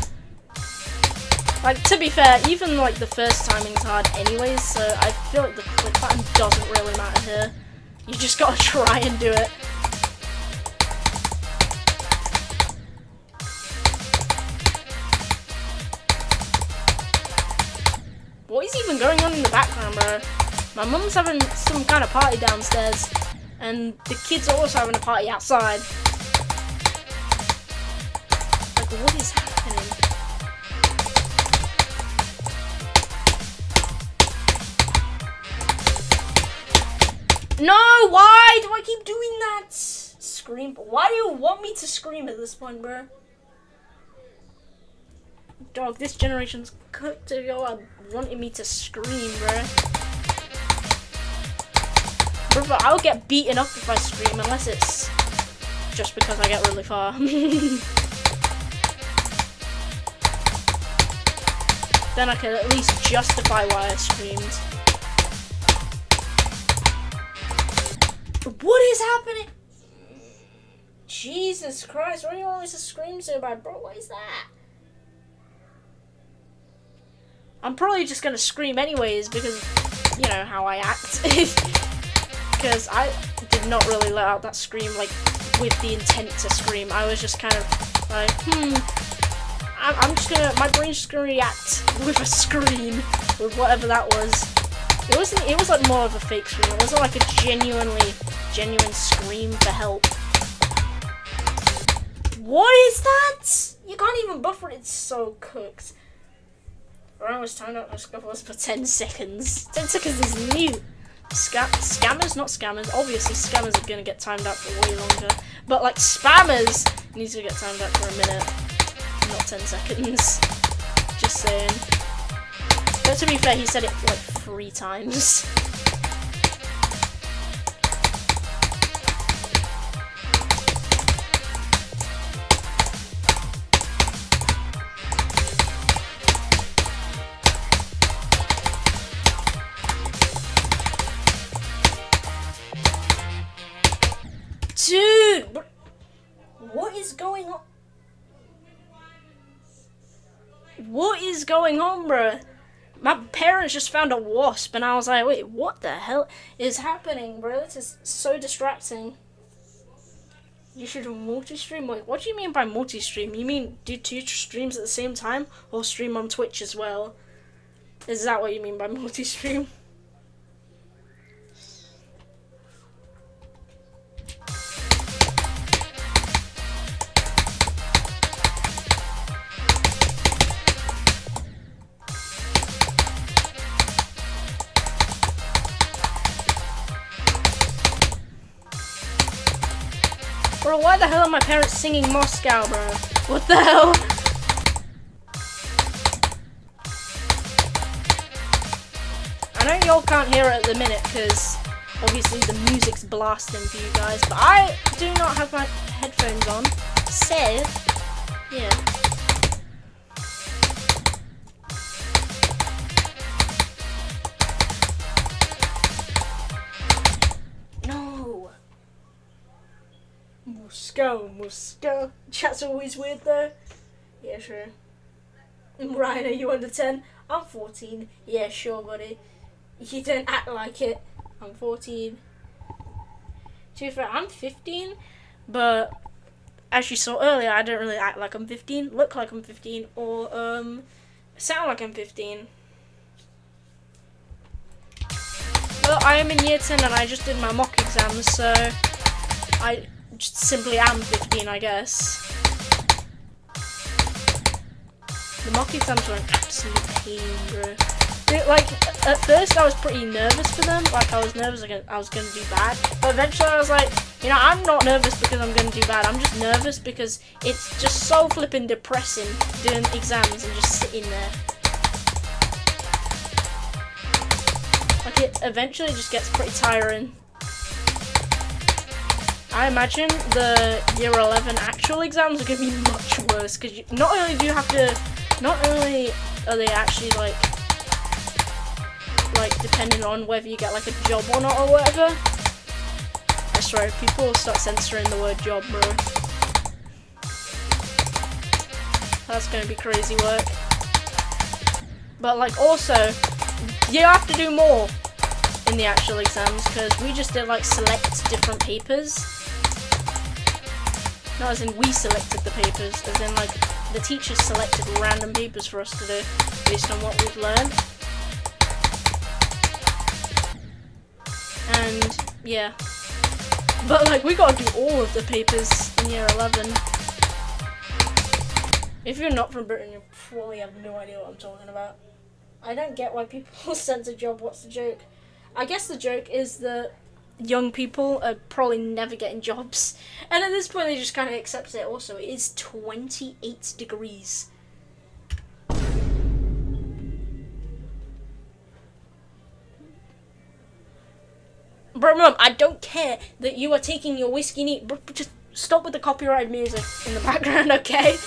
Like, to be fair, even like the first timing's hard anyways, so I feel like the click pattern doesn't really matter here. You just gotta try and do it. what is even going on in the background, bro? My mum's having some kind of party downstairs, and the kids are also having a party outside. Like, what is happening? No, why do I keep doing that? Scream. Why do you want me to scream at this point, bro? Dog, this generation's cooked to go out wanting me to scream, bro. Brother, I'll get beaten up if I scream, unless it's just because I get really far. Then I can at least justify why I screamed. What is happening? Jesus Christ, why do you always scream so bad, bro? What is that? I'm probably just gonna scream anyways because, you know, how I act. Because I did not really let out that scream, like, with the intent to scream. I was just kind of like, I'm just gonna, my brain's just gonna react with a scream, with whatever that was. It was like more of a fake scream. It wasn't like a genuine scream for help. What is that? You can't even buffer it, it's so cooked. Around was timed out my scuffles for 10 seconds. 10 seconds is new. Scammers, not scammers. Obviously, scammers are gonna get timed out for way longer. But like spammers need to get timed out for a minute, not 10 seconds. Just saying. But to be fair, he said it like 3 times. Dude, what is going on? What is going on, bro? My parents just found a wasp, and I was like, wait, what the hell is happening, bro? This is so distracting. You should multi-stream? Wait, what do you mean by multi-stream? You mean do 2 streams at the same time, or stream on Twitch as well? Is that what you mean by multi-stream? Bro, why the hell are my parents singing Moscow, bro? What the hell? I know y'all can't hear it at the minute because obviously the music's blasting for you guys, but I do not have my headphones on, so yeah. Moscow. Chat's always weird though. Yeah, sure. Ryan, are you under 10? I'm 14. Yeah, sure, buddy. You don't act like it. I'm 14. To be fair, I'm 15, but as you saw earlier, I don't really act like I'm 15, look like I'm 15, or sound like I'm 15. Well, I am in year 10 and I just did my mock exams, so I just simply am 15, I guess. The mock exams were an absolute pain, bro. Dude, like, at first I was pretty nervous for them. Like, I was nervous I was going to do bad. But eventually I was like, you know, I'm not nervous because I'm going to do bad. I'm just nervous because it's just so flipping depressing doing exams and just sitting there. Like, it eventually just gets pretty tiring. I imagine the year 11 actual exams are going to be much worse because not only do you have to, not only are they actually like depending on whether you get like a job or not or whatever. I swear, people will start censoring the word job, bro. That's going to be crazy work. But like also, you have to do more in the actual exams because we just did like select different papers. Not as in we selected the papers, as in like the teachers selected random papers for us to do based on what we've learned. Yeah. But like, we gotta do all of the papers in year 11. If you're not from Britain, you probably have no idea what I'm talking about. I don't get why people sent a job. What's the joke? I guess the joke is that young people are probably never getting jobs. And at this point, they just kind of accept it. Also, it is 28 degrees. Bro, Mum, I don't care that you are taking your whiskey neat. Just stop with the copyrighted music in the background, okay?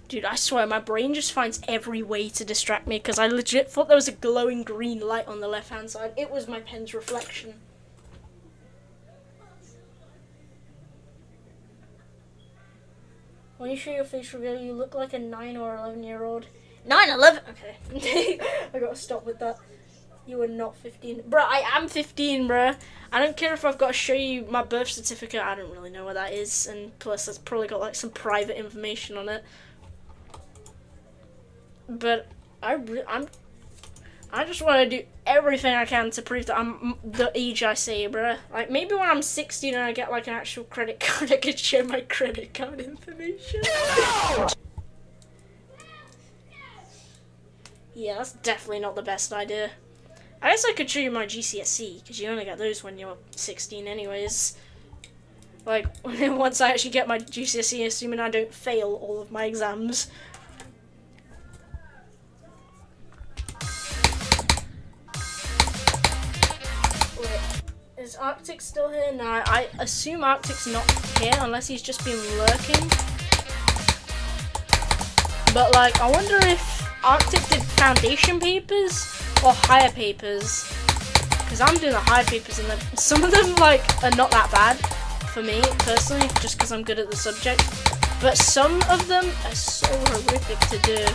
Dude, I swear, my brain just finds every way to distract me because I legit thought there was a glowing green light on the left-hand side. It was my pen's reflection. When you show your face reveal, you look like a 9 or 11-year-old. 9, 11? Okay. I gotta stop with that. You are not 15. Bruh, I am 15, bruh. I don't care if I've got to show you my birth certificate. I don't really know what that is. And plus, it's probably got like some private information on it. But I just want to do everything I can to prove that I'm the age I say, bruh. Like, maybe when I'm 16 and I get, like, an actual credit card, I could share my credit card information. No! Yeah, that's definitely not the best idea. I guess I could show you my GCSE, because you only get those when you're 16 anyways. Like, once I actually get my GCSE, assuming I don't fail all of my exams. Is Arctic still here? No, I assume Arctic's not here unless he's just been lurking. But like, I wonder if Arctic did foundation papers or higher papers. Because I'm doing the higher papers and some of them like are not that bad for me personally, just because I'm good at the subject. But some of them are so horrific to do.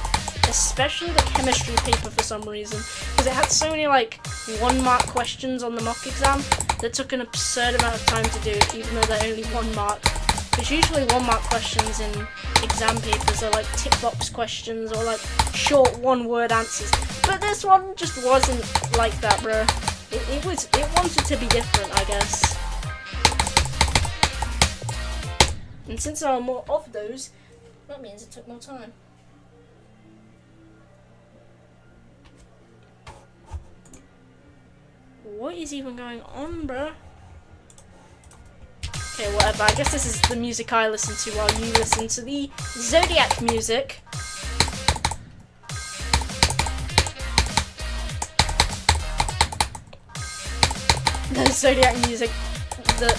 Especially the chemistry paper for some reason, because it had so many like 1-mark questions on the mock exam that took an absurd amount of time to do, even though they're only 1 mark. Because usually 1-mark questions in exam papers are like tick box questions or like short 1-word answers. But this one just wasn't like that, bro. It wanted to be different, I guess. And since there are more of those, that means it took more time. What is even going on, bro? Okay, whatever. I guess this is the music I listen to while you listen to the Zodiac music. The Zodiac music that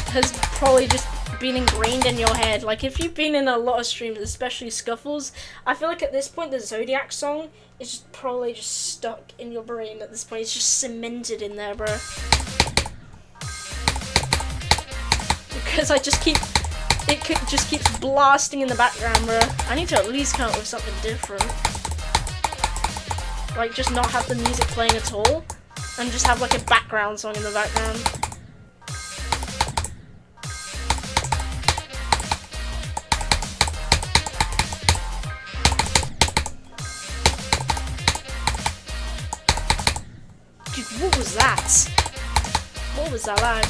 has probably just been ingrained in your head. Like, if you've been in a lot of streams, especially Scuffles, I feel like at this point the Zodiac song is just probably just stuck in your brain at this point. It's just cemented in there, bro. Because just keeps blasting in the background, bro. I need to at least come up with something different. Like, just not have the music playing at all, and just have like a background song in the background. Dude, what was that? What was that like?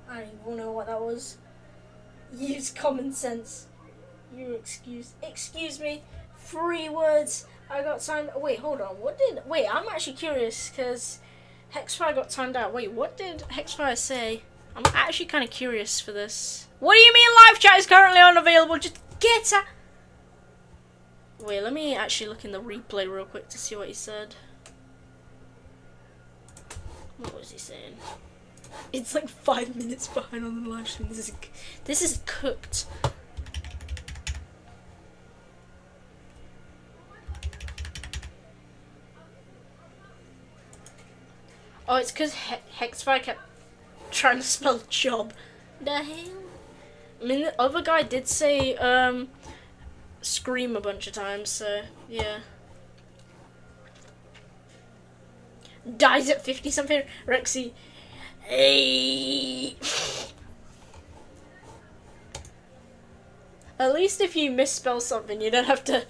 I don't even know what that was. Use common sense. Excuse me. 3 words. I got timed. Wait, hold on. Wait, I'm actually curious because Hexfire got timed out. Wait, what did Hexfire say? I'm actually kind of curious for this. What do you mean live chat is currently unavailable? Just get out. Wait, let me actually look in the replay real quick to see what he said. What was he saying? It's like 5 minutes behind on the live stream. This is cooked. Oh, it's because Hexfire kept... trying to spell job. The hell? I mean, the other guy did say scream a bunch of times, so yeah. Dies at 50 something. Rexy. Hey. At least if you misspell something, you don't have to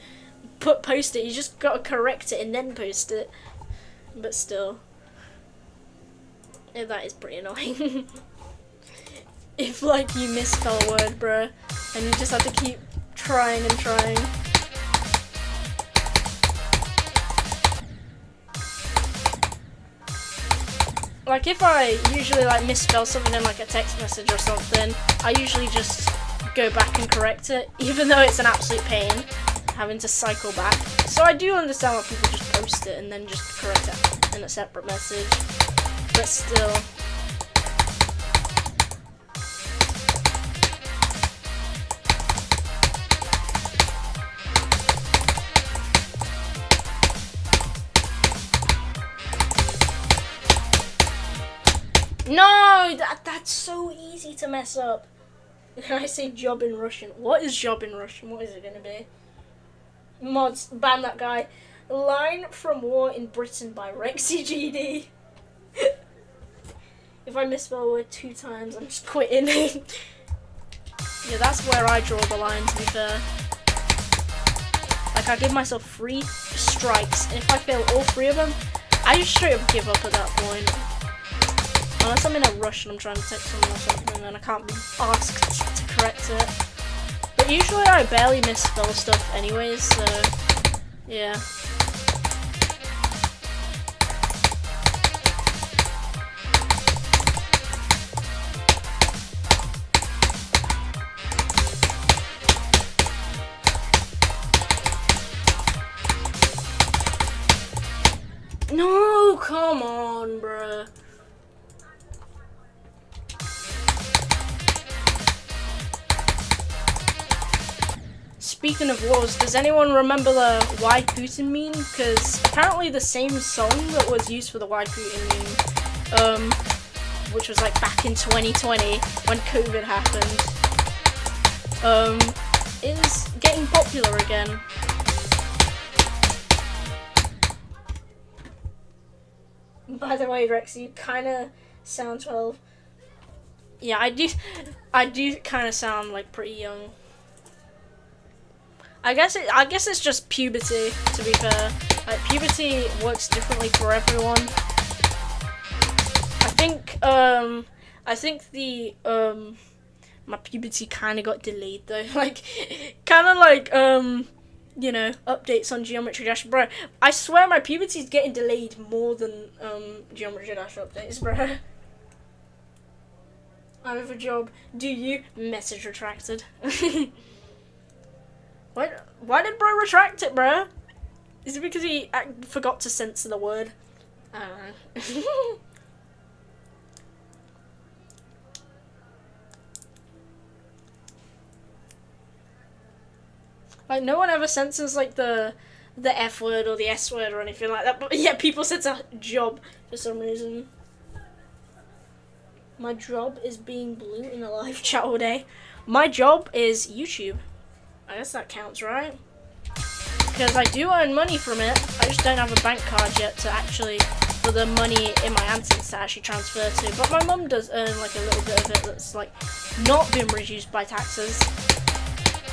post it. You just gotta correct it and then post it. But still, yeah, that is pretty annoying. If like you misspell a word, bruh, and you just have to keep trying and trying. Like if I usually like misspell something in like a text message or something, I usually just go back and correct it, even though it's an absolute pain having to cycle back. So I do understand why people just post it and then just correct it in a separate message, but still. No, that's so easy to mess up. I say job in Russian. What is job in Russian? What is it gonna be? Mods, ban that guy. Line from War in Britain by Rexy GD. If I misspell a word 2 times, I'm just quitting. Yeah, that's where I draw the line, to be fair. Like, I give myself 3 strikes, and if I fail all 3 of them, I just straight up give up at that point. Unless I'm in a rush and I'm trying to text someone or something and I can't be asked to correct it. But usually I barely misspell stuff anyways, so yeah. No, come on, bruh. Speaking of wars, does anyone remember the Why Putin meme? Because apparently the same song that was used for the Why Putin meme, which was like back in 2020 when COVID happened, is getting popular again. By the way, Rex, you kind of sound 12. Yeah, I do kind of sound like pretty young. I guess it's just puberty, to be fair. Like, puberty works differently for everyone. I think the my puberty kind of got delayed though. Like, kind of like you know, updates on Geometry Dash, bro. I swear my puberty's getting delayed more than Geometry Dash updates, bro. I have a job. Do you? Message retracted. Why did bro retract it, bro? Is it because he forgot to censor the word? I don't know. Like, no one ever censors like the F word or the S word or anything like that, but yeah, people censor job for some reason. My job is being blue in a live chat all day. My job is YouTube. I guess that counts, right? Because I do earn money from it. I just don't have a bank card yet to actually, for the money in my AdSense to actually transfer to. But my mum does earn like a little bit of it that's like not been reduced by taxes.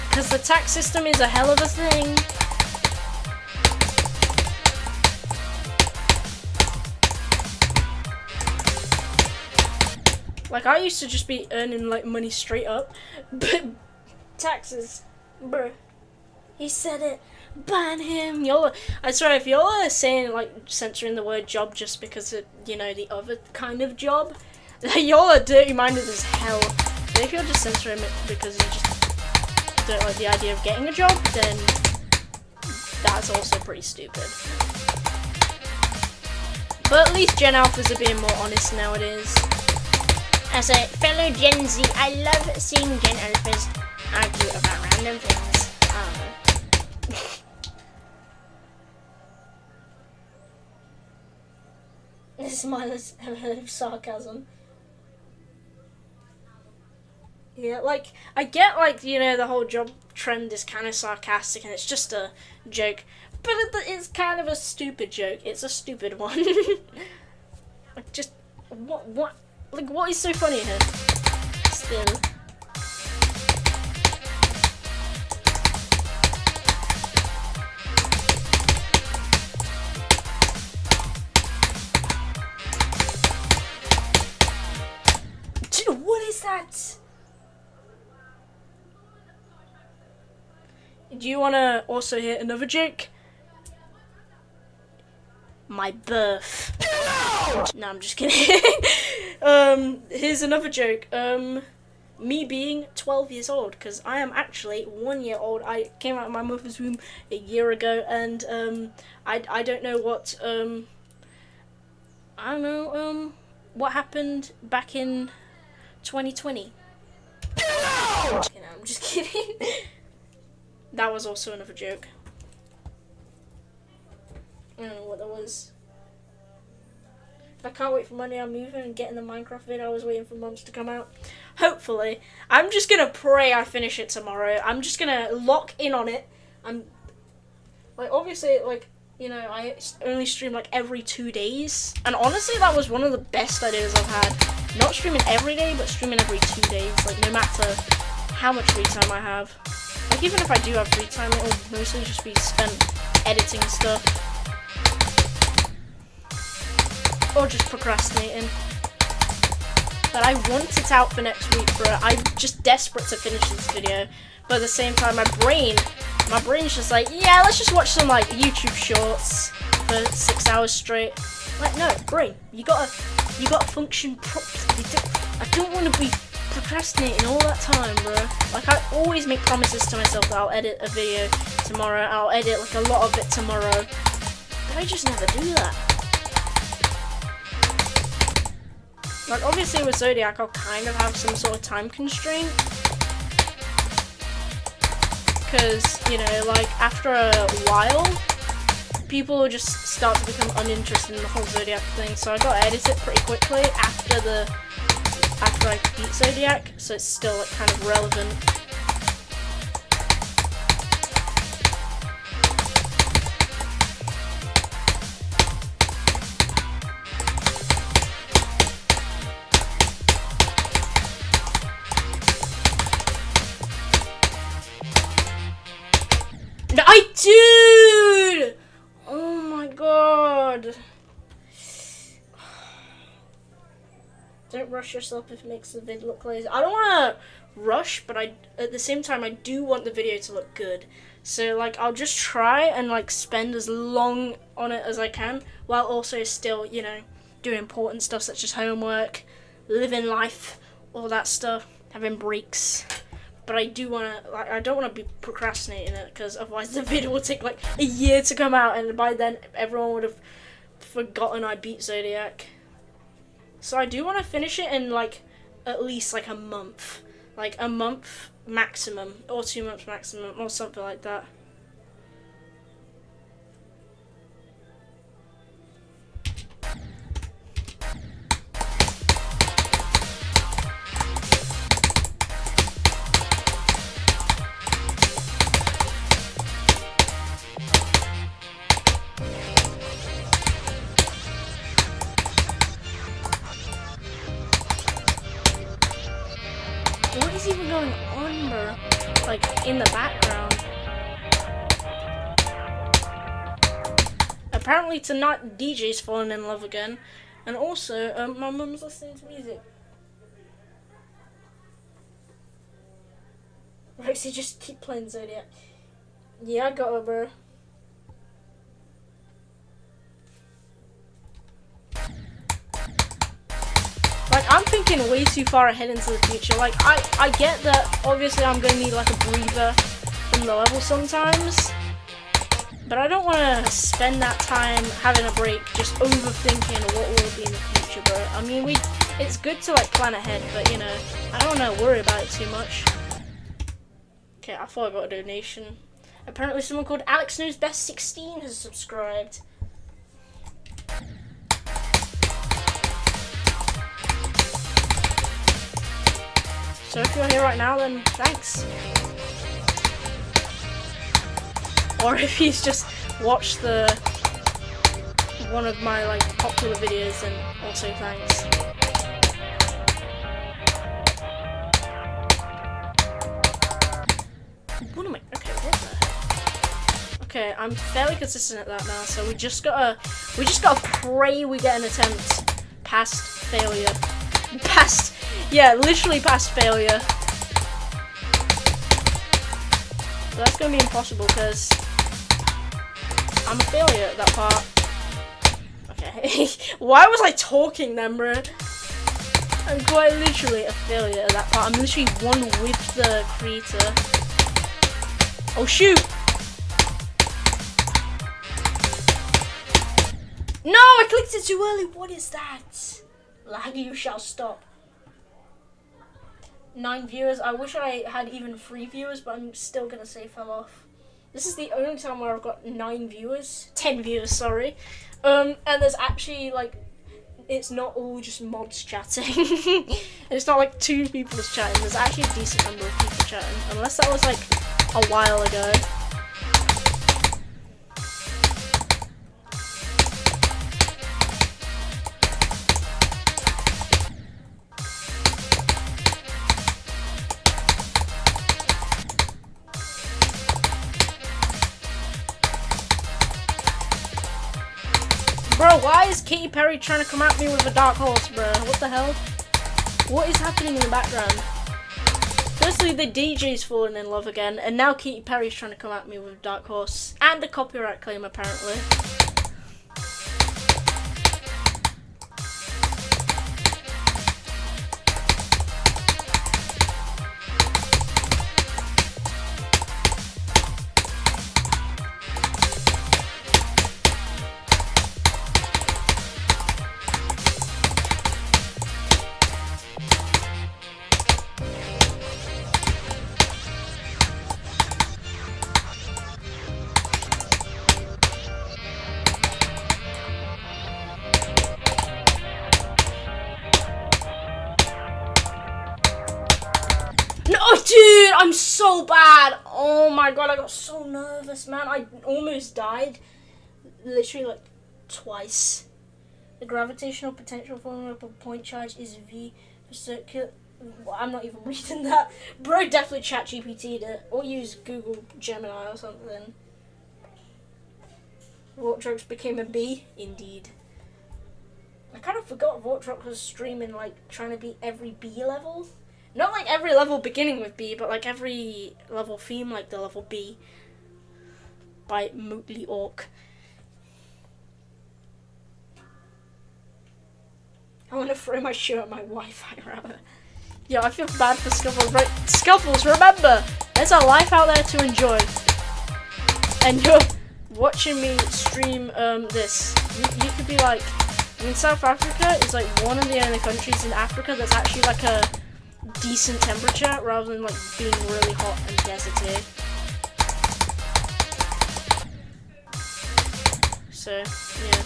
Because the tax system is a hell of a thing. Like, I used to just be earning like money straight up, but taxes. Bruh, he said it. Ban him. Y'all, I swear, if y'all are saying like censoring the word job just because of, you know, the other kind of job, y'all are dirty-minded as hell. But if you're just censoring it because you just don't like the idea of getting a job, then that's also pretty stupid. But at least Gen Alphas are being more honest nowadays. As a fellow Gen Z, I love seeing Gen Alphas argue about random things. I don't know. This is mindless sarcasm. Yeah, like, I get, like, you know, the whole job trend is kind of sarcastic and it's just a joke. But it's kind of a stupid joke. It's a stupid one. Like, just, what is so funny here? Still. What is that? Do you want to also hear another joke? My birth. No, I'm just kidding. Here's another joke. Me being 12 years old, because I am actually 1 year old. I came out of my mother's womb a year ago, and I don't know what I don't know what happened back in 2020. I'm just kidding. That was also another joke. I don't know what that was. I can't wait for Monday. I'm moving and getting the Minecraft video. I was waiting for months to come out. Hopefully. I'm just gonna pray I finish it tomorrow. I'm just gonna lock in on it. I'm like, obviously, like, you know, I only stream like every 2 days, and honestly that was one of the best ideas I've had. Not streaming every day, but streaming every 2 days, like no matter how much free time I have. Like, even if I do have free time, it'll mostly just be spent editing stuff. Or just procrastinating. But I want it out for next week, bro. I'm just desperate to finish this video. But at the same time, my brain's just like, yeah, let's just watch some like YouTube shorts for 6 hours straight. Like, no, brain, you gotta function properly. I don't want to be procrastinating all that time, bro. Like, I always make promises to myself that I'll edit a video tomorrow. I'll edit like a lot of it tomorrow. But I just never do that. Like, obviously with Zodiac, I'll kind of have some sort of time constraint. Because, you know, like, after a while, people will just start to become uninterested in the whole Zodiac thing. So I gotta edit it pretty quickly after I beat Zodiac, so it's still, like, kind of relevant. Dude! Oh my god. Don't rush yourself if it makes the vid look lazy. I don't want to rush, but at the same time, I do want the video to look good. So, like, I'll just try and, like, spend as long on it as I can, while also still, you know, doing important stuff such as homework, living life, all that stuff, having breaks. But I do want to, like, I don't want to be procrastinating it, because otherwise the video will take, like, a year to come out, and by then everyone would have forgotten I beat Zodiac. So I do want to finish it in, like, at least, like, a month. Like, a month maximum, or 2 months maximum, or something like that. What is even going on, bro? Like, in the background. Apparently tonight, DJ's falling in love again. And also, my mum's listening to music. Roxy, just keep playing Zodiac. Yeah, I got her, bro. Like, I'm thinking way too far ahead into the future. Like, I get that obviously I'm going to need, like, a breather from the level sometimes. But I don't want to spend that time having a break just overthinking what will be in the future, bro. I mean, it's good to, like, plan ahead, but, you know, I don't want to worry about it too much. Okay, I thought I got a donation. Apparently someone called Alex Knows Best 16 has subscribed. So if you're here right now, then thanks. Or if he's just watched one of my like popular videos, then also thanks. What am I? Okay, what the? Okay, I'm fairly consistent at that now. So we just gotta pray we get an attempt past failure. Yeah, literally past failure. But that's gonna be impossible because I'm a failure at that part. Okay. Why was I talking then, bro? I'm quite literally a failure at that part. I'm literally one with the creator. Oh shoot! No, I clicked it too early. What is that? Lag, you shall stop. 9 viewers. I wish I had even 3 viewers, but I'm still gonna say fell off. This is the only time where I've got 9 viewers. 10 viewers, sorry. And there's actually like, it's not all just mods chatting. It's not like 2 people just chatting. There's actually a decent number of people chatting, unless that was like a while ago. Bro, why is Katy Perry trying to come at me with a dark horse, bro? What the hell? What is happening in the background? Firstly, the DJ's fallen in love again, and now Katy Perry's trying to come at me with a dark horse. And a copyright claim, apparently. No, dude, I'm so bad. Oh my god, I got so nervous, man. I almost died. Literally, like, twice. The gravitational potential formula of a point charge is V for circular. Well, I'm not even reading that. Bro, definitely ChatGPT'd it. Or use Google Gemini or something. Vortrox became a B? Indeed. I kind of forgot Vortrox was streaming, like, trying to beat every B level. Not like every level beginning with B, but like every level theme like the level B. By Mootly Orc. I want to throw my shoe at my Wi-Fi router. Yo, I feel bad for Scuffles. Right, Scuffles, remember, there's a life out there to enjoy. And you're watching me stream this. You could be like, I mean, South Africa is like one of the only countries in Africa that's actually like a decent temperature rather than like being really hot and deserty. So yeah,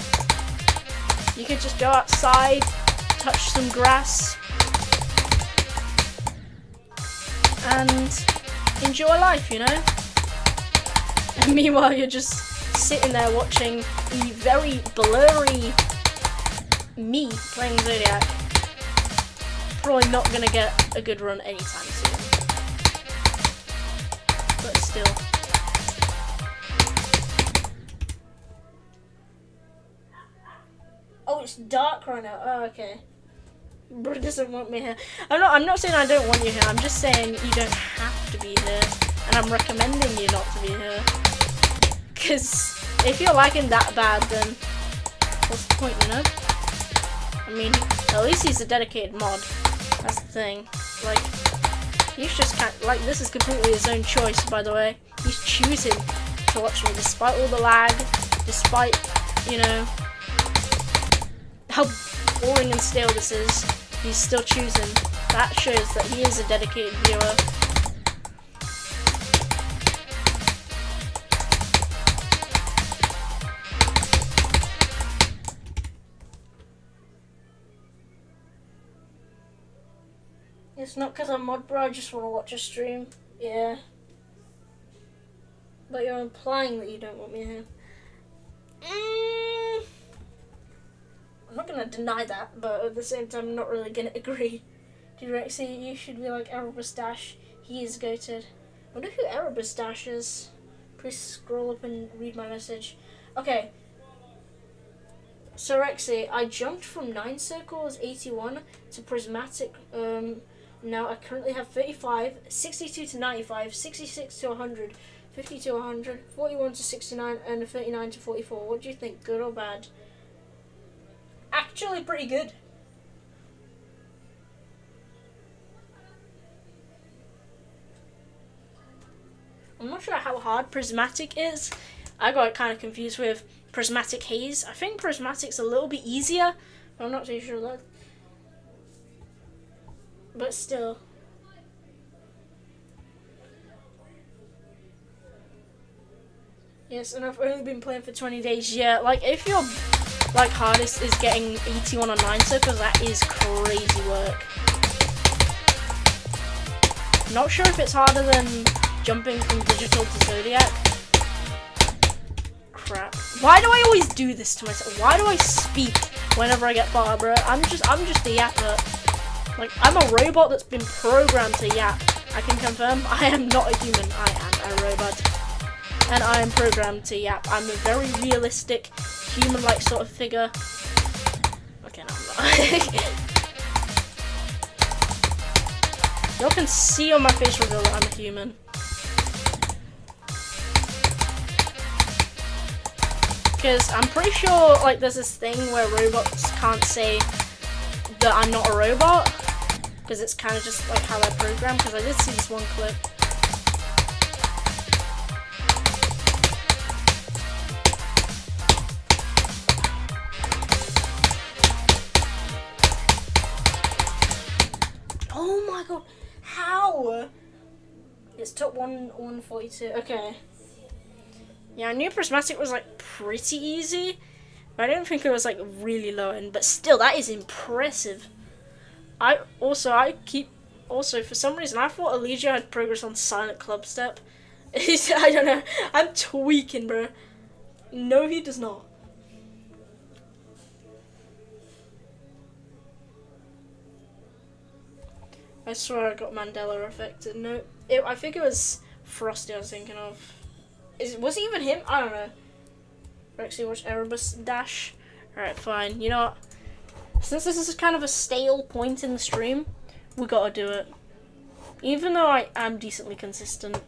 you could just go outside, touch some grass, and enjoy life, you know. And meanwhile, you're just sitting there watching the very blurry me playing Zodiac. Probably not gonna get a good run anytime soon. But still. Oh, it's dark right now. Oh, okay. Bro doesn't want me here. I'm not saying I don't want you here. I'm just saying you don't have to be here. And I'm recommending you not to be here. Because if you're liking that bad, then what's the point, you know? I mean, at least he's a dedicated mod. That's the thing. Like, he's just like, this is completely his own choice, by the way. He's choosing to watch me despite all the lag, despite, you know, how boring and stale this is. He's still choosing. That shows that he is a dedicated viewer. It's not because I'm mod bro, I just want to watch a stream. Yeah. But you're implying that you don't want me here. I'm not going to deny that, but at the same time, I'm not really going to agree. Dude, Rexy, you should be like Erebus Dash. He is goated. I wonder who Erebus Dash is. Please scroll up and read my message. Okay. So Rexy, I jumped from 9 circles, 81 to prismatic. Now I currently have 35, 62 to 95, 66 to 100, 50 to 100, 41 to 69, and 39 to 44. What do you think? Good or bad? Actually, pretty good. I'm not sure how hard prismatic is. I got kind of confused with prismatic haze. I think prismatic's a little bit easier, but I'm not too sure that. But still. Yes, and I've only been playing for 20 days. Yeah, like if your like hardest is getting 81 on 9 circles, that is crazy work. Not sure if it's harder than jumping from digital to Zodiac. Crap. Why do I always do this to myself? Why do I speak whenever I get Barbara? I'm just a yapper. Like, I'm a robot that's been programmed to yap. I can confirm I am not a human. I am a robot. And I am programmed to yap. I'm a very realistic, human-like sort of figure. Okay, no, I'm not. Y'all can see on my face reveal that I'm a human. Because I'm pretty sure, like, there's this thing where robots can't say that I'm not a robot. Because it's kind of just, like, how they're programmed. Because I did see this one clip. Oh my god, how? It's top 142, okay. Yeah, I knew prismatic was like pretty easy, but I didn't think it was like really low end, but still, that is impressive. For some reason, I thought Elijah had progress on silent club step. I don't know, I'm tweaking, bro. No, he does not. I swear I got Mandela affected. No, I think it was Frosty I was thinking of. Was it even him? I don't know. Rexy, watch Erebus Dash. Alright, fine. You know what? Since this is kind of a stale point in the stream, we gotta do it. Even though I am decently consistent.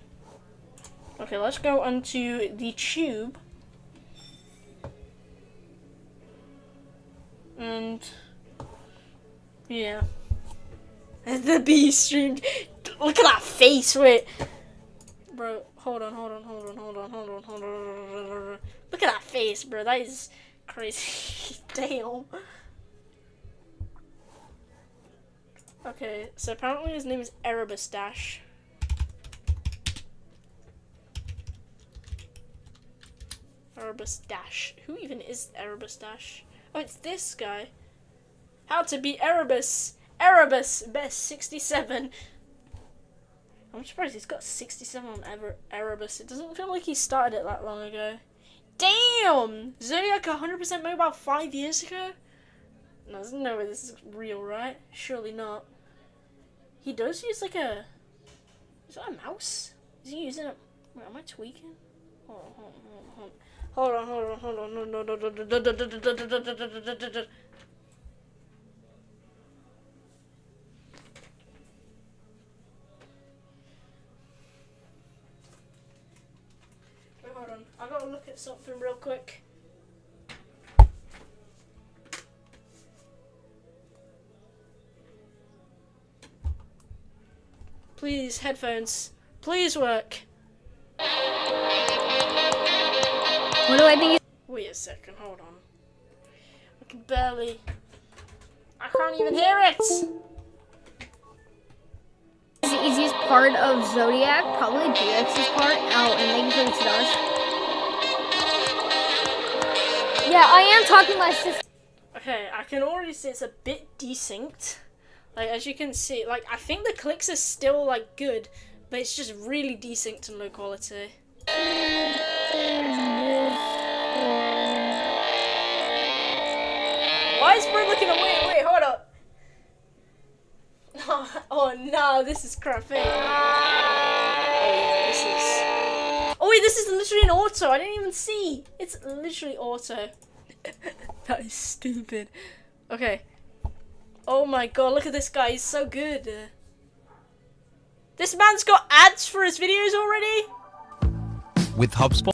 Okay, let's go onto the tube. And yeah. The bee streamed. Look at that face, wait. Bro, hold on. Look at that face, bro. That is crazy. Damn. Okay, so apparently his name is Erebus Dash. Erebus Dash. Who even is Erebus Dash? Oh, it's this guy. How to beat Erebus. Erebus, best 67. I'm surprised he's got 67 on Erebus. It doesn't feel like he started it that long ago. Damn! Zodiac 100% mobile 5 years ago? No, there's no way this is real, right? Surely not. He does use like a... Is that a mouse? Is he using a... Wait, am I tweaking? Hold on. I gotta look at something real quick. Please, headphones. Please work. What do I think? Wait a second, hold on. I can barely... I can't even hear it! The easiest part of Zodiac, probably DX's part. Oh, and thank you for the stars. Yeah, I am talking my sister. Okay, I can already see it's a bit desynced. Like, as you can see, like, I think the clicks are still, like, good, but it's just really desynced and low quality. Why is bro looking away? Wait, hold up. Oh no, this is crappy. Oh yeah, this is... Oh wait, this is literally an auto. I didn't even see. It's literally auto. That is stupid. Okay. Oh my god, look at this guy. He's so good. This man's got ads for his videos already? With HubSpot?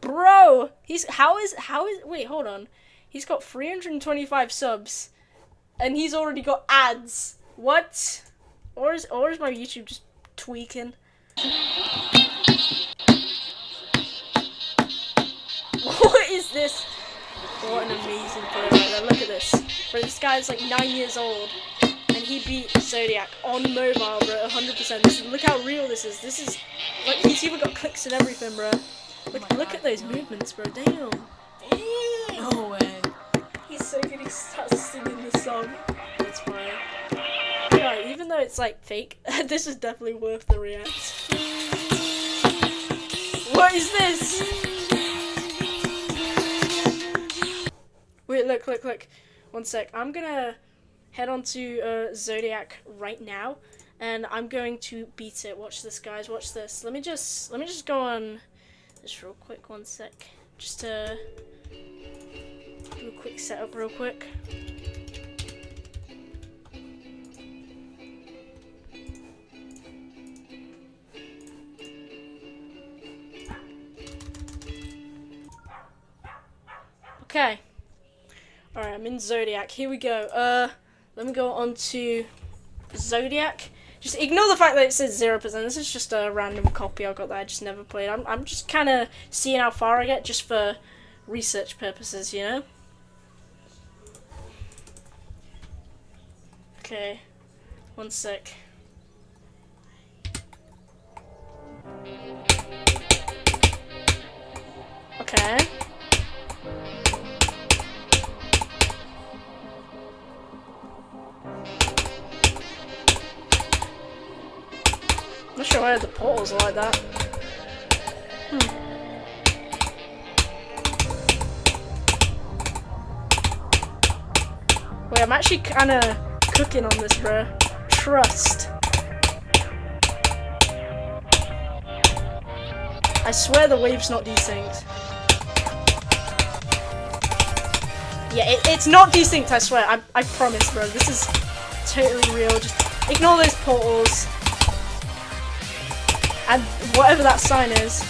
Bro, how is wait, hold on. He's got 325 subs and he's already got ads. What? Or is my YouTube just tweaking? What is this? What an amazing player right there. Look at this. Bro, this guy's like 9 years old and he beat Zodiac on mobile, bro, 100%. Look how real this is. This is like, he's even got clicks and everything, bro. Look at those movements, bro. Damn. No way. He's so good. He starts singing the song. That's fine. Yeah, even though it's like fake, this is definitely worth the react. What is this? Wait, look. 1 sec. I'm gonna head on to Zodiac right now, and I'm going to beat it. Watch this, guys. Watch this. Let me just go on this real quick. 1 sec. Just to do a quick setup, real quick. Okay. Alright, I'm in Zodiac. Here we go. Let me go on to Zodiac. Just ignore the fact that it says 0%. This is just a random copy I got that I just never played. I'm just kind of seeing how far I get just for research purposes, you know? Okay. 1 sec. Okay. I'm not sure why the portals are like that. Wait, I'm actually kind of cooking on this, bro. Trust. I swear the wave's not desynced. Yeah, it's not desynced, I swear. I promise, bro. This is totally real. Just ignore those portals. And whatever that sign is.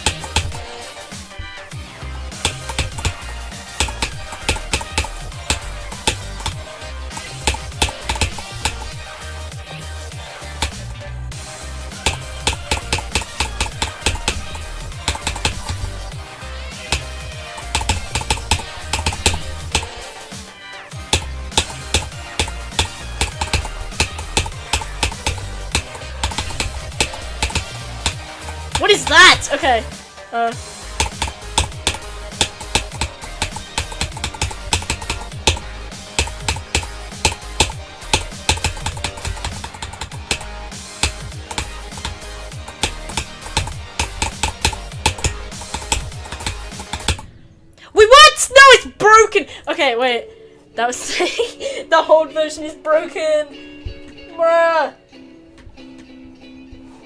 What is that? Okay. Wait, what? No, it's broken. Okay, wait. That was the whole version is broken. Bruh.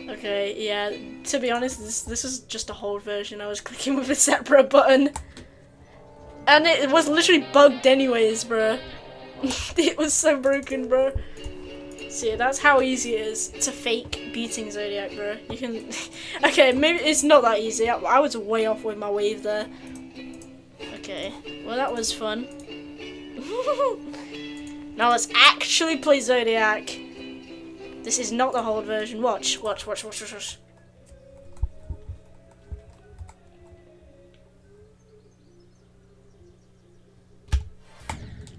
Okay, yeah, to be honest, this is just a hold version. I was clicking with a separate button. And it was literally bugged anyways, bro. It was so broken, bro. So yeah, that's how easy it is to fake beating Zodiac, bro. You can... Okay, maybe it's not that easy. I was way off with my wave there. Okay, well that was fun. Now let's actually play Zodiac. This is not the whole version. Watch.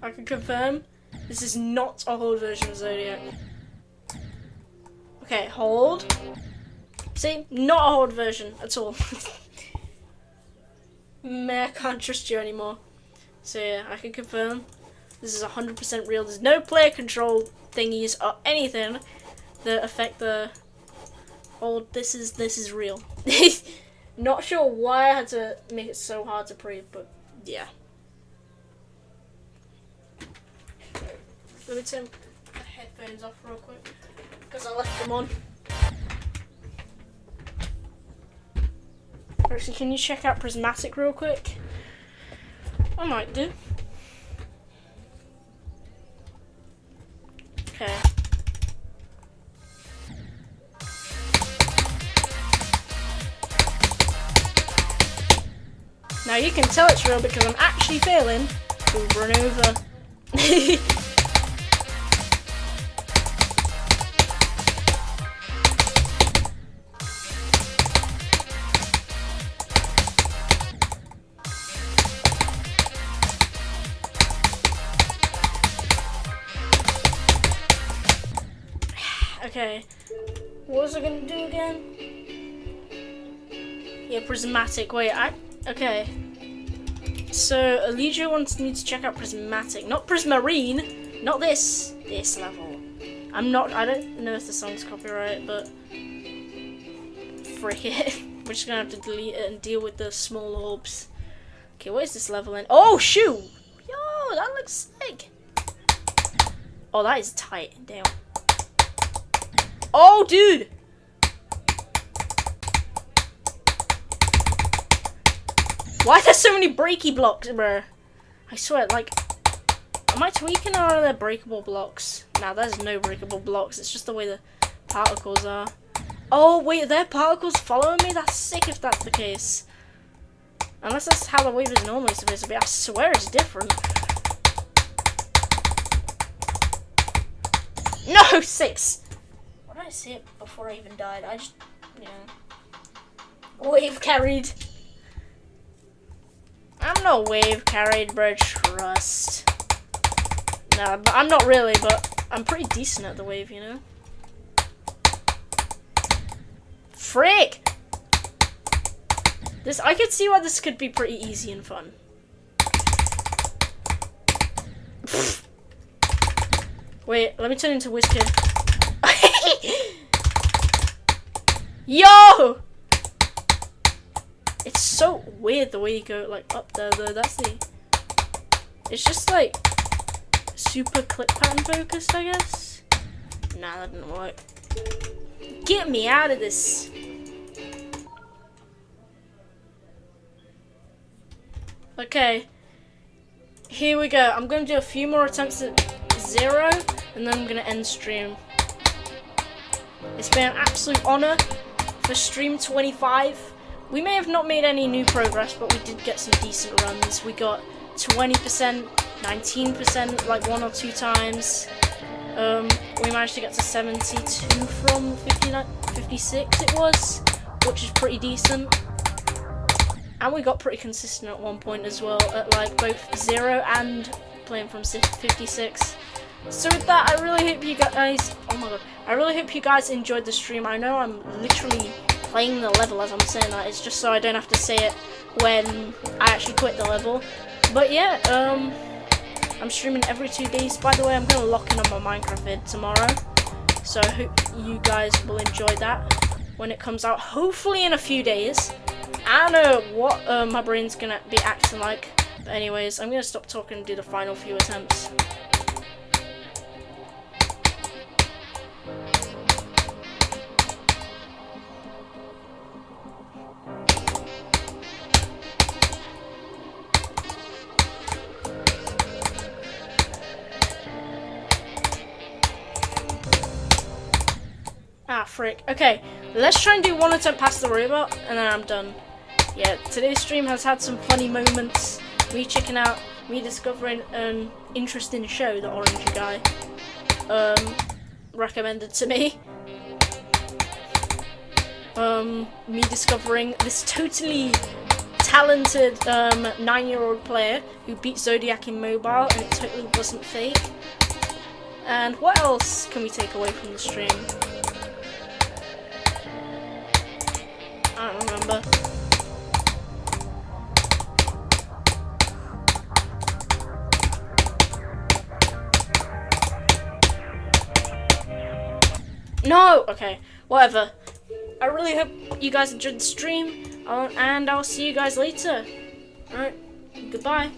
I can confirm, this is not a whole version of Zodiac. Okay, hold. See, not a whole version at all. Man, I can't trust you anymore. So yeah, I can confirm, This is 100% real. There's no player control thingies or anything that affect the. Oh, this is real. Not sure why I had to make it so hard to prove, but yeah. Let me turn the headphones off real quick because I left them on. Actually, can you check out Prismatic real quick? I might do. Okay. Now you can tell it's real because I'm actually failing to run over. Okay, what was I gonna do again? Yeah, Prismatic. Wait, okay. So Elijah wants me to check out Prismatic, not Prismarine, not this level. I don't know if the song's copyright, but frick it. We're just gonna have to delete it and deal with the small orbs. Okay, what is this level in? Oh shoot! Yo, that looks sick. Oh, that is tight. Damn. Oh, dude! Why are there so many breaky blocks, bro? I swear, like, am I tweaking or are there breakable blocks? Nah, there's no breakable blocks. It's just the way the particles are. Oh, wait, are there particles following me? That's sick if that's the case. Unless that's how the wave is normally supposed to be. I swear it's different. No, 6! Why did I say it before I even died? I just, you know. Wave carried. I'm not wave carried, bro. Trust. Nah, but I'm not really, but I'm pretty decent at the wave, you know? Frick! I could see why this could be pretty easy and fun. Wait, let me turn into Wizkid. Yo! It's so weird the way you go like up there though. It's just like super clip pattern focused, I guess. Nah, that didn't work. Get me out of this. Okay. Here we go. I'm gonna do a few more attempts at 0 and then I'm gonna end stream. It's been an absolute honor for stream 25. We may have not made any new progress, but we did get some decent runs. We got 20%, 19%, like 1 or 2 times. We managed to get to 72 from 56 it was, which is pretty decent. And we got pretty consistent at one point as well, at like both 0 and playing from 56. So with that, I really hope you guys, oh my god, I really hope you guys enjoyed the stream. I know I'm literally playing the level as I'm saying that. It's just so I don't have to say it when I actually quit the level. But yeah, I'm streaming every 2 days. By the way, I'm gonna lock in on my Minecraft vid tomorrow, so I hope you guys will enjoy that when it comes out, hopefully in a few days. I don't know what my brain's gonna be acting like, but anyways, I'm gonna stop talking and do the final few attempts. Ah, frick. Okay, let's try and do 1 attempt past the robot, and then I'm done. Yeah, today's stream has had some funny moments. Me checking out, me discovering an interesting show that Orange Guy recommended to me. Me discovering this totally talented 9-year-old player who beat Zodiac in mobile, and it totally wasn't fake. And what else can we take away from the stream? I don't remember. No! Okay, whatever. I really hope you guys enjoyed the stream, and I'll see you guys later. Alright, goodbye.